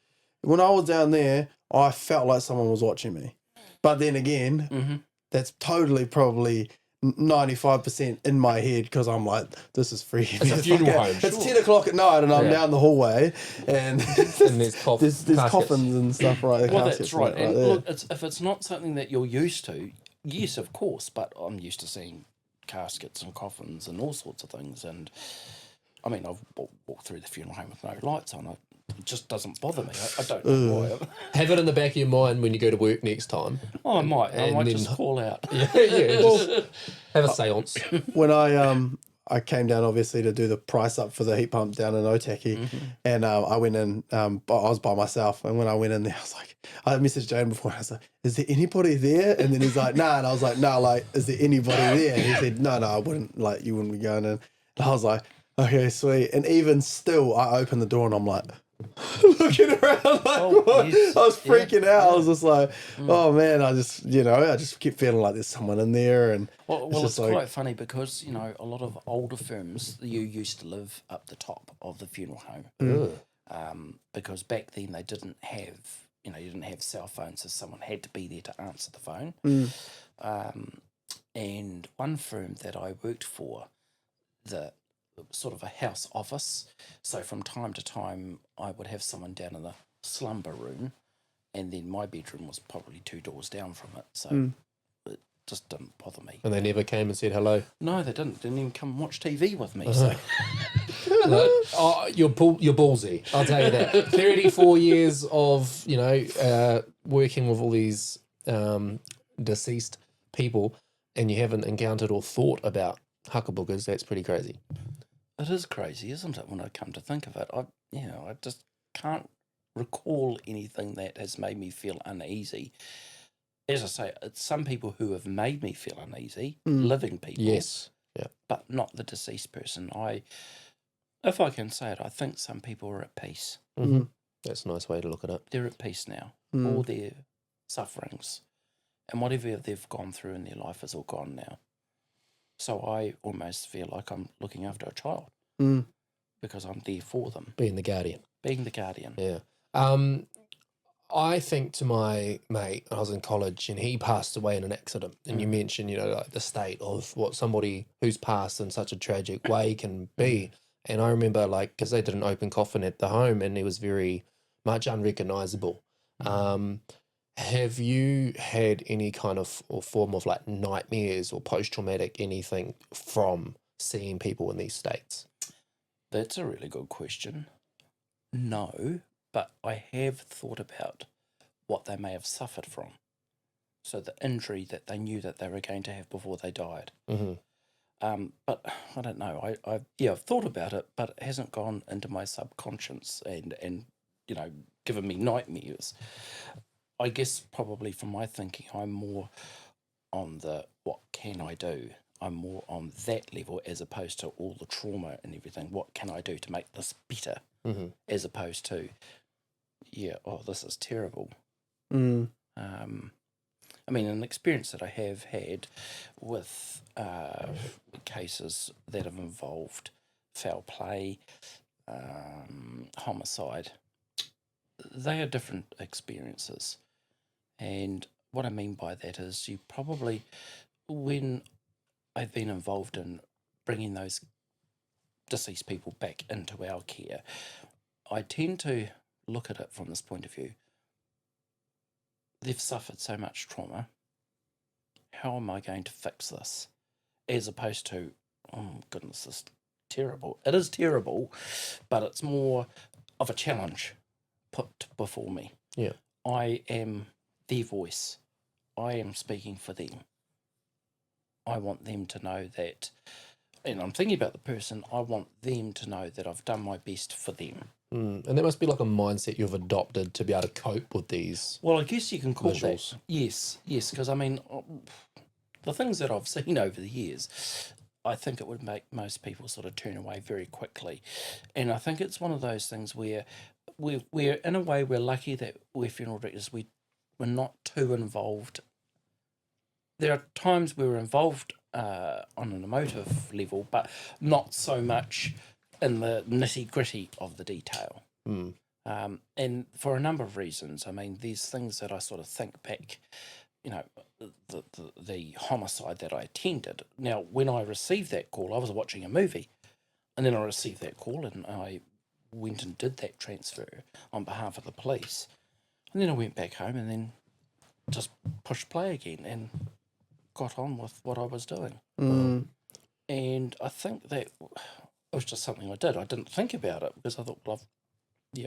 Speaker 3: When I was down there, I felt like someone was watching me. But then again, that's totally probably 95% in my head because I'm like, this is freaking.
Speaker 2: It's a funeral home,
Speaker 3: It's
Speaker 2: sure.
Speaker 3: 10 o'clock at night and I'm
Speaker 2: Yeah.
Speaker 3: down the hallway and
Speaker 2: And there's
Speaker 3: there's
Speaker 2: caskets.
Speaker 3: coffins and stuff right there.
Speaker 1: well, that's right. And
Speaker 3: there.
Speaker 1: look, if it's not something that you're used to, yes, of course, but I'm used to seeing caskets and coffins and all sorts of things. And I mean, I've walked through the funeral home with no lights on. It just doesn't bother me. I don't know why.
Speaker 2: Have it in the back of your mind when you go to work next time.
Speaker 1: Oh, I might. I
Speaker 2: And
Speaker 1: might
Speaker 2: then-
Speaker 1: just call out.
Speaker 2: Yeah, just have a seance.
Speaker 3: When I came down obviously to do the price up for the heat pump down in Otaki, and I went in. I was by myself, and when I went in there, I was like, I messaged Jane before. And I was like, "Is there anybody there?" And then he's like, "Nah," and I was like, "No, like, is there anybody there?" And he said, "No, I wouldn't. Like, you wouldn't be going in." And I was like, "Okay, sweet." And even still, I opened the door and I'm like, looking around like, what?
Speaker 1: yes.
Speaker 3: I was freaking out. I was just like,
Speaker 1: Mm.
Speaker 3: oh man, I just kept feeling like there's someone in there, and
Speaker 1: Well,
Speaker 3: just
Speaker 1: it's
Speaker 3: like-
Speaker 1: quite funny because, a lot of older firms, you used to live up the top of the funeral home. Because back then they didn't have, you didn't have cell phones, so someone had to be there to answer the phone. And one firm that I worked for, the sort of a house office, so from time to time I would have someone down in the slumber room, and then my bedroom was probably 2 doors down from it, so it just didn't bother me.
Speaker 2: And they never came and said hello.
Speaker 1: No, they didn't. Didn't even come and watch TV with me. So
Speaker 2: You're ballsy, I'll tell you that. 34 years of, working with all these deceased people, and you haven't encountered or thought about huckaboogers. That's pretty crazy.
Speaker 1: it is crazy, isn't it? When I come to think of it, I just can't recall anything that has made me feel uneasy. As I say, it's some people who have made me feel uneasy, living people.
Speaker 2: Yes. Yeah.
Speaker 1: But not the deceased person. If I can say it, I think some people are at peace.
Speaker 2: Mm-hmm. That's a nice way to look at it.
Speaker 1: They're at peace now. All their sufferings and whatever they've gone through in their life is all gone now. So I almost feel like I'm looking after a child because I'm there for them,
Speaker 2: Being the guardian.
Speaker 1: being the guardian.
Speaker 2: Yeah. I think to my mate, I was in college and he passed away in an accident. And you mentioned, like the state of what somebody who's passed in such a tragic way can be. And I remember, because they did an open coffin at the home and it was very much unrecognizable. Have you had any kind of or form of nightmares or post-traumatic anything from seeing people in these states?
Speaker 1: That's a really good question. No, but I have thought about what they may have suffered from. So the injury that they knew that they were going to have before they died.
Speaker 2: Mm-hmm.
Speaker 1: But I don't know. I've thought about it, but it hasn't gone into my subconscious and given me nightmares. I guess probably from my thinking, I'm more on the what can I do? I'm more on that level as opposed to all the trauma and everything. What can I do to make this better?
Speaker 2: Mm-hmm.
Speaker 1: As opposed to, this is terrible. I mean, an experience that I have had with cases that have involved foul play, homicide, they are different experiences. And what I mean by that is you probably, when I've been involved in bringing those deceased people back into our care, I tend to look at it from this point of view. They've suffered so much trauma. How am I going to fix this? As opposed to, oh goodness, this is terrible. It is terrible, but it's more of a challenge put before me.
Speaker 2: Yeah.
Speaker 1: I am their voice. I am speaking for them. I want them to know that, and I'm thinking about the person, I want them to know that I've done my best for them.
Speaker 2: And that must be like a mindset you've adopted to be able to cope with these.
Speaker 1: Well, I guess you can call
Speaker 2: visuals.
Speaker 1: that. Yes, because I mean, the things that I've seen over the years, I think it would make most people sort of turn away very quickly. And I think it's one of those things where we're in a way, we're lucky that we're funeral directors, we're not too involved. There are times we're involved on an emotive level, but not so much in the nitty-gritty of the detail. And for a number of reasons. I mean, there's things that I sort of think back, you know, the homicide that I attended. Now, when I received that call, I was watching a movie, and then I received that call, and I went and did that transfer on behalf of the police. And then I went back home and then just pushed play again and got on with what I was doing. And I think that it was just something I did. I didn't think about it because I thought, well,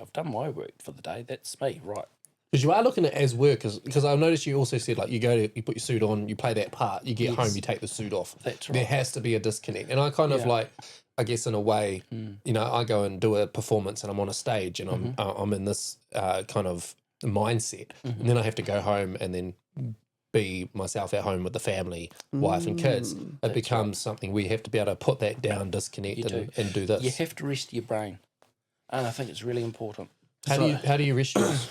Speaker 1: I've done my work for the day. That's me, right?
Speaker 2: Because you are looking at it as work, because I noticed you also said, like, you put your suit on, you play that part, you get home, you take the suit off.
Speaker 1: That's right.
Speaker 2: There has to be a disconnect. And I kind of like, I guess in a way, you know, I go and do a performance and I'm on a stage and I'm in this kind of mindset. And then I have to go home and then be myself at home with the family, wife and kids. It becomes something where you have to be able to put that down, disconnect and do this.
Speaker 1: You have to rest your brain. And I think it's really important.
Speaker 2: How do you rest yours?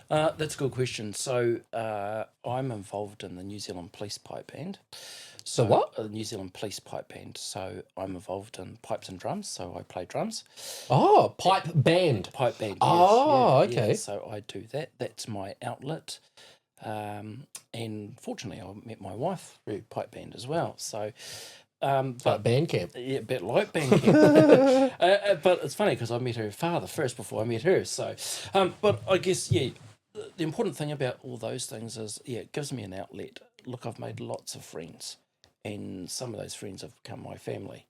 Speaker 1: That's a good question. So I'm involved in the New Zealand Police Pipe Band.
Speaker 2: So what?
Speaker 1: The New Zealand Police Pipe Band. So I'm involved in pipes and drums. So I play drums.
Speaker 2: Oh, pipe band.
Speaker 1: Pipe band.
Speaker 2: Oh,
Speaker 1: yes,
Speaker 2: okay.
Speaker 1: Yeah. So I do that. That's my outlet. And fortunately, I met my wife through pipe band as well. So,
Speaker 2: But band camp.
Speaker 1: Yeah, a bit like band camp. But it's funny because I met her father first before I met her. So, but I guess, the important thing about all those things is, it gives me an outlet. Look, I've made lots of friends, and some of those friends have become my family.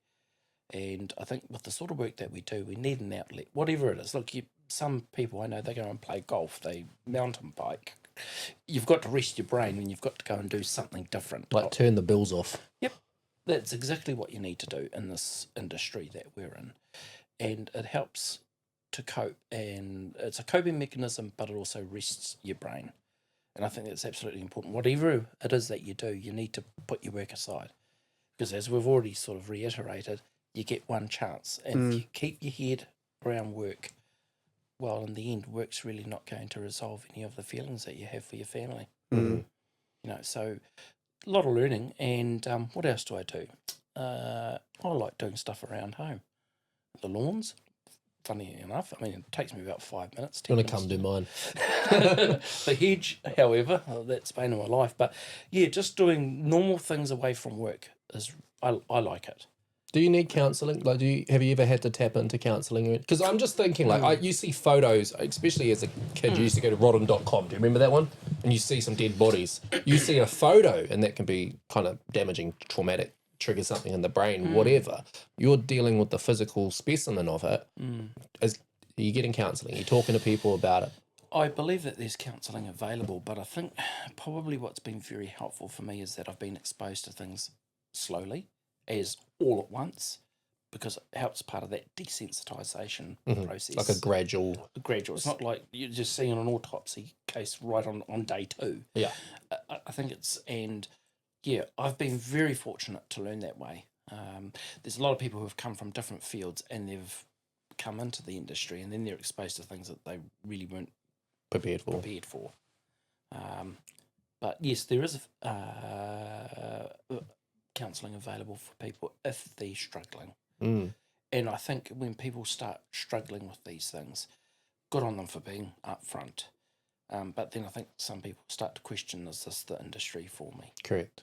Speaker 1: And I think with the sort of work that we do, we need an outlet, whatever it is. Look, some people I know, they go and play golf, they mountain bike. You've got to rest your brain and you've got to go and do something different.
Speaker 2: Like turn the bills off.
Speaker 1: Yep. That's exactly what you need to do in this industry that we're in. And it helps to cope, and it's a coping mechanism, but it also rests your brain. And I think that's absolutely important. Whatever it is that you do, you need to put your work aside. Because as we've already sort of reiterated, you get one chance. And if you keep your head around work, well, in the end, work's really not going to resolve any of the feelings that you have for your family. You know, so a lot of learning. And what else do I do? I like doing stuff around home. The lawns, funny enough, I mean, it takes me about 5 minutes.
Speaker 2: I'm going to come do mine.
Speaker 1: The hedge, however, that's bane of my life. But yeah, just doing normal things away from work is, I like it.
Speaker 2: Do you need counselling? Like, have you ever had to tap into counselling? Because I'm just thinking, like, you see photos, especially as a kid, you used to go to rotten.com. Do you remember that one? And you see some dead bodies. You see a photo, and that can be kind of damaging, traumatic, trigger something in the brain, whatever. You're dealing with the physical specimen of it. Are you getting counselling? Are you talking to people about it?
Speaker 1: I believe that there's counselling available, but I think probably what's been very helpful for me is that I've been exposed to things slowly, as all at once, because it helps part of that desensitisation process.
Speaker 2: Like a gradual.
Speaker 1: It's not like you're just seeing an autopsy case right on day 2.
Speaker 2: Yeah.
Speaker 1: I think it's, and yeah, I've been very fortunate to learn that way. There's a lot of people who have come from different fields and they've come into the industry and then they're exposed to things that they really weren't prepared for. But yes, there is counselling available for people if they're struggling. And I think when people start struggling with these things, good on them for being upfront. But then I think some people start to question, is this the industry for me?
Speaker 2: Correct.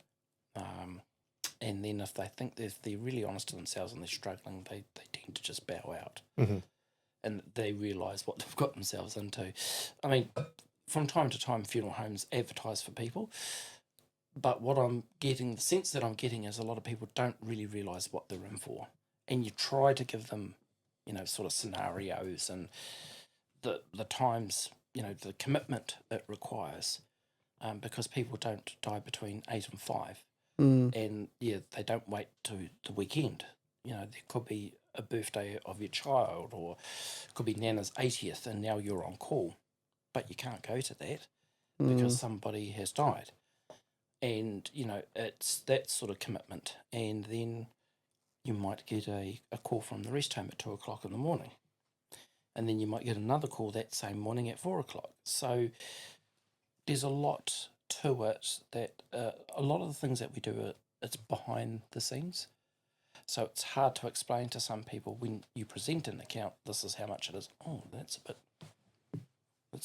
Speaker 1: And then if they think they're really honest to themselves and they're struggling, they tend to just bow out. And they realise what they've got themselves into. I mean, from time to time, funeral homes advertise for people, but what I'm getting, the sense that I'm getting is a lot of people don't really realise what they're in for. And you try to give them, you know, sort of scenarios and the times, you know, the commitment it requires, because people don't die between 8 and 5. And yeah, they don't wait to the weekend. You know, there could be a birthday of your child, or it could be Nana's 80th, and now you're on call, but you can't go to that because somebody has died. And, you know, it's that sort of commitment. And then you might get a call from the rest home at 2 o'clock in the morning. And then you might get another call that same morning at 4 o'clock. So there's a lot to it that a lot of the things that we do, it's behind the scenes. So it's hard to explain to some people when you present an account, this is how much it is. Oh, that's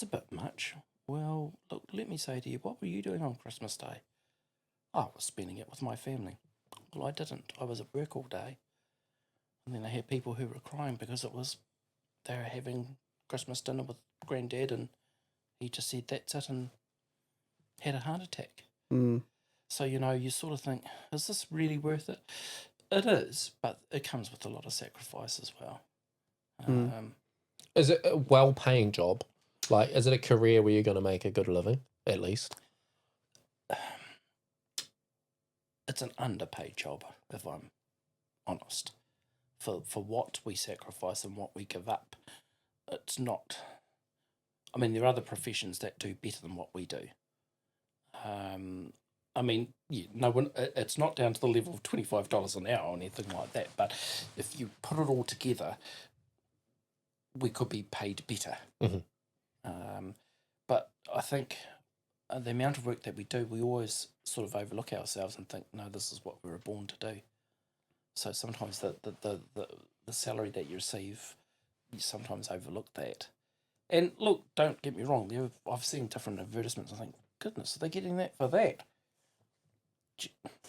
Speaker 1: a bit much. Well, look, let me say to you, what were you doing on Christmas Day? I was spending it with my family. Well, I didn't. I was at work all day. And then I had people who were crying because they were having Christmas dinner with Granddad, and he just said that's it and had a heart attack. So, you know, you sort of think, is this really worth it? It is, but it comes with a lot of sacrifice as well.
Speaker 2: Is it a well-paying job? Like, is it a career where you're going to make a good living, at least?
Speaker 1: It's an underpaid job, if I'm honest. For what we sacrifice and what we give up, it's not. I mean, there are other professions that do better than what we do. I mean, yeah, no one. It's not down to the level of $25 an hour or anything like that. But if you put it all together, we could be paid better. But I think the amount of work that we do, we always sort of overlook ourselves and think, no, this is what we were born to do. So sometimes the salary that you receive, you sometimes overlook that. And look, don't get me wrong, I've seen different advertisements. I think, goodness, are they getting that for that?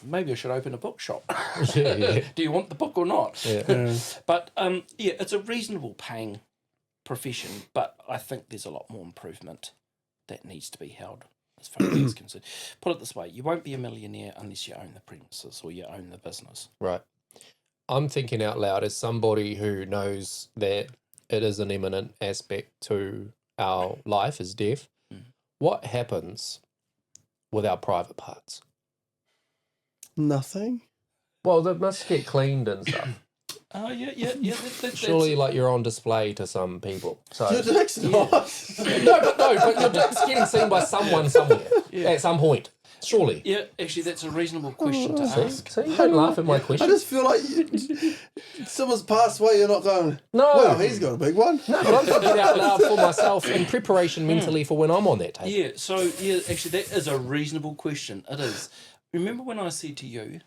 Speaker 1: Maybe I should open a bookshop. Do you want the book or not? But yeah, it's a reasonable paying profession, but I think there's a lot more improvement that needs to be held as far as that's concerned. Put it this way, you won't be a millionaire unless you own the premises or you own the business.
Speaker 2: Right. I'm thinking out loud as somebody who knows that it is an imminent aspect to our life is death. What happens with our private parts?
Speaker 3: Nothing.
Speaker 2: Well, they must get cleaned and stuff.
Speaker 1: Oh, yeah.
Speaker 2: Surely, like, you're on display to some people. So
Speaker 3: Your dick's not.
Speaker 2: but your dick's getting seen by someone somewhere at some point. Surely.
Speaker 1: Yeah, actually, that's a reasonable question to ask.
Speaker 2: See, don't laugh at my
Speaker 3: I
Speaker 2: question.
Speaker 3: just feel like someone's passed away, you're not going,
Speaker 2: No.
Speaker 3: well, he's got a big one.
Speaker 2: No, but I'm thinking out loud for myself in preparation mentally for when I'm on that table.
Speaker 1: Yeah, so, yeah, actually, that is a reasonable question. It is. Remember when I said to you,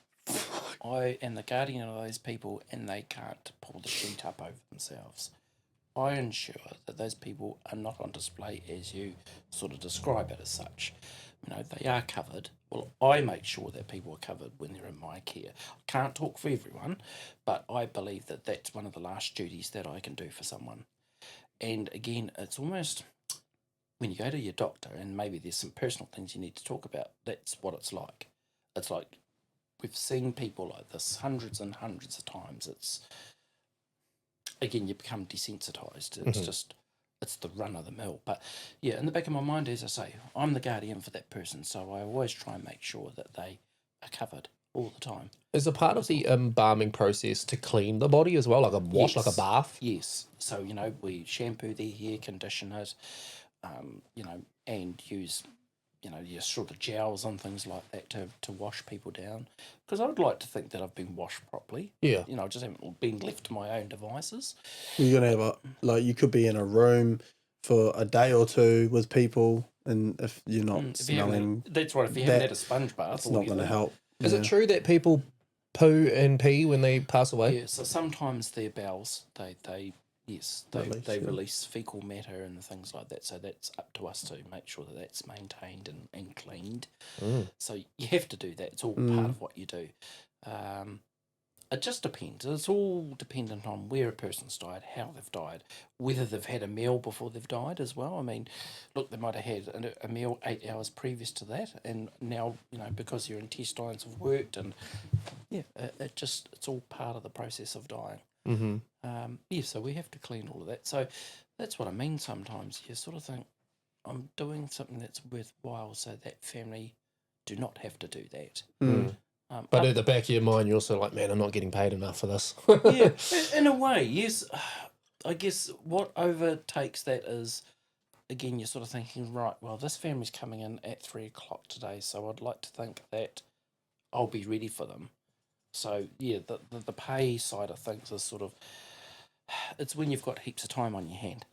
Speaker 1: I am the guardian of those people and they can't pull the sheet up over themselves. I ensure that those people are not on display as you sort of describe it as such. You know, they are covered. Well, I make sure that people are covered when they're in my care. I can't talk for everyone, but I believe that that's one of the last duties that I can do for someone. And again, it's almost when you go to your doctor and maybe there's some personal things you need to talk about, that's what it's like. It's like we've seen people like this hundreds and hundreds of times. It's, again, you become desensitized. It's just, it's the run of the mill. But yeah, in the back of my mind, as I say, I'm the guardian for that person. So I always try and make sure that they are covered all the time.
Speaker 2: Is a part of the embalming process to clean the body as well, like a wash, like a bath?
Speaker 1: Yes. So, you know, we shampoo their hair, condition it, you know, and use, you know, your sort of gels and things like that to wash people down. Because I would like to think that I've been washed properly.
Speaker 2: Yeah.
Speaker 1: You know, I just haven't been left to my own devices.
Speaker 3: You're going to have like, you could be in a room for a day or two with people, and if you're not smelling,
Speaker 1: that's right, if you haven't had a sponge bath,
Speaker 3: it's not going to help.
Speaker 2: Is it true that people poo and pee when they pass away?
Speaker 1: Yeah, so sometimes their bowels, they Yes,
Speaker 3: Release,
Speaker 1: they
Speaker 3: yeah.
Speaker 1: release fecal matter and things like that. So that's up to us to make sure that that's maintained and cleaned. So you have to do that. It's all part of what you do. It just depends. It's all dependent on where a person's died, how they've died, whether they've had a meal before they've died as well. I mean, look, they might have had a meal 8 hours previous to that, and now, because your intestines have worked, and it's all part of the process of dying. So we have to clean all of that. So that's what I mean. Sometimes you sort of think, I'm doing something that's worthwhile, so that family do not have to do that.
Speaker 2: But at the back of your mind, you're also like, man, I'm not getting paid enough for this.
Speaker 1: Yeah, in a way, yes. I guess what overtakes that is, again, you're sort of thinking, right, well, this family's coming in at 3 o'clock today, so I'd like to think that I'll be ready for them. So, yeah, the pay side of things is sort of, it's when you've got heaps of time on your hand.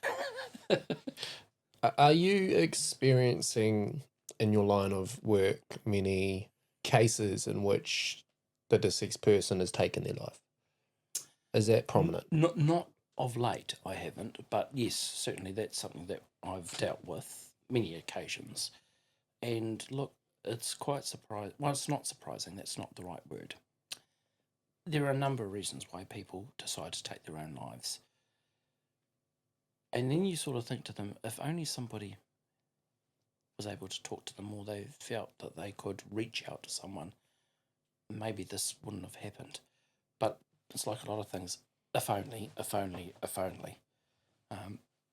Speaker 2: Are you experiencing in your line of work many cases in which the deceased person has taken their life? Is that prominent?
Speaker 1: Not of late, I haven't, but yes, certainly that's something that I've dealt with many occasions. And look, it's quite surprising. Well, it's not surprising, that's not the right word. There are a number of reasons why people decide to take their own lives. And then you sort of think to them, if only somebody was able to talk to them, or they felt that they could reach out to someone, maybe this wouldn't have happened. But it's like a lot of things, if only.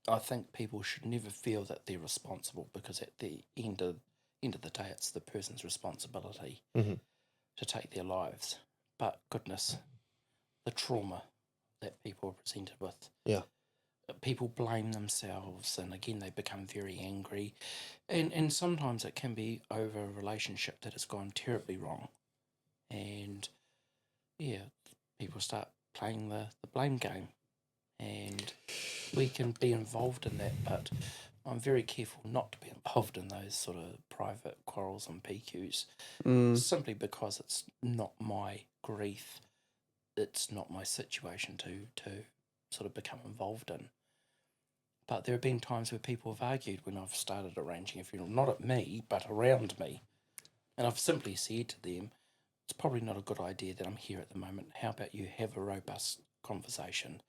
Speaker 1: I think people should never feel that they're responsible, because at the end of the day, it's the person's responsibility to take their lives. But goodness, the trauma that people are presented with.
Speaker 2: Yeah.
Speaker 1: People blame themselves, and again they become very angry, and sometimes it can be over a relationship that has gone terribly wrong, and people start playing the blame game, and we can be involved in that, but I'm very careful not to be involved in those sort of private quarrels and PQs, simply because it's not my grief, it's not my situation to sort of become involved in. But there have been times where people have argued when I've started arranging a funeral, not at me, but around me. And I've simply said to them, it's probably not a good idea that I'm here at the moment. How about you have a robust conversation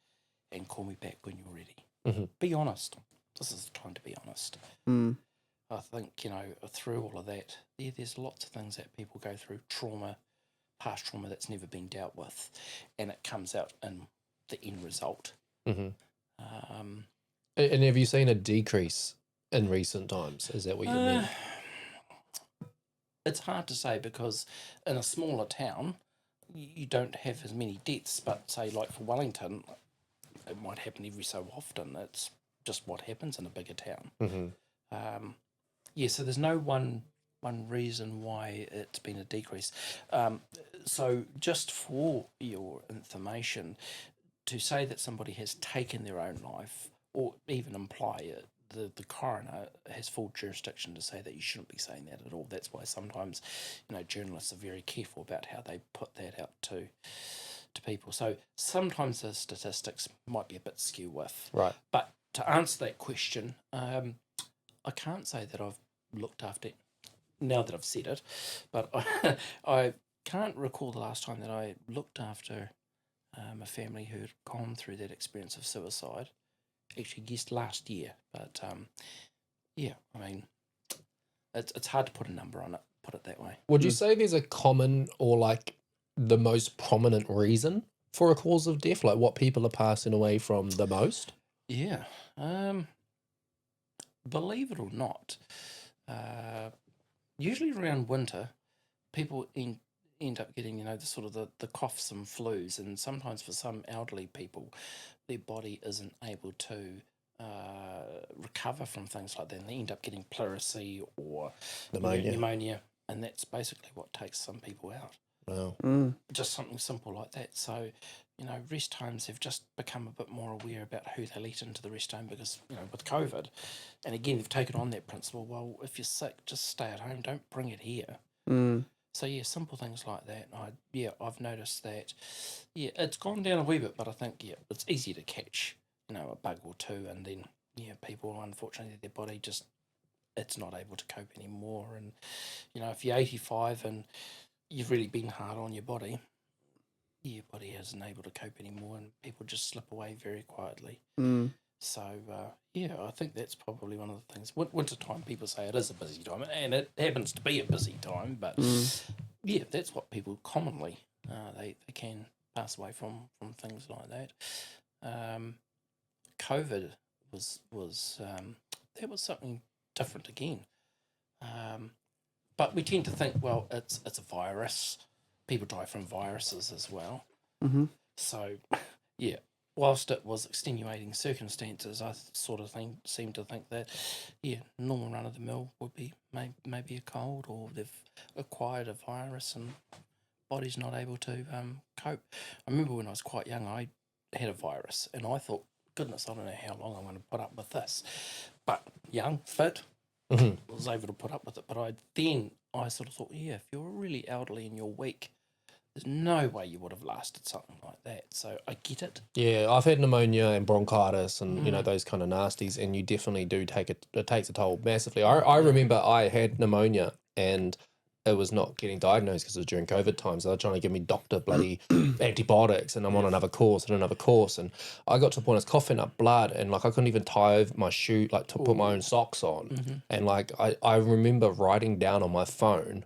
Speaker 1: and call me back when you're ready? Be honest. This is the time to be honest. I think, through all of that, there's lots of things that people go through, trauma, past trauma that's never been dealt with, and it comes out in the end result.
Speaker 2: And have you seen a decrease in recent times? Is that what you mean?
Speaker 1: It's hard to say, because in a smaller town, you don't have as many deaths, but say like for Wellington, it might happen every so often. It's just what happens in a bigger town. So there's no one reason why it's been a decrease. So just for your information, to say that somebody has taken their own life, or even imply it, the coroner has full jurisdiction to say that you shouldn't be saying that at all. That's why sometimes, journalists are very careful about how they put that out to people. So sometimes the statistics might be a bit skew with.
Speaker 2: Right.
Speaker 1: But to answer that question, I can't say that I've looked after it now that I've said it, but I can't recall the last time that I looked after a family who had gone through that experience of suicide. Actually, guessed last year, but it's hard to put a number on it, put it that way.
Speaker 2: Would you say there's a common, or like the most prominent reason for a cause of death, like what people are passing away from the most?
Speaker 1: Yeah. Believe it or not, usually around winter, people end up getting, the coughs and flus, and sometimes for some elderly people, their body isn't able to recover from things like that, and they end up getting pleurisy or pneumonia, and that's basically what takes some people out.
Speaker 2: Wow.
Speaker 1: Just something simple like that. So, rest homes have just become a bit more aware about who they let into the rest home, because, with COVID, and again, they've taken on that principle, well, if you're sick, just stay at home, don't bring it here. So, simple things like that. I've noticed that, it's gone down a wee bit, but I think, it's easier to catch. a bug or two, and then people, unfortunately, their body just, it's not able to cope anymore. And if you're 85 and you've really been hard on your body isn't able to cope anymore, and people just slip away very quietly. So I think that's probably one of the things. Winter time, people say it is a busy time, and it happens to be a busy time, but that's what people commonly they can pass away from things like that. COVID was that was something different again, but we tend to think, well, it's a virus. People die from viruses as well. So whilst it was extenuating circumstances, I sort of seem to think that normal run of the mill would be maybe a cold, or they've acquired a virus and body's not able to cope. I remember when I was quite young, I had a virus, and I thought, goodness, I don't know how long I'm going to put up with this. But young, fit, was able to put up with it. But I sort of thought, if you're really elderly and you're weak, there's no way you would have lasted something like that. So I get it.
Speaker 2: Yeah, I've had pneumonia and bronchitis and, those kind of nasties, and you definitely do it takes a toll massively. I remember I had pneumonia and it was not getting diagnosed because it was during COVID times. So they were trying to give me doctor bloody antibiotics, and I'm on another course. And I got to the point I was coughing up blood, and I couldn't even tie over my shoe, to put my own socks on. And I remember writing down on my phone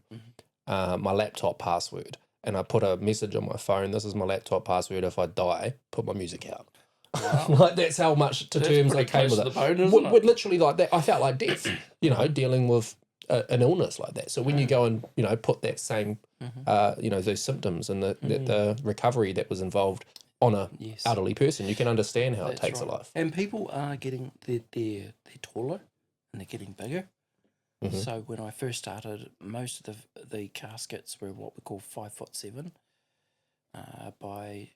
Speaker 2: my laptop password. And I put a message on my phone, this is my laptop password, if I die, put my music out. Wow. That's how much to terms I came with it. Literally like that. I felt like death, dealing with an illness like that. So when you go and, put that same, those symptoms and the recovery that was involved on a elderly person, you can understand how it takes a life.
Speaker 1: And people are getting, they're taller and they're getting bigger. So when I first started, most of the caskets were what we call 5'7" by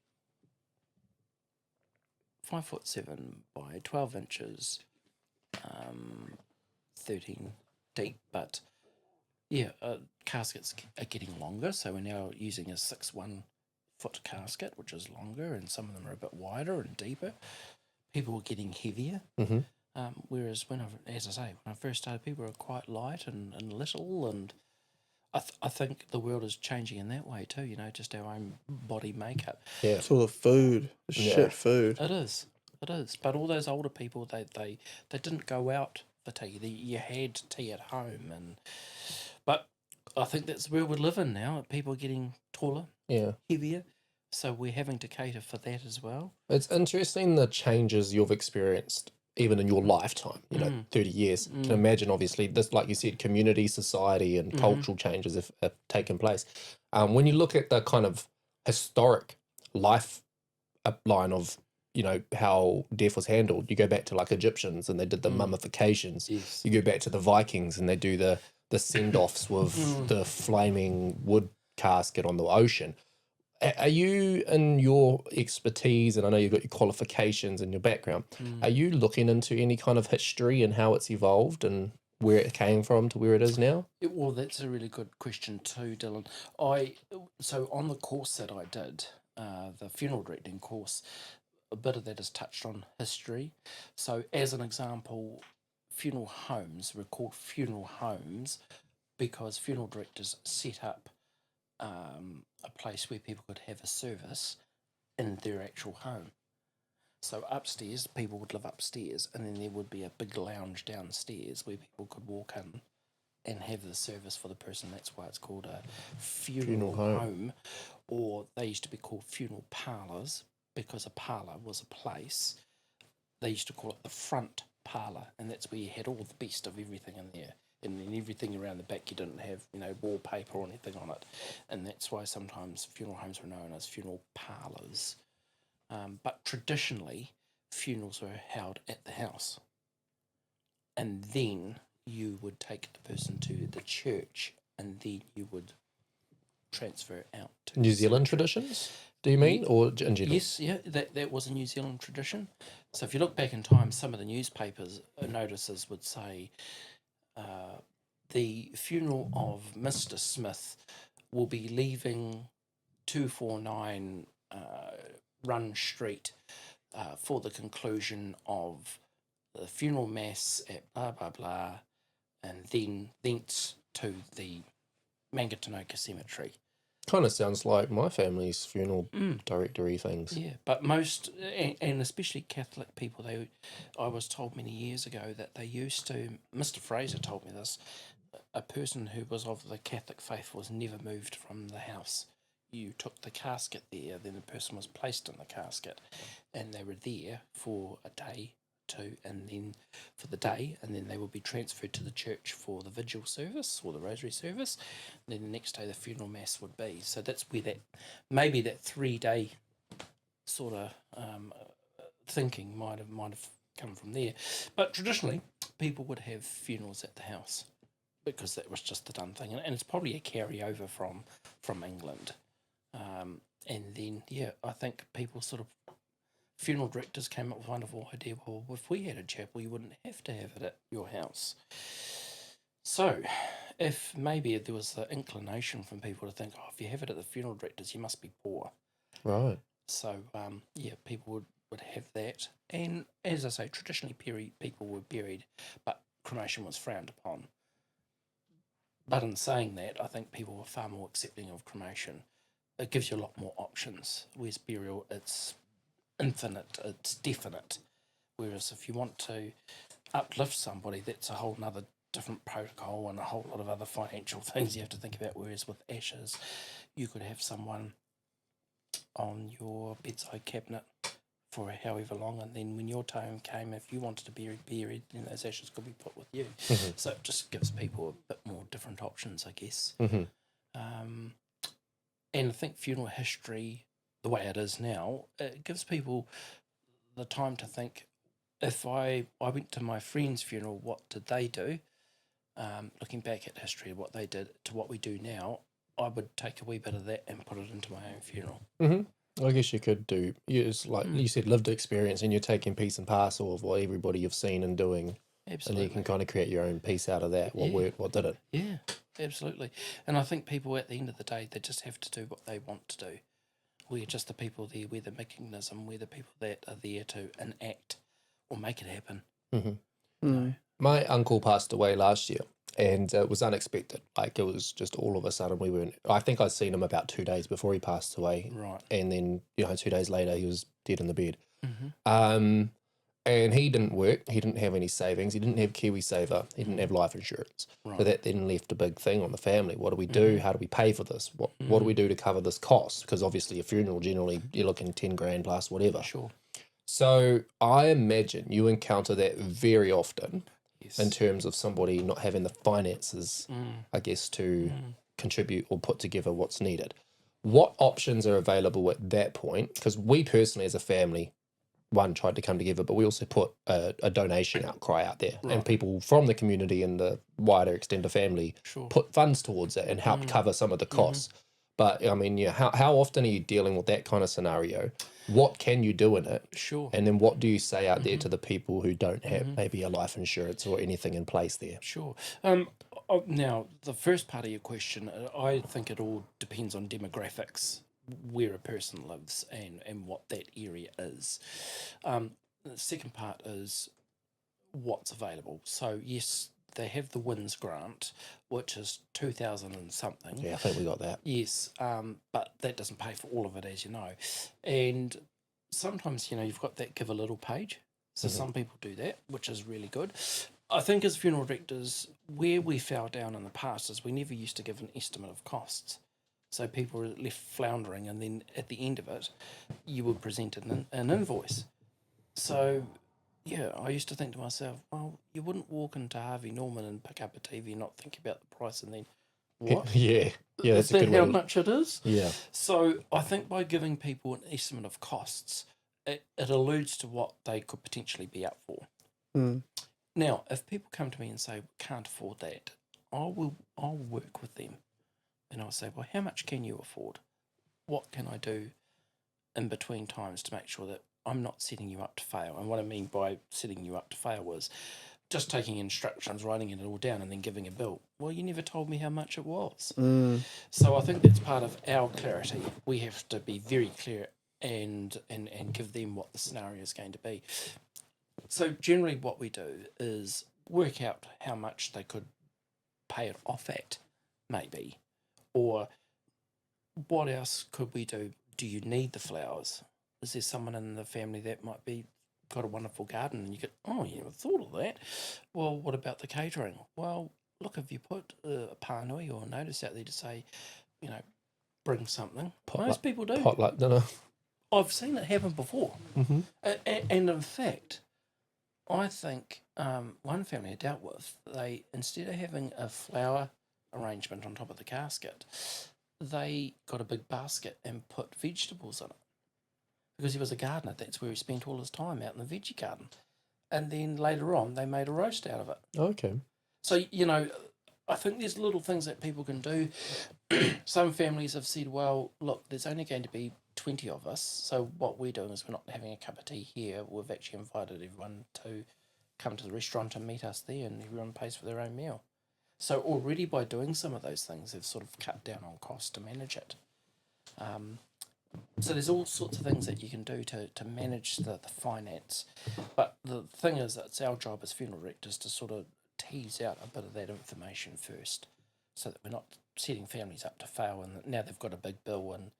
Speaker 1: 5'7" by 12 inches, 13 deep. But caskets are getting longer. So we're now using a 6'1" foot casket, which is longer, and some of them are a bit wider and deeper. People are getting heavier. Whereas when I first started, people were quite light and little, and I think the world is changing in that way too. Just our own body makeup.
Speaker 3: Yeah, it's all the food, shit food.
Speaker 1: It is. But all those older people, they didn't go out for tea. You had tea at home, but I think that's where we live in now. People are getting taller, heavier. So we're having to cater for that as well.
Speaker 2: It's interesting the changes you've experienced even in your lifetime, 30 years. Can imagine, obviously, this, like you said, community, society, and cultural changes have taken place. When you look at the kind of historic life line of, how death was handled, you go back to Egyptians and they did the mummifications. Yes. You go back to the Vikings and they do the send-offs with the flaming wood casket on the ocean. Are you, in your expertise, and I know you've got your qualifications and your background, are you looking into any kind of history and how it's evolved and where it came from to where it is now?
Speaker 1: Well, that's a really good question too, Dylan. So on the course that I did, the funeral directing course, a bit of that is touched on history. So as an example, funeral homes were called funeral homes because funeral directors set up a place where people could have a service in their actual home. So upstairs, people would live upstairs, and then there would be a big lounge downstairs where people could walk in and have the service for the person. That's why it's called a funeral home. Or they used to be called funeral parlours, because a parlour was a place. They used to call it the front parlour, and that's where you had all the best of everything in there. And then everything around the back, you didn't have, wallpaper or anything on it. And that's why sometimes funeral homes were known as funeral parlours. But traditionally, funerals were held at the house. And then you would take the person to the church, and then you would transfer out to
Speaker 2: New Zealand traditions, do you mean, or in general?
Speaker 1: Yes, that was a New Zealand tradition. So if you look back in time, some of the newspapers notices would say, the funeral of Mr. Smith will be leaving 249 Run Street for the conclusion of the funeral mass at blah blah blah, and then thence to the Mangatanoka Cemetery.
Speaker 2: Kind of sounds like my family's funeral directory things.
Speaker 1: Yeah, but most, and especially Catholic people, I was told many years ago that they used to, Mr. Fraser told me this, a person who was of the Catholic faith was never moved from the house. You took the casket there, then the person was placed in the casket, and they were there for a day, two, and then for the day, and then they would be transferred to the church for the vigil service or the rosary service. And then the next day the funeral mass would be. So that's where maybe that 3-day sort of thinking might have come from there. But traditionally, people would have funerals at the house because that was just the done thing, and it's probably a carryover from England. And then I think people sort of, funeral directors came up with a wonderful idea. Well, if we had a chapel, you wouldn't have to have it at your house. So, if maybe there was the inclination from people to think, if you have it at the funeral directors, you must be poor.
Speaker 2: Right.
Speaker 1: So, people would have that. And as I say, traditionally, people were buried, but cremation was frowned upon. But in saying that, I think people were far more accepting of cremation. It gives you a lot more options. Whereas burial, it's infinite, it's definite. Whereas if you want to uplift somebody, that's a whole nother different protocol and a whole lot of other financial things you have to think about. Whereas with ashes, you could have someone on your bedside cabinet for however long, and then when your time came, if you wanted to be buried, then those ashes could be put with you. So it just gives people a bit more different options, I guess. And I think funeral history, the way it is now, it gives people the time to think, if I went to my friend's funeral, what did they do? Looking back at history of what they did to what we do now, I would take a wee bit of that and put it into my own funeral.
Speaker 2: I guess you could do, it's like you said, lived experience, and you're taking piece and parcel of what everybody you've seen and doing.
Speaker 1: Absolutely.
Speaker 2: And you can kind of create your own piece out of that. What worked, what did it?
Speaker 1: Yeah, absolutely. And I think people at the end of the day, they just have to do what they want to do. We're just the people there, we're the mechanism, we're the people that are there to enact or make it happen.
Speaker 2: My uncle passed away last year, and it was unexpected. Like, it was just all of a sudden I think I'd seen him about 2 days before he passed away.
Speaker 1: Right.
Speaker 2: And then, 2 days later, he was dead in the bed. And he didn't work. He didn't have any savings. He didn't have KiwiSaver. He didn't have life insurance.
Speaker 1: Right.
Speaker 2: So that then left a big thing on the family. What do we do? How do we pay for this? What do we do to cover this cost? Because obviously a funeral, generally, you're looking 10 grand plus whatever.
Speaker 1: Sure.
Speaker 2: So I imagine you encounter that very often.
Speaker 1: Yes.
Speaker 2: In terms of somebody not having the finances, I guess, to contribute or put together what's needed. What options are available at that point? Because we personally, as a family, one, tried to come together, but we also put a donation outcry out there. And people from the community and the wider extended family put funds towards it and helped cover some of the costs. But, I mean, how often are you dealing with that kind of scenario? What can you do in it?
Speaker 1: Sure.
Speaker 2: And then what do you say out there to the people who don't have maybe a life insurance or anything in place there?
Speaker 1: Sure. Now, the first part of your question, I think it all depends on demographics, where a person lives and what that area is. The second part is what's available. So, yes, they have the WINS grant, which is 2,000 and something.
Speaker 2: Yeah, I think we got that.
Speaker 1: Yes, but that doesn't pay for all of it, as you know. And sometimes, you've got that give a little page. So some people do that, which is really good. I think as funeral directors, where we fell down in the past is we never used to give an estimate of costs. So people were left floundering, and then at the end of it, you would present an invoice. So... yeah, I used to think to myself, well, you wouldn't walk into Harvey Norman and pick up a TV and not think about the price and then, what?
Speaker 2: Yeah,
Speaker 1: Is
Speaker 2: that's a
Speaker 1: that
Speaker 2: good
Speaker 1: how
Speaker 2: one.
Speaker 1: much it is?
Speaker 2: Yeah.
Speaker 1: So I think by giving people an estimate of costs, it alludes to what they could potentially be up for. Now, if people come to me and say, can't afford that, I'll work with them. And I'll say, well, how much can you afford? What can I do in between times to make sure that I'm not setting you up to fail? And what I mean by setting you up to fail was just taking instructions, writing it all down, and then giving a bill. Well, you never told me how much it was. So I think that's part of our clarity. We have to be very clear and give them what the scenario is going to be. So generally what we do is work out how much they could pay it off at, maybe, or what else could we do? Do you need the flowers? Is there someone in the family that might be got a wonderful garden and you go, oh, you never thought of that? Well, what about the catering? Well, look, if you put a pānui or a notice out there to say, you know, bring something, most people do.
Speaker 2: Potluck dinner.
Speaker 1: I've seen it happen before.
Speaker 2: Mm-hmm.
Speaker 1: And in fact, I think one family I dealt with, they, instead of having a flower arrangement on top of the casket, they got a big basket and put vegetables in it. Because he was a gardener, that's where he spent all his time, out in the veggie garden. And then later on, they made a roast out of it.
Speaker 2: Okay.
Speaker 1: So, you know, I think there's little things that people can do. Some families have said, well, look, there's only going to be 20 of us, so what we're doing is we're not having a cup of tea here. We've actually invited everyone to come to the restaurant and meet us there, and everyone pays for their own meal. So already by doing some of those things, they've sort of cut down on cost to manage it. So there's all sorts of things that you can do to manage the finance. But the thing is, it's our job as funeral directors to sort of tease out a bit of that information first, so that we're not setting families up to fail and now they've got a big bill, and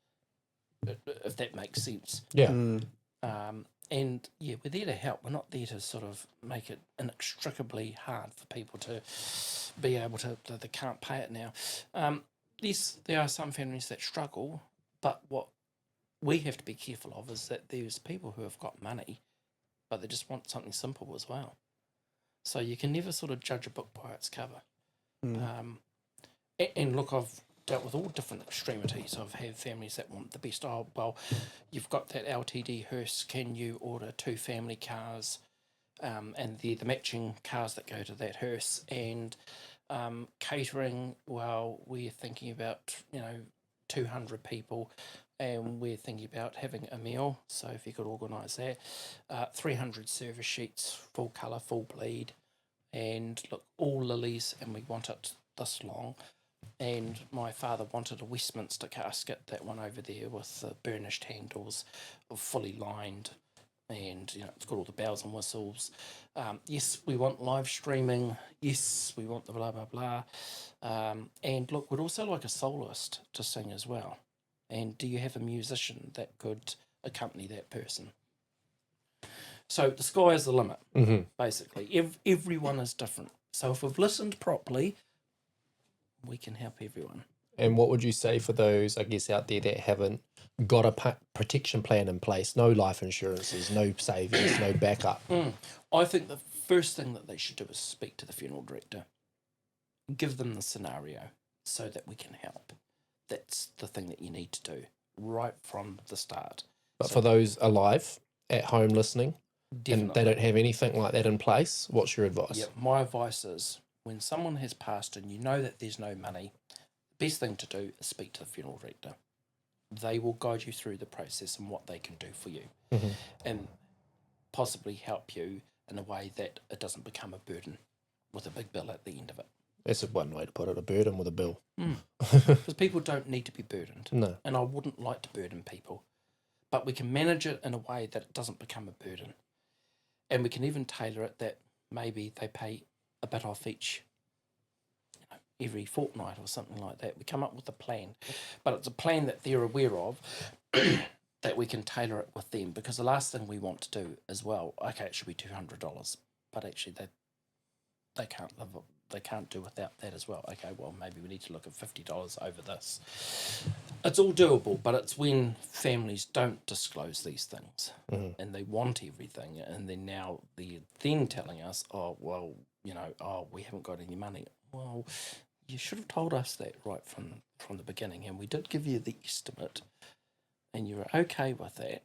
Speaker 1: if that makes sense.
Speaker 2: Yeah.
Speaker 1: And yeah, we're there to help. We're not there to sort of make it inextricably hard for people to be able to, they can't pay it now. Yes, there are some families that struggle, but what we have to be careful of is that there's people who have got money, but they just want something simple as well. So you can never sort of judge a book by its cover. And look, I've dealt with all different extremities. I've had families that want the best. Oh, well, you've got that LTD hearse. Can you order 2 family cars, and the matching cars that go to that hearse? And catering, well, we're thinking about, 200 people, and we're thinking about having a meal. So if you could organise that, 300 service sheets, full colour, full bleed, and look, all lilies, and we want it this long. And my father wanted a Westminster casket, that one over there with the burnished handles, fully lined, and it's got all the bells and whistles. Yes, we want live streaming. Yes, we want the blah blah blah. And look, we'd also like a soloist to sing as well. And do you have a musician that could accompany that person? So the sky is the limit, basically. Everyone is different. So if we've listened properly, we can help everyone.
Speaker 2: And what would you say for those, I guess, out there that haven't got a protection plan in place? No life insurances, no savings, no backup.
Speaker 1: I think the first thing that they should do is speak to the funeral director. Give them the scenario so that we can help. That's the thing that you need to do right from the start.
Speaker 2: But for those alive, at home listening,
Speaker 1: definitely,
Speaker 2: and they don't have anything like that in place, what's your advice?
Speaker 1: Yeah, my advice is, when someone has passed and you know that there's no money, the best thing to do is speak to the funeral director. They will guide you through the process and what they can do for you, and possibly help you in a way that it doesn't become a burden with a big bill at the end of it.
Speaker 2: That's one way to put it, a burden with a bill.
Speaker 1: Because people don't need to be burdened.
Speaker 2: No.
Speaker 1: And I wouldn't like to burden people. But we can manage it in a way that it doesn't become a burden. And we can even tailor it that maybe they pay a bit off each, every fortnight or something like that. We come up with a plan. But it's a plan that they're aware of, that we can tailor it with them. Because the last thing we want to do as well, okay, it should be $200. But actually they can't live, they can't do without that as well. Okay, well, maybe we need to look at $50 over this. It's all doable, but it's when families don't disclose these things and they want everything, and then now they're then telling us, oh, well, we haven't got any money. Well, you should have told us that right from the beginning, and we did give you the estimate, and you were okay with that.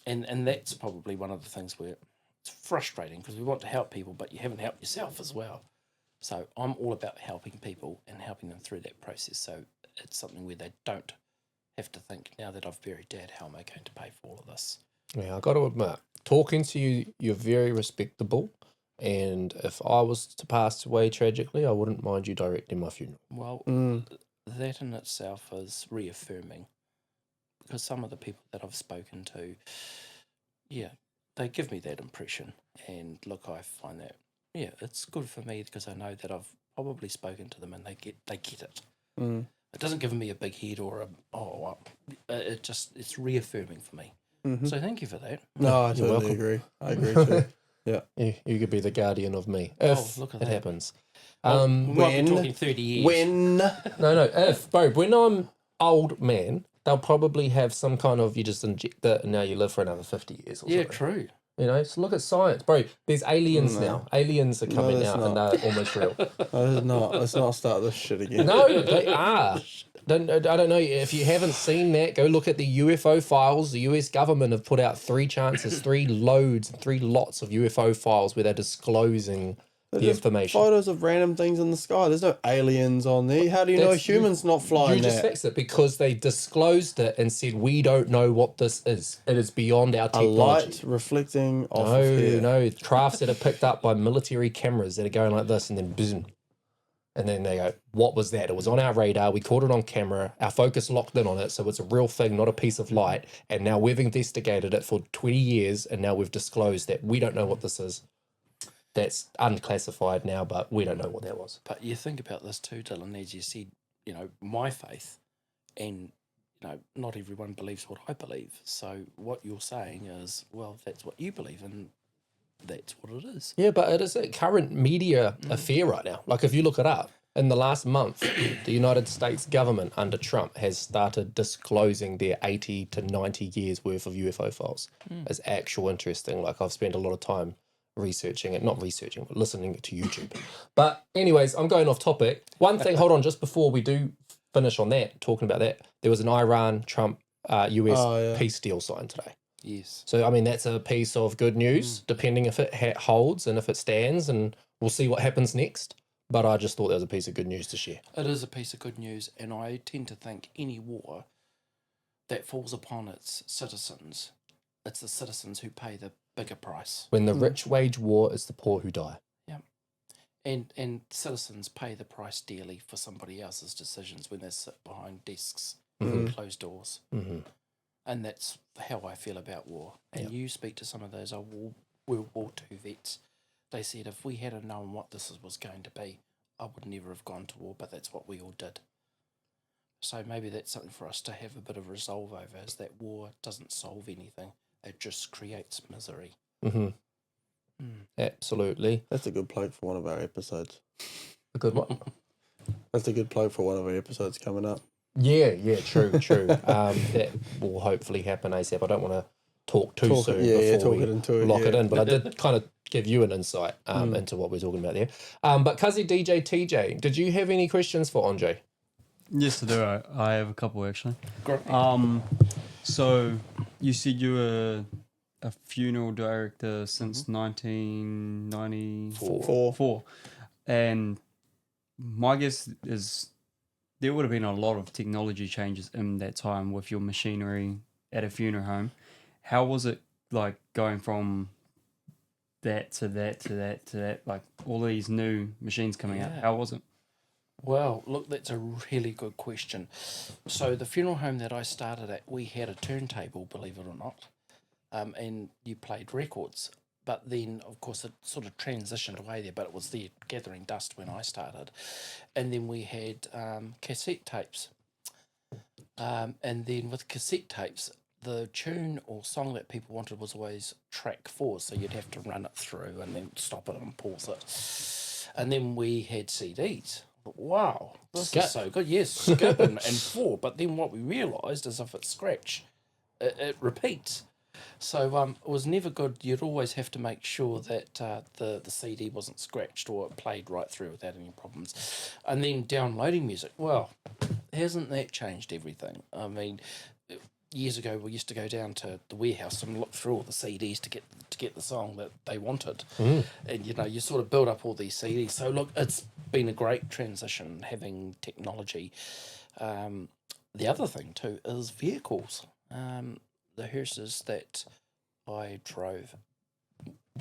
Speaker 1: And that's probably one of the things where it's frustrating, because we want to help people, but you haven't helped yourself as well. So I'm all about helping people and helping them through that process. So it's something where they don't have to think, now that I've buried Dad, how am I going to pay for all of this?
Speaker 2: Yeah, I've got to admit, talking to you, you're very respectable. And if I was to pass away tragically, I wouldn't mind you directing my funeral.
Speaker 1: Well, that in itself is reaffirming because some of the people that I've spoken to, yeah, they give me that impression. And look, I find that, yeah, it's good for me because I know that I've probably spoken to them and they get it.
Speaker 3: Mm.
Speaker 1: It doesn't give me a big head or it's reaffirming for me.
Speaker 3: Mm-hmm.
Speaker 1: So thank you for that.
Speaker 3: No, I
Speaker 2: You're
Speaker 3: totally
Speaker 2: welcome.
Speaker 3: agree. I agree too. Yeah.
Speaker 2: You could be the guardian of me if
Speaker 1: look at
Speaker 2: it
Speaker 1: that.
Speaker 2: happens.
Speaker 1: We might
Speaker 3: when-
Speaker 1: be talking 30 years.
Speaker 3: When
Speaker 2: No, if, bro, when I'm old man, they'll probably have some kind of, you just inject it and now you live for another 50 years or
Speaker 1: Yeah,
Speaker 2: something.
Speaker 1: true.
Speaker 2: You know, so look at science. Bro, there's aliens now. Aliens are coming
Speaker 3: there's
Speaker 2: out and
Speaker 3: not.
Speaker 2: they're almost real.
Speaker 3: let's not start this shit again.
Speaker 2: No, they are. I don't know if you haven't seen that. Go look at the UFO files. The US government have put out 3 lots of UFO files where they're disclosing the
Speaker 3: Just
Speaker 2: information.
Speaker 3: Photos of random things in the sky. There's no aliens on there. How do you know
Speaker 2: That's-
Speaker 3: humans not flying
Speaker 2: You just
Speaker 3: that?
Speaker 2: fixed it because they disclosed it and said we don't know what this is. It is beyond our
Speaker 3: A
Speaker 2: technology.
Speaker 3: light reflecting off of here.
Speaker 2: No, crafts that are picked up by military cameras that are going like this and then boom. And then they go, what was that? It was on our radar. We caught it on camera. Our focus locked in on it. So it's a real thing, not a piece of light. And now we've investigated it for 20 years. And now we've disclosed that we don't know what this is. That's unclassified now, but we don't know what that was.
Speaker 1: But you think about this too, Dylan, as you said, you know, my faith, and, you know, not everyone believes what I believe. So what you're saying is, well, that's what you believe, and that's what it is.
Speaker 2: Yeah, but it is a current media affair right now. Like if you look it up, in the last month, the United States government under Trump has started disclosing their 80 to 90 years worth of UFO files. It's actual interesting. Like I've spent a lot of time researching it, not researching, but listening to YouTube. But anyways, I'm going off topic. One thing, hold on, just before we do finish on that, talking about that, there was an Iran-Trump US peace deal signed today.
Speaker 1: Yes.
Speaker 2: So, I mean, that's a piece of good news, depending if it holds and if it stands, and we'll see what happens next. But I just thought that was a piece of good news to share.
Speaker 1: It is a piece of good news, and I tend to think any war that falls upon its citizens, it's the citizens who pay the bigger price.
Speaker 2: When the rich wage war, it's the poor who die.
Speaker 1: Yeah. And citizens pay the price dearly for somebody else's decisions when they sit behind desks and closed doors.
Speaker 2: Mm-hmm.
Speaker 1: And that's how I feel about war. And you speak to some of those old World War II vets, they said, if we had known what this was going to be, I would never have gone to war, but that's what we all did. So maybe that's something for us to have a bit of resolve over, is that war doesn't solve anything. It just creates misery.
Speaker 2: Mm-hmm. Absolutely.
Speaker 3: That's a good plug for one of our episodes.
Speaker 2: A good one.
Speaker 3: That's a good plug for one of our episodes coming up.
Speaker 2: Yeah, true. That will hopefully happen ASAP. I don't want to talk too soon before we lock it in, but I did kind of give you an insight into what we're talking about there. But Kazi DJ TJ, did you have any questions for Andrae?
Speaker 5: Yes, I do. I have a couple actually.
Speaker 1: Great.
Speaker 5: So you said you were a funeral director since 1994, and my guess is there would have been a lot of technology changes in that time with your machinery at a funeral home. How was it like going from that to that to that to that, like all these new machines coming out? How was it?
Speaker 1: Well, look, that's a really good question. So the funeral home that I started at, we had a turntable, believe it or not, and you played records. But then, of course, it sort of transitioned away there, but it was there gathering dust when I started. And then we had cassette tapes. And then with cassette tapes, the tune or song that people wanted was always track 4, so you'd have to run it through and then stop it and pause it. And then we had CDs. Wow, this is so good. Yes, skip and 4. But then what we realised is if it's scratch, it repeats. So it was never good. You'd always have to make sure that the CD wasn't scratched or it played right through without any problems. And then downloading music. Well, hasn't that changed everything? I mean, years ago we used to go down to the warehouse and look through all the CDs to get the song that they wanted. And you know, you sort of build up all these CDs. So look, it's been a great transition having technology. The other thing too is vehicles. The hearses that I drove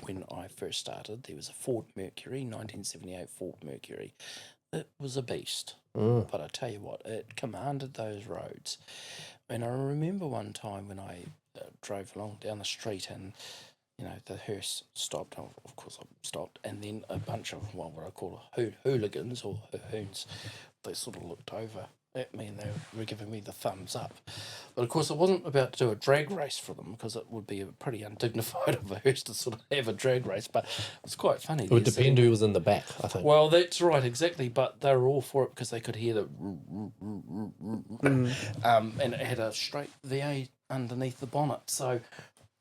Speaker 1: when I first started, there was a Ford Mercury, 1978 Ford Mercury. It was a beast. But I tell you what, it commanded those roads. And I remember one time when I drove along down the street and, you know, the hearse stopped. Of course, I stopped. And then a bunch of, what I call hooligans or hoons, they sort of looked over at me and they were giving me the thumbs up. But of course, I wasn't about to do a drag race for them because it would be pretty undignified of a hearse to sort of have a drag race. But it's quite funny.
Speaker 2: It would depend who was in the back, I think.
Speaker 1: Well, that's right, exactly. But they were all for it because they could hear the and it had a straight VA underneath the bonnet. So,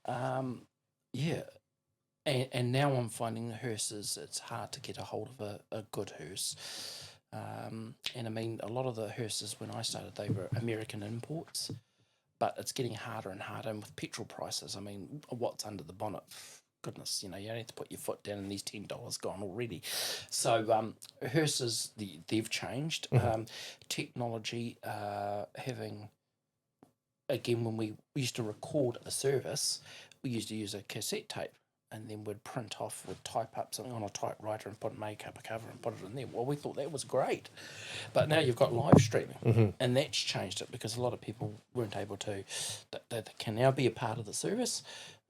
Speaker 1: yeah. And now I'm finding the hearses, it's hard to get a hold of a good hearse. And I mean, a lot of the hearses when I started, they were American imports, but it's getting harder and harder. And with petrol prices, I mean, what's under the bonnet? Goodness, you know, you don't have to put your foot down and these $10 gone already. So hearses, they've changed. Technology, having, again, when we used to record a service, we used to use a cassette tape. And then we'd print off, we'd type up something on a typewriter and make up a cover and put it in there. Well, we thought that was great. But now you've got live streaming. And that's changed it because a lot of people weren't able to, they can now be a part of the service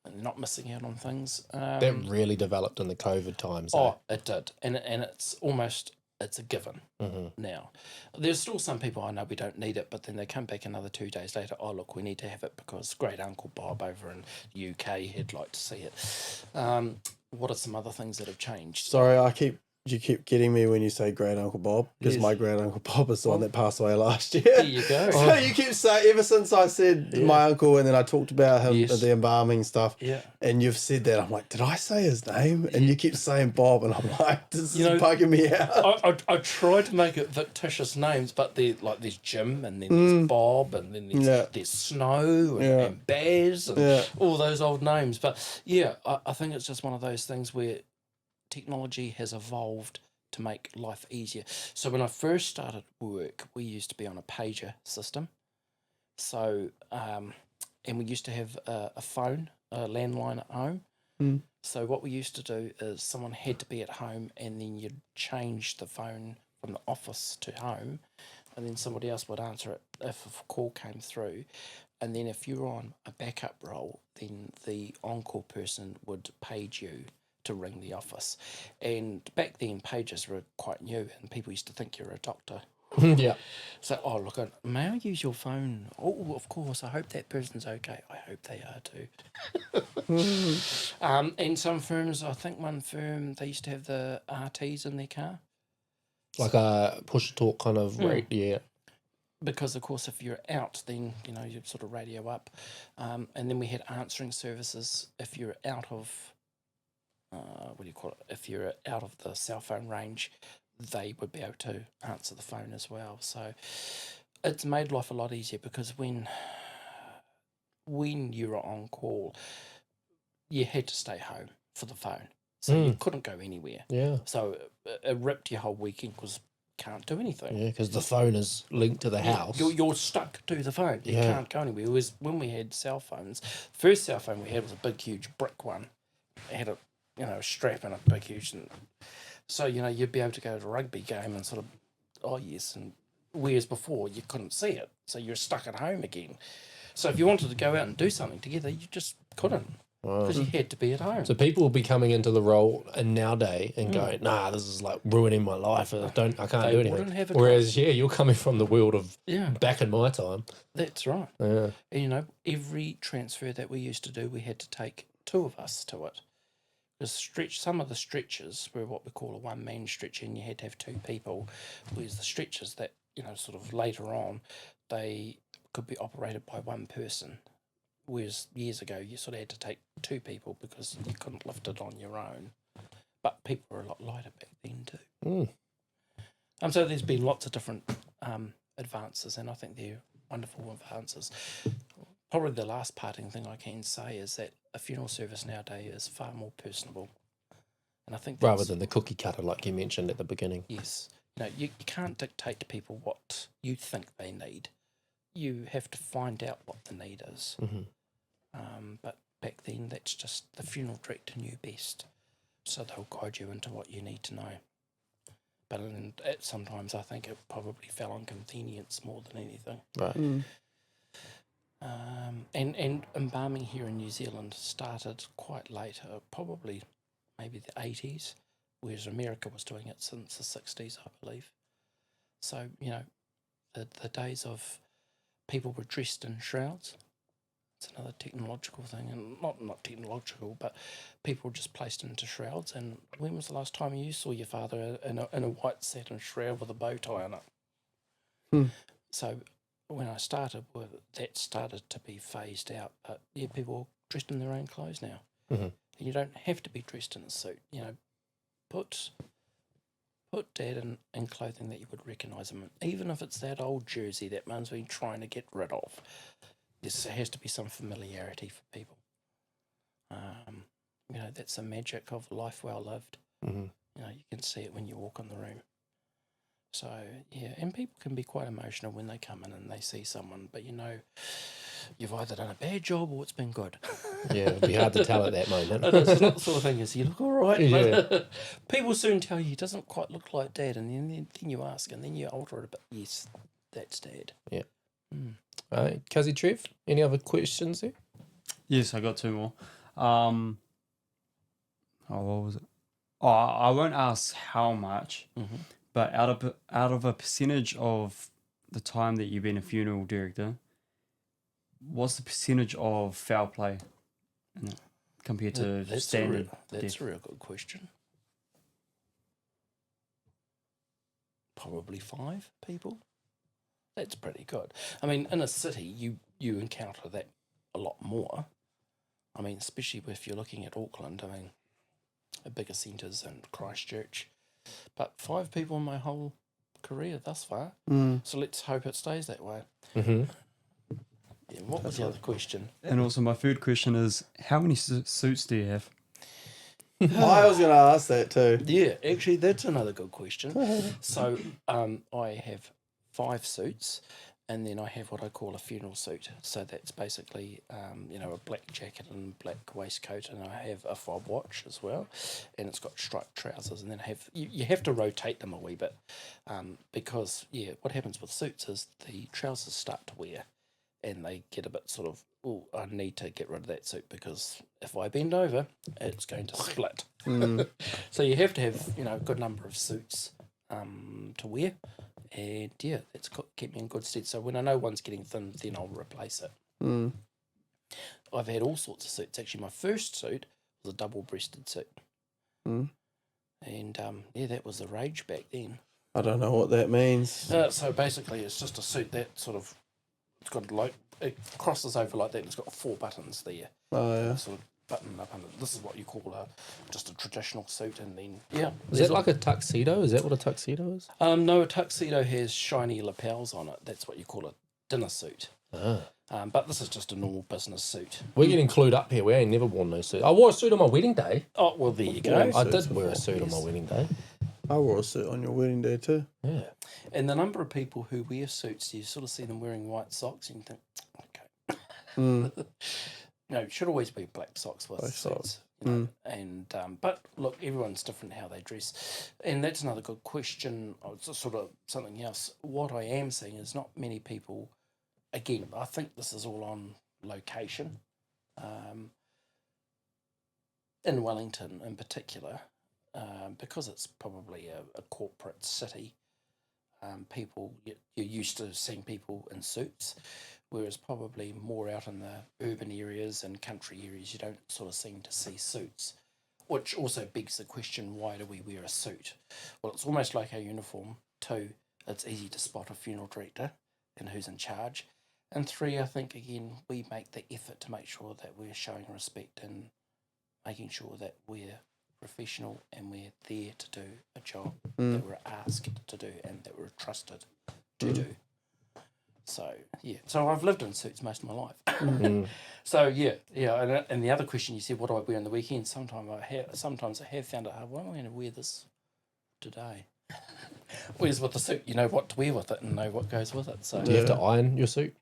Speaker 1: and they're not missing out on things.
Speaker 2: That really developed in the COVID times.
Speaker 1: Oh, it did. And it's almost, it's a given now. There's still some people I know we don't need it, but then they come back another 2 days later. Oh, look, we need to have it because great Uncle Bob over in the UK, he'd like to see it. What are some other things that have changed?
Speaker 3: Sorry, you keep getting me when you say great Uncle Bob because my great Uncle Bob is the one that passed away last year.
Speaker 1: There you go.
Speaker 3: So you keep saying, ever since I said my uncle and then I talked about him, the embalming stuff, and you've said that, I'm like, did I say his name? And you keep saying Bob, and I'm like, this is bugging me out.
Speaker 1: I tried to make it fictitious names, but there's Jim, and then there's Bob, and then there's Snow, and Baz, and all those old names. But yeah, I think it's just one of those things where technology has evolved to make life easier. So when I first started work, we used to be on a pager system. So, and we used to have a phone, a landline at home. So what we used to do is someone had to be at home and then you'd change the phone from the office to home and then somebody else would answer it if a call came through. And then if you were on a backup role, then the on-call person would page you to ring the office. And back then, pages were quite new and people used to think you're a doctor. So, oh, look, may I use your phone? Oh, of course. I hope that person's okay. I hope they are too. And some firms, I think one firm, they used to have the RTs in their car.
Speaker 2: Like a push-to-talk kind of rate,
Speaker 1: Because, of course, if you're out, then, you know, you sort of radio up. And then we had answering services if you're out of... if you're out of the cell phone range, they would be able to answer the phone as well. So it's made life a lot easier because when you were on call, you had to stay home for the phone. So you couldn't go anywhere. So it ripped your whole weekend because you can't do anything.
Speaker 2: Because the phone is linked to the house.
Speaker 1: You're stuck to the phone. You can't go anywhere. It was when we had cell phones. The first cell phone we had was a big, huge brick one. It had a strap and a big, huge... So, you'd be able to go to a rugby game and sort of, and whereas before you couldn't see it. So you're stuck at home again. So if you wanted to go out and do something together, you just couldn't because you had to be at home.
Speaker 2: So people will be coming into the role nowadays and going, nah, this is like ruining my life. I can't do anything. Whereas, you're coming from the world of back in my time.
Speaker 1: That's right.
Speaker 2: Yeah.
Speaker 1: And, every transfer that we used to do, we had to take two of us to it. Some of the stretchers were what we call a one-man stretcher, and you had to have two people. Whereas the stretchers that sort of later on, they could be operated by one person. Whereas years ago, you sort of had to take two people because you couldn't lift it on your own. But people were a lot lighter back then too. So there's been lots of different advances, and I think they're wonderful advances. Probably the last parting thing I can say is that a funeral service nowadays is far more personable. And I think
Speaker 2: rather than the cookie cutter like you mentioned at the beginning.
Speaker 1: Yes. You can't dictate to people what you think they need. You have to find out what the need is. But back then, that's just the funeral director knew best. So they'll guide you into what you need to know. But sometimes I think it probably fell on convenience more than anything.
Speaker 2: Right.
Speaker 1: And embalming here in New Zealand started quite late, probably maybe the 80s, whereas America was doing it since the 60s, I believe. So, you know, the days of people were dressed in shrouds. It's another technological thing, and not technological, but people were just placed into shrouds. And when was the last time you saw your father in a white satin shroud with a bow tie on it? So when I started, that started to be phased out. But yeah, people are dressed in their own clothes now. And you don't have to be dressed in a suit. You know, put Dad in clothing that you would recognise him in. Even if it's that old jersey that Mum's been trying to get rid of. There has to be some familiarity for people. You know, that's the magic of life well lived. You know, you can see it when you walk in the room. So, yeah, and people can be quite emotional when they come in and they see someone, but you know, you've either done a bad job or it's been good.
Speaker 2: Yeah, it'd be hard to tell at that moment.
Speaker 1: It's not the sort of thing as you look all right,
Speaker 2: Yeah.
Speaker 1: but people soon tell you he doesn't quite look like Dad, and then you ask, and then you alter it a bit. Yes, that's Dad.
Speaker 2: Yeah. All right, Cuzzy Trev, any other questions there?
Speaker 5: Yes, I got two more. What was it? Oh, I won't ask how much, but out of a percentage of the time that you've been a funeral director, what's the percentage of foul play in it compared to standard?
Speaker 1: That's a real good question. Probably 5 people. That's pretty good. I mean, in a city, you encounter that a lot more. I mean, especially if you're looking at Auckland, I mean, the bigger centres and Christchurch. But 5 people in my whole career thus far. So let's hope it stays that way. Yeah, what was the other question?
Speaker 5: And also, my third question is, how many suits do you have?
Speaker 3: I was going to ask that too.
Speaker 1: Yeah, actually, that's another good question. So I have 5 suits, and then I have what I call a funeral suit. So that's basically, you know, a black jacket and black waistcoat, and I have a fob watch as well, and it's got striped trousers. And then you have to rotate them a wee bit, because yeah, what happens with suits is the trousers start to wear, and they get a bit sort of, oh, I need to get rid of that suit because if I bend over, it's going to split. So you have to have, you know, a good number of suits to wear. And yeah, that's kept me in good stead. So when I know one's getting thin, then I'll replace it. I've had all sorts of suits. Actually, my first suit was a double-breasted suit. And yeah, that was the rage back then.
Speaker 3: I don't know what that means.
Speaker 1: So basically, it's just a suit that sort of, it's got like, it crosses over like that, and it's got 4 buttons there.
Speaker 3: Oh, yeah.
Speaker 1: Sort of button up under. This is what you call just a traditional suit, and then yeah.
Speaker 2: Is that like a tuxedo? Is that what a tuxedo is?
Speaker 1: No, a tuxedo has shiny lapels on it. That's what you call a dinner suit. But this is just a normal business suit.
Speaker 2: We're getting clued up here. We ain't never worn no suit. I wore a suit on my wedding day.
Speaker 1: Oh, well, there you go.
Speaker 2: I did wear a suit on my wedding day.
Speaker 3: I wore a suit on your wedding day too.
Speaker 2: Yeah.
Speaker 1: And the number of people who wear suits, you sort of see them wearing white socks, and you think, okay. No, it should always be black socks with
Speaker 3: Black
Speaker 1: suits.
Speaker 3: socks.
Speaker 1: You know? And but look, everyone's different how they dress, and that's another good question. It's sort of something else. What I am seeing is not many people. Again, I think this is all on location. In Wellington, in particular, because it's probably a corporate city. People, you're used to seeing people in suits, whereas probably more out in the urban areas and country areas, you don't sort of seem to see suits, which also begs the question, why do we wear a suit? Well, it's almost like our uniform. 2, it's easy to spot a funeral director and who's in charge. And 3, I think, again, we make the effort to make sure that we're showing respect and making sure that we're professional and we're there to do a job that we're asked to do and that we're trusted to do. So yeah, so I've lived in suits most of my life. So yeah, and the other question you said, what do I wear on the weekend? Sometimes I have found it hard. Why am I going to wear this today? Whereas with the suit, you know what to wear with it and know what goes with it. So
Speaker 2: Do you have to iron your suit?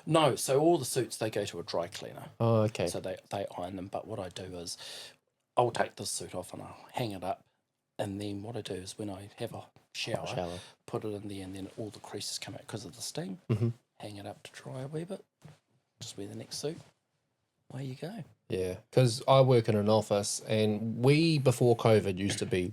Speaker 1: no, so all the suits, they go to a dry cleaner.
Speaker 2: Oh, okay.
Speaker 1: So they iron them. But what I do is I'll take this suit off and I'll hang it up. And then what I do is when I have a shower, put it in there, and then all the creases come out because of the steam. Hang it up to dry a wee bit. just wear the next suit. Away you go.
Speaker 2: Yeah, because I work in an office, and we before COVID used to be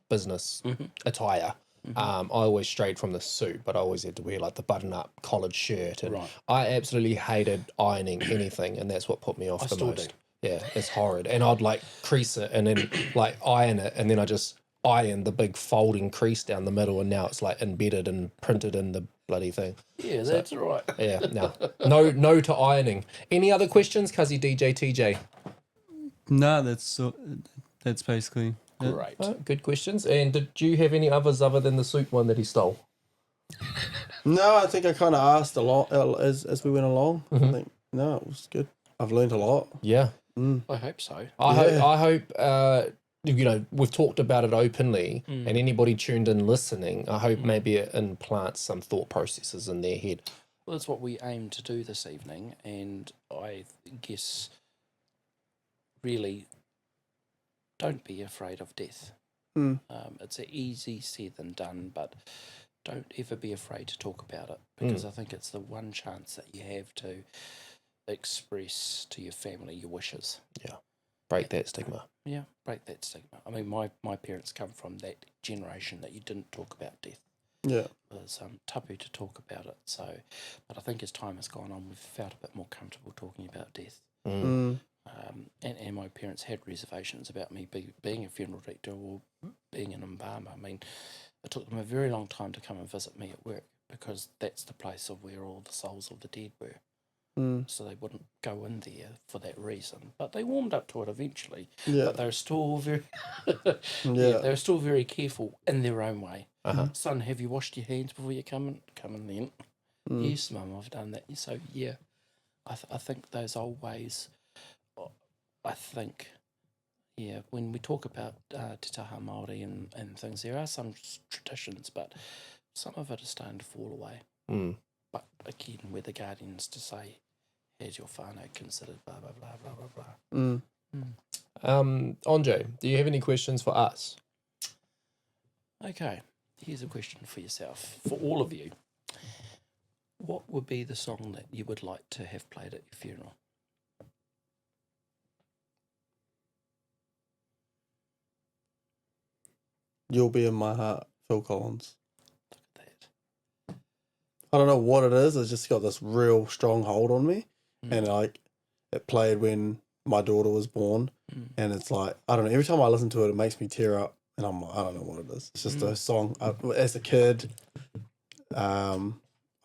Speaker 2: business attire. I always strayed from the suit, but I always had to wear like the button-up collared shirt, and
Speaker 1: Right.
Speaker 2: I absolutely hated ironing anything, and that's what put me off
Speaker 1: I
Speaker 2: the
Speaker 1: still
Speaker 2: most.
Speaker 1: do.
Speaker 2: Yeah, it's horrid, and I'd like crease it and then like iron it, and then I just iron the big folding crease down the middle, and now it's like embedded and printed in the bloody thing.
Speaker 1: Yeah, that's right.
Speaker 2: Yeah, no to ironing. Any other questions, Cuzzy DJ TJ?
Speaker 5: No, that's basically it.
Speaker 1: Great.
Speaker 2: Good questions. And did you have any others other than the suit one that he stole?
Speaker 3: No, I think I kind of asked a lot as we went along. I think, no, it was good. I've learned a lot.
Speaker 2: Yeah.
Speaker 1: I hope so.
Speaker 2: I hope we've talked about it openly, and anybody tuned in listening, I hope maybe it implants some thought processes in their head.
Speaker 1: Well, that's what we aim to do this evening, and I guess really don't be afraid of death. It's easy said than done, but don't ever be afraid to talk about it, because I think it's the one chance that you have to express to your family your wishes.
Speaker 2: Yeah. Break that stigma.
Speaker 1: Yeah, break that stigma. I mean, my parents come from that generation that you didn't talk about death.
Speaker 3: Yeah.
Speaker 1: It was taboo to talk about it. So, but I think as time has gone on, we've felt a bit more comfortable talking about death. And my parents had reservations about me being a funeral director or being an embalmer. I mean, it took them a very long time to come and visit me at work, because that's the place of where all the souls of the dead were. So they wouldn't go in there for that reason. But they warmed up to it eventually.
Speaker 3: Yeah.
Speaker 1: But they were still very
Speaker 3: Yeah.
Speaker 1: they were still very careful in their own way. Son, have you washed your hands before you come in? Come in then. Yes, Mum, I've done that. So yeah, I think those old ways. I think, yeah, when we talk about Te Taha Māori and things, there are some traditions, but some of it is starting to fall away. But again, we're the guardians to say, has your whānau considered blah, blah, blah, blah, blah, blah.
Speaker 2: Andrae, do you have any questions for us?
Speaker 1: Okay, here's a question for yourself, for all of you. What would be the song that you would like to have played at your funeral?
Speaker 3: You'll Be in My Heart, Phil Collins.
Speaker 1: Look at that.
Speaker 3: I don't know what it is. It's just got this real strong hold on me. And like, it played when my daughter was born. And it's like, I don't know, every time I listen to it, it makes me tear up. And I'm like, I don't know what it is. It's just a song. As a kid, I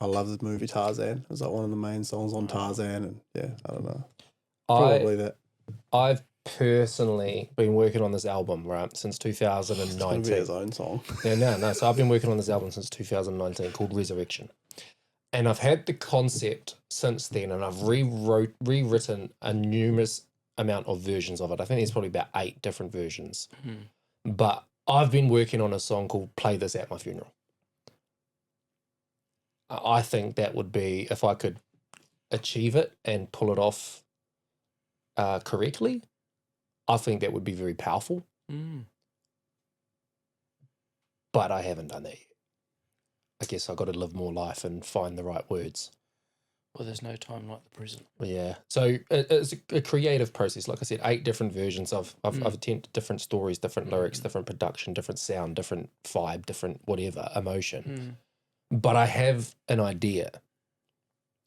Speaker 3: loved the movie Tarzan. It was like one of the main songs on Tarzan. And yeah, I don't know. Probably that.
Speaker 2: I've personally been working on this album, right, since
Speaker 3: It's going to
Speaker 2: 2019.
Speaker 3: be his own song.
Speaker 2: Yeah, no. So I've been working on this album since 2019 called Resurrection. And I've had the concept since then, and I've rewritten a numerous amount of versions of it. I think there's probably about 8 different versions. But I've been working on a song called Play This at My Funeral. I think that would be, if I could achieve it and pull it off correctly, I think that would be very powerful. But I haven't done that yet. I guess I've got to live more life and find the right words.
Speaker 1: Well, there's no time like the present.
Speaker 2: Yeah. So it's a creative process. Like I said, 8 different versions. I've attempted different stories, different lyrics, different production, different sound, different vibe, different whatever, emotion. But I have an idea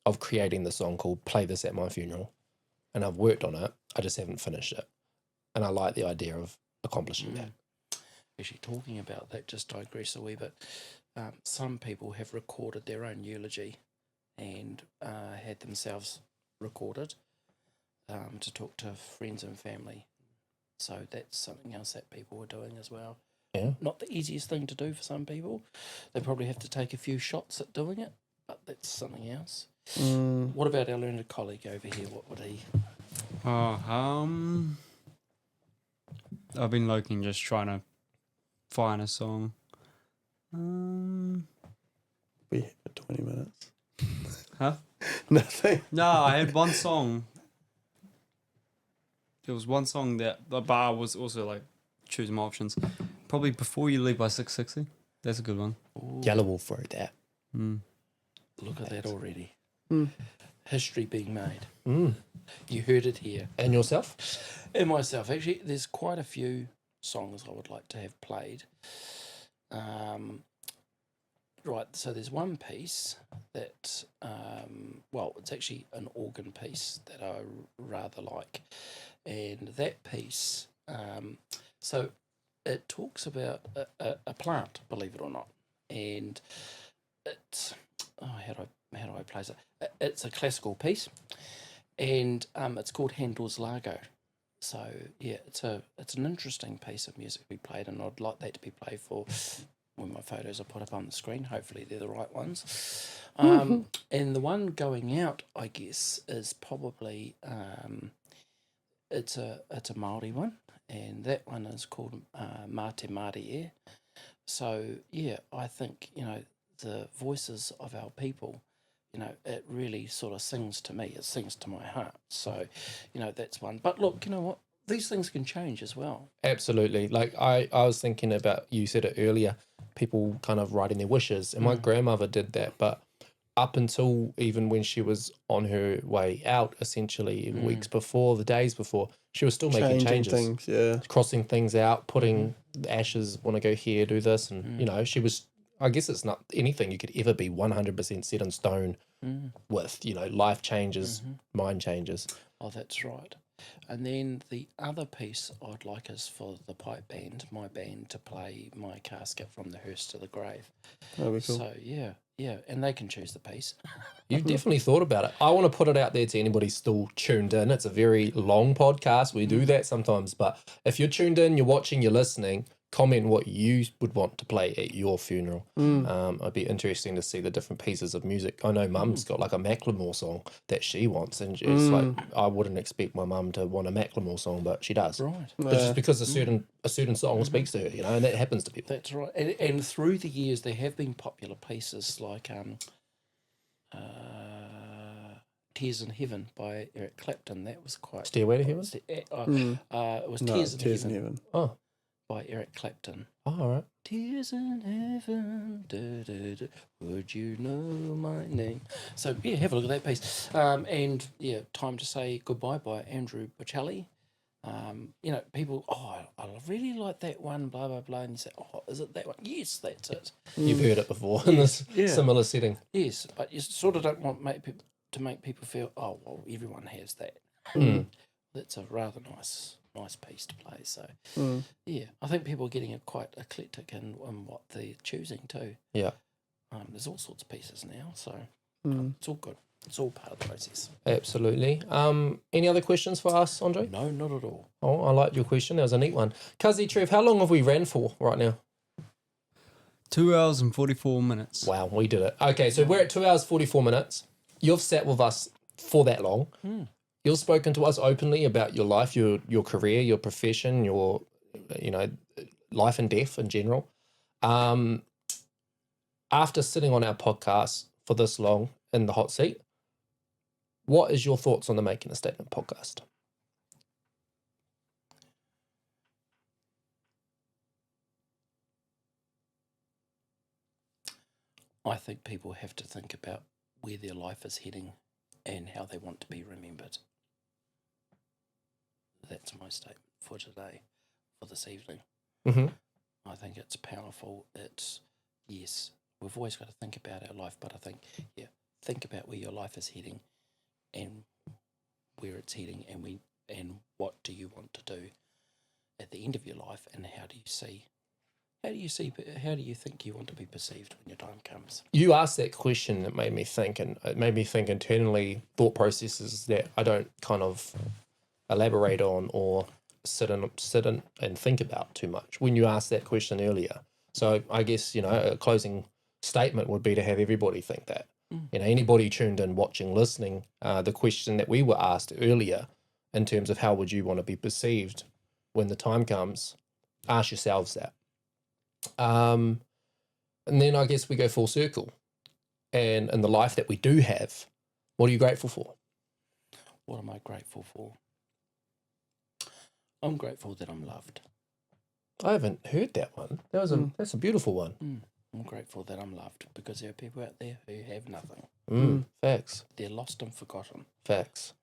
Speaker 2: of creating the song called Play This at My Funeral. And I've worked on it. I just haven't finished it. And I like the idea of accomplishing that.
Speaker 1: Actually, talking about that, just digress a wee bit. Some people have recorded their own eulogy and had themselves recorded to talk to friends and family. So that's something else that people are doing as well.
Speaker 2: Yeah.
Speaker 1: Not the easiest thing to do for some people. They probably have to take a few shots at doing it, but that's something else. What about our learned colleague over here? What would he...
Speaker 5: I've been looking, just trying to find a song.
Speaker 3: We hit for 20 minutes.
Speaker 5: Huh?
Speaker 3: Nothing.
Speaker 5: No, I had one song. There was one song that the bar was also like choosing my options. Probably Before You Leave by 660. That's a good one.
Speaker 2: Yellow will throw that.
Speaker 1: Look at that already. history being made.
Speaker 2: Mm.
Speaker 1: You heard it here.
Speaker 2: And yourself?
Speaker 1: And myself, actually, there's quite a few songs I would like to have played. Right, so there's one piece that, it's actually an organ piece that I rather like. And that piece, so it talks about a plant, believe it or not. And it's, how do I place it? It's a classical piece, and it's called Handel's Largo. So yeah, it's an interesting piece of music we played, and I'd like that to be played for when my photos are put up on the screen. Hopefully they're the right ones. And the one going out, I guess, is probably it's a Māori one, and that one is called Mate Māori. So yeah, I think the voices of our people, it really sort of sings to me. It sings to my heart. So, that's one. But look, you know what? These things can change as well.
Speaker 2: Absolutely. Like I was thinking about, you said it earlier, people kind of writing their wishes. And my grandmother did that. But up until even when she was on her way out, essentially, weeks before, the days before, she was still making
Speaker 3: Changing
Speaker 2: changes.
Speaker 3: things, yeah.
Speaker 2: Crossing things out, putting the ashes, want to go here, do this. And, she was, I guess it's not anything you could ever be 100% set in stone with, life changes, mind changes.
Speaker 1: Oh, that's right. And then the other piece I'd like is for the pipe band, my band, to play my casket from the hearse to the grave.
Speaker 3: That'd be cool.
Speaker 1: So, yeah, and they can choose the piece.
Speaker 2: You've definitely thought about it. I want to put it out there to anybody still tuned in. It's a very long podcast. We do that sometimes. But if you're tuned in, you're watching, you're listening, comment what you would want to play at your funeral. It'd be interesting to see the different pieces of music. I know Mum's got like a Macklemore song that she wants, and it's like, I wouldn't expect my mum to want a Macklemore song, but she does.
Speaker 1: Right.
Speaker 2: It's just because a certain song speaks to her, and that happens to people.
Speaker 1: That's right. And through the years, there have been popular pieces like Tears in Heaven by Eric Clapton. That was quite...
Speaker 2: Stairway to Heaven?
Speaker 1: It was Tears in Heaven.
Speaker 2: Oh.
Speaker 1: By Eric Clapton.
Speaker 2: Oh, all right.
Speaker 1: Tears in heaven, would you know my name? So yeah, have a look at that piece. And yeah, Time to Say Goodbye by Andrew Bocelli. People, I really like that one, blah blah blah, and you say, is it that one? Yes, that's it.
Speaker 2: You've heard it before in this similar setting.
Speaker 1: Yes, but you sort of don't want to make people feel, everyone has that. That's a rather nice piece to play. So yeah, I think people are getting quite eclectic in what they're choosing too.
Speaker 2: Yeah.
Speaker 1: There's all sorts of pieces now, so it's all good. It's all part of the process.
Speaker 2: Absolutely. Any other questions for us, Andrae?
Speaker 1: No, not at all.
Speaker 2: Oh, I liked your question. That was a neat one. Cuzzy Trev, how long have we ran for right now?
Speaker 5: 2 hours and 44 minutes.
Speaker 2: Wow, we did it. Okay, so we're at 2 hours 44 minutes. You've sat with us for that long. You've spoken to us openly about your life, your career, your profession, your life and death in general. After sitting on our podcast for this long in the hot seat, what is your thoughts on the Making a Statement podcast?
Speaker 1: I think people have to think about where their life is heading and how they want to be remembered. That's my statement for today, for this evening. I think it's powerful. Yes, we've always got to think about our life, but I think, think about where your life is heading and where it's heading, and what do you want to do at the end of your life, and how do you think you want to be perceived when your time comes?
Speaker 2: You asked that question that made me think, and it made me think internally, thought processes that I don't kind of elaborate on or sit in and think about too much when you asked that question earlier. So I guess, a closing statement would be to have everybody think that. Anybody tuned in, watching, listening, the question that we were asked earlier in terms of how would you want to be perceived when the time comes, ask yourselves that. And then I guess we go full circle. And in the life that we do have, what are you grateful for?
Speaker 1: What am I grateful for? I'm grateful that I'm loved.
Speaker 2: I haven't heard that one. That's a beautiful one.
Speaker 1: I'm grateful that I'm loved, because there are people out there who have nothing.
Speaker 2: Facts.
Speaker 1: They're lost and forgotten.
Speaker 2: Facts.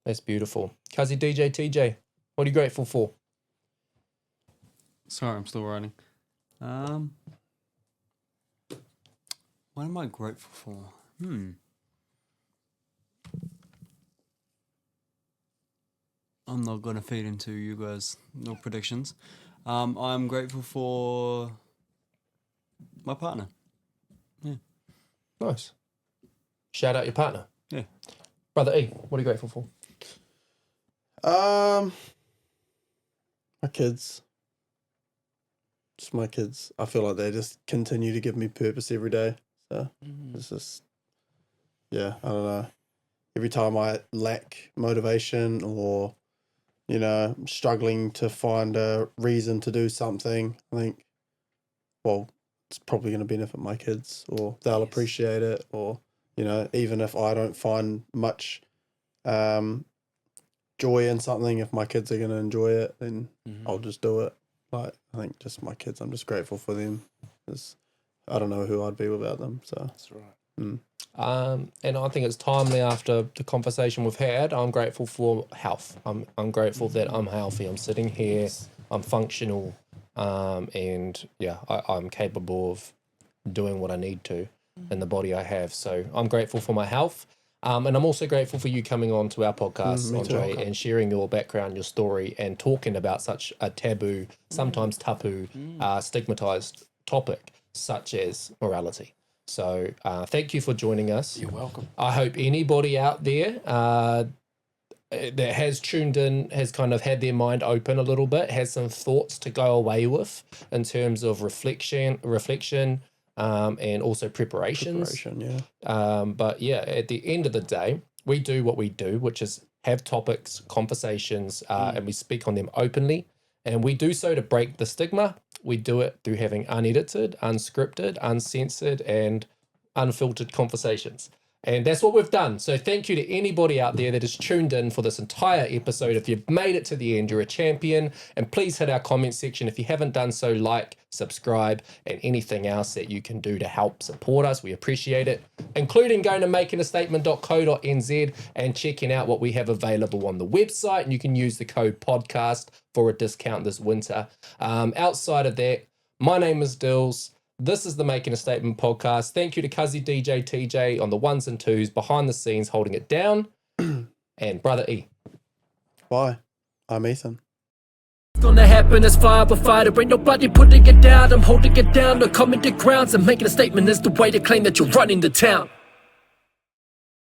Speaker 2: That's beautiful. Kazi DJ TJ, what are you grateful for?
Speaker 5: Sorry, I'm still writing. What am I grateful for? I'm not gonna feed into you guys. No predictions. I'm grateful for my partner.
Speaker 2: Nice. Shout out your partner.
Speaker 5: Yeah.
Speaker 2: Brother E, what are you grateful for?
Speaker 3: My kids. Just my kids. I feel like they just continue to give me purpose every day. So it's just, I don't know. Every time I lack motivation or, I'm struggling to find a reason to do something, I think, well, it's probably going to benefit my kids, or they'll appreciate it, or, even if I don't find much joy in something, if my kids are going to enjoy it, then I'll just do it. Like, I think just my kids, I'm just grateful for them. I don't know who I'd be without them. So
Speaker 1: That's right.
Speaker 2: And I think it's timely after the conversation we've had. I'm grateful for health. I'm grateful that I'm healthy. I'm sitting here. I'm functional. And I'm capable of doing what I need to in the body I have. So I'm grateful for my health. And I'm also grateful for you coming on to our podcast, Andrae, and sharing your background, your story, and talking about such a taboo, sometimes tapu, stigmatized topic, such as morality. So thank you for joining us.
Speaker 1: You're welcome.
Speaker 2: I hope anybody out there that has tuned in has kind of had their mind open a little bit, has some thoughts to go away with in terms of reflection, and also preparations. But at the end of the day, we do what we do, which is have topics, conversations, and we speak on them openly. And we do so to break the stigma. We do it through having unedited, unscripted, uncensored, and unfiltered conversations. And that's what we've done. So thank you to anybody out there that has tuned in for this entire episode. If you've made it to the end, you're a champion. And please hit our comment section. If you haven't done so, like, subscribe, and anything else that you can do to help support us. We appreciate it, including going to makingastatement.co.nz and checking out what we have available on the website. And you can use the code podcast for a discount this winter. Outside of that, my name is Dills. This is the Making a Statement podcast. Thank you to Kazi DJ TJ on the ones and twos, behind the scenes, holding it down. And Brother E.
Speaker 3: Bye. I'm Ethan.
Speaker 6: Gonna happen as fire but fighter, ain't nobody putting it down. I'm holding it down, no common grounds. And making a statement is the way to claim that you're running the town.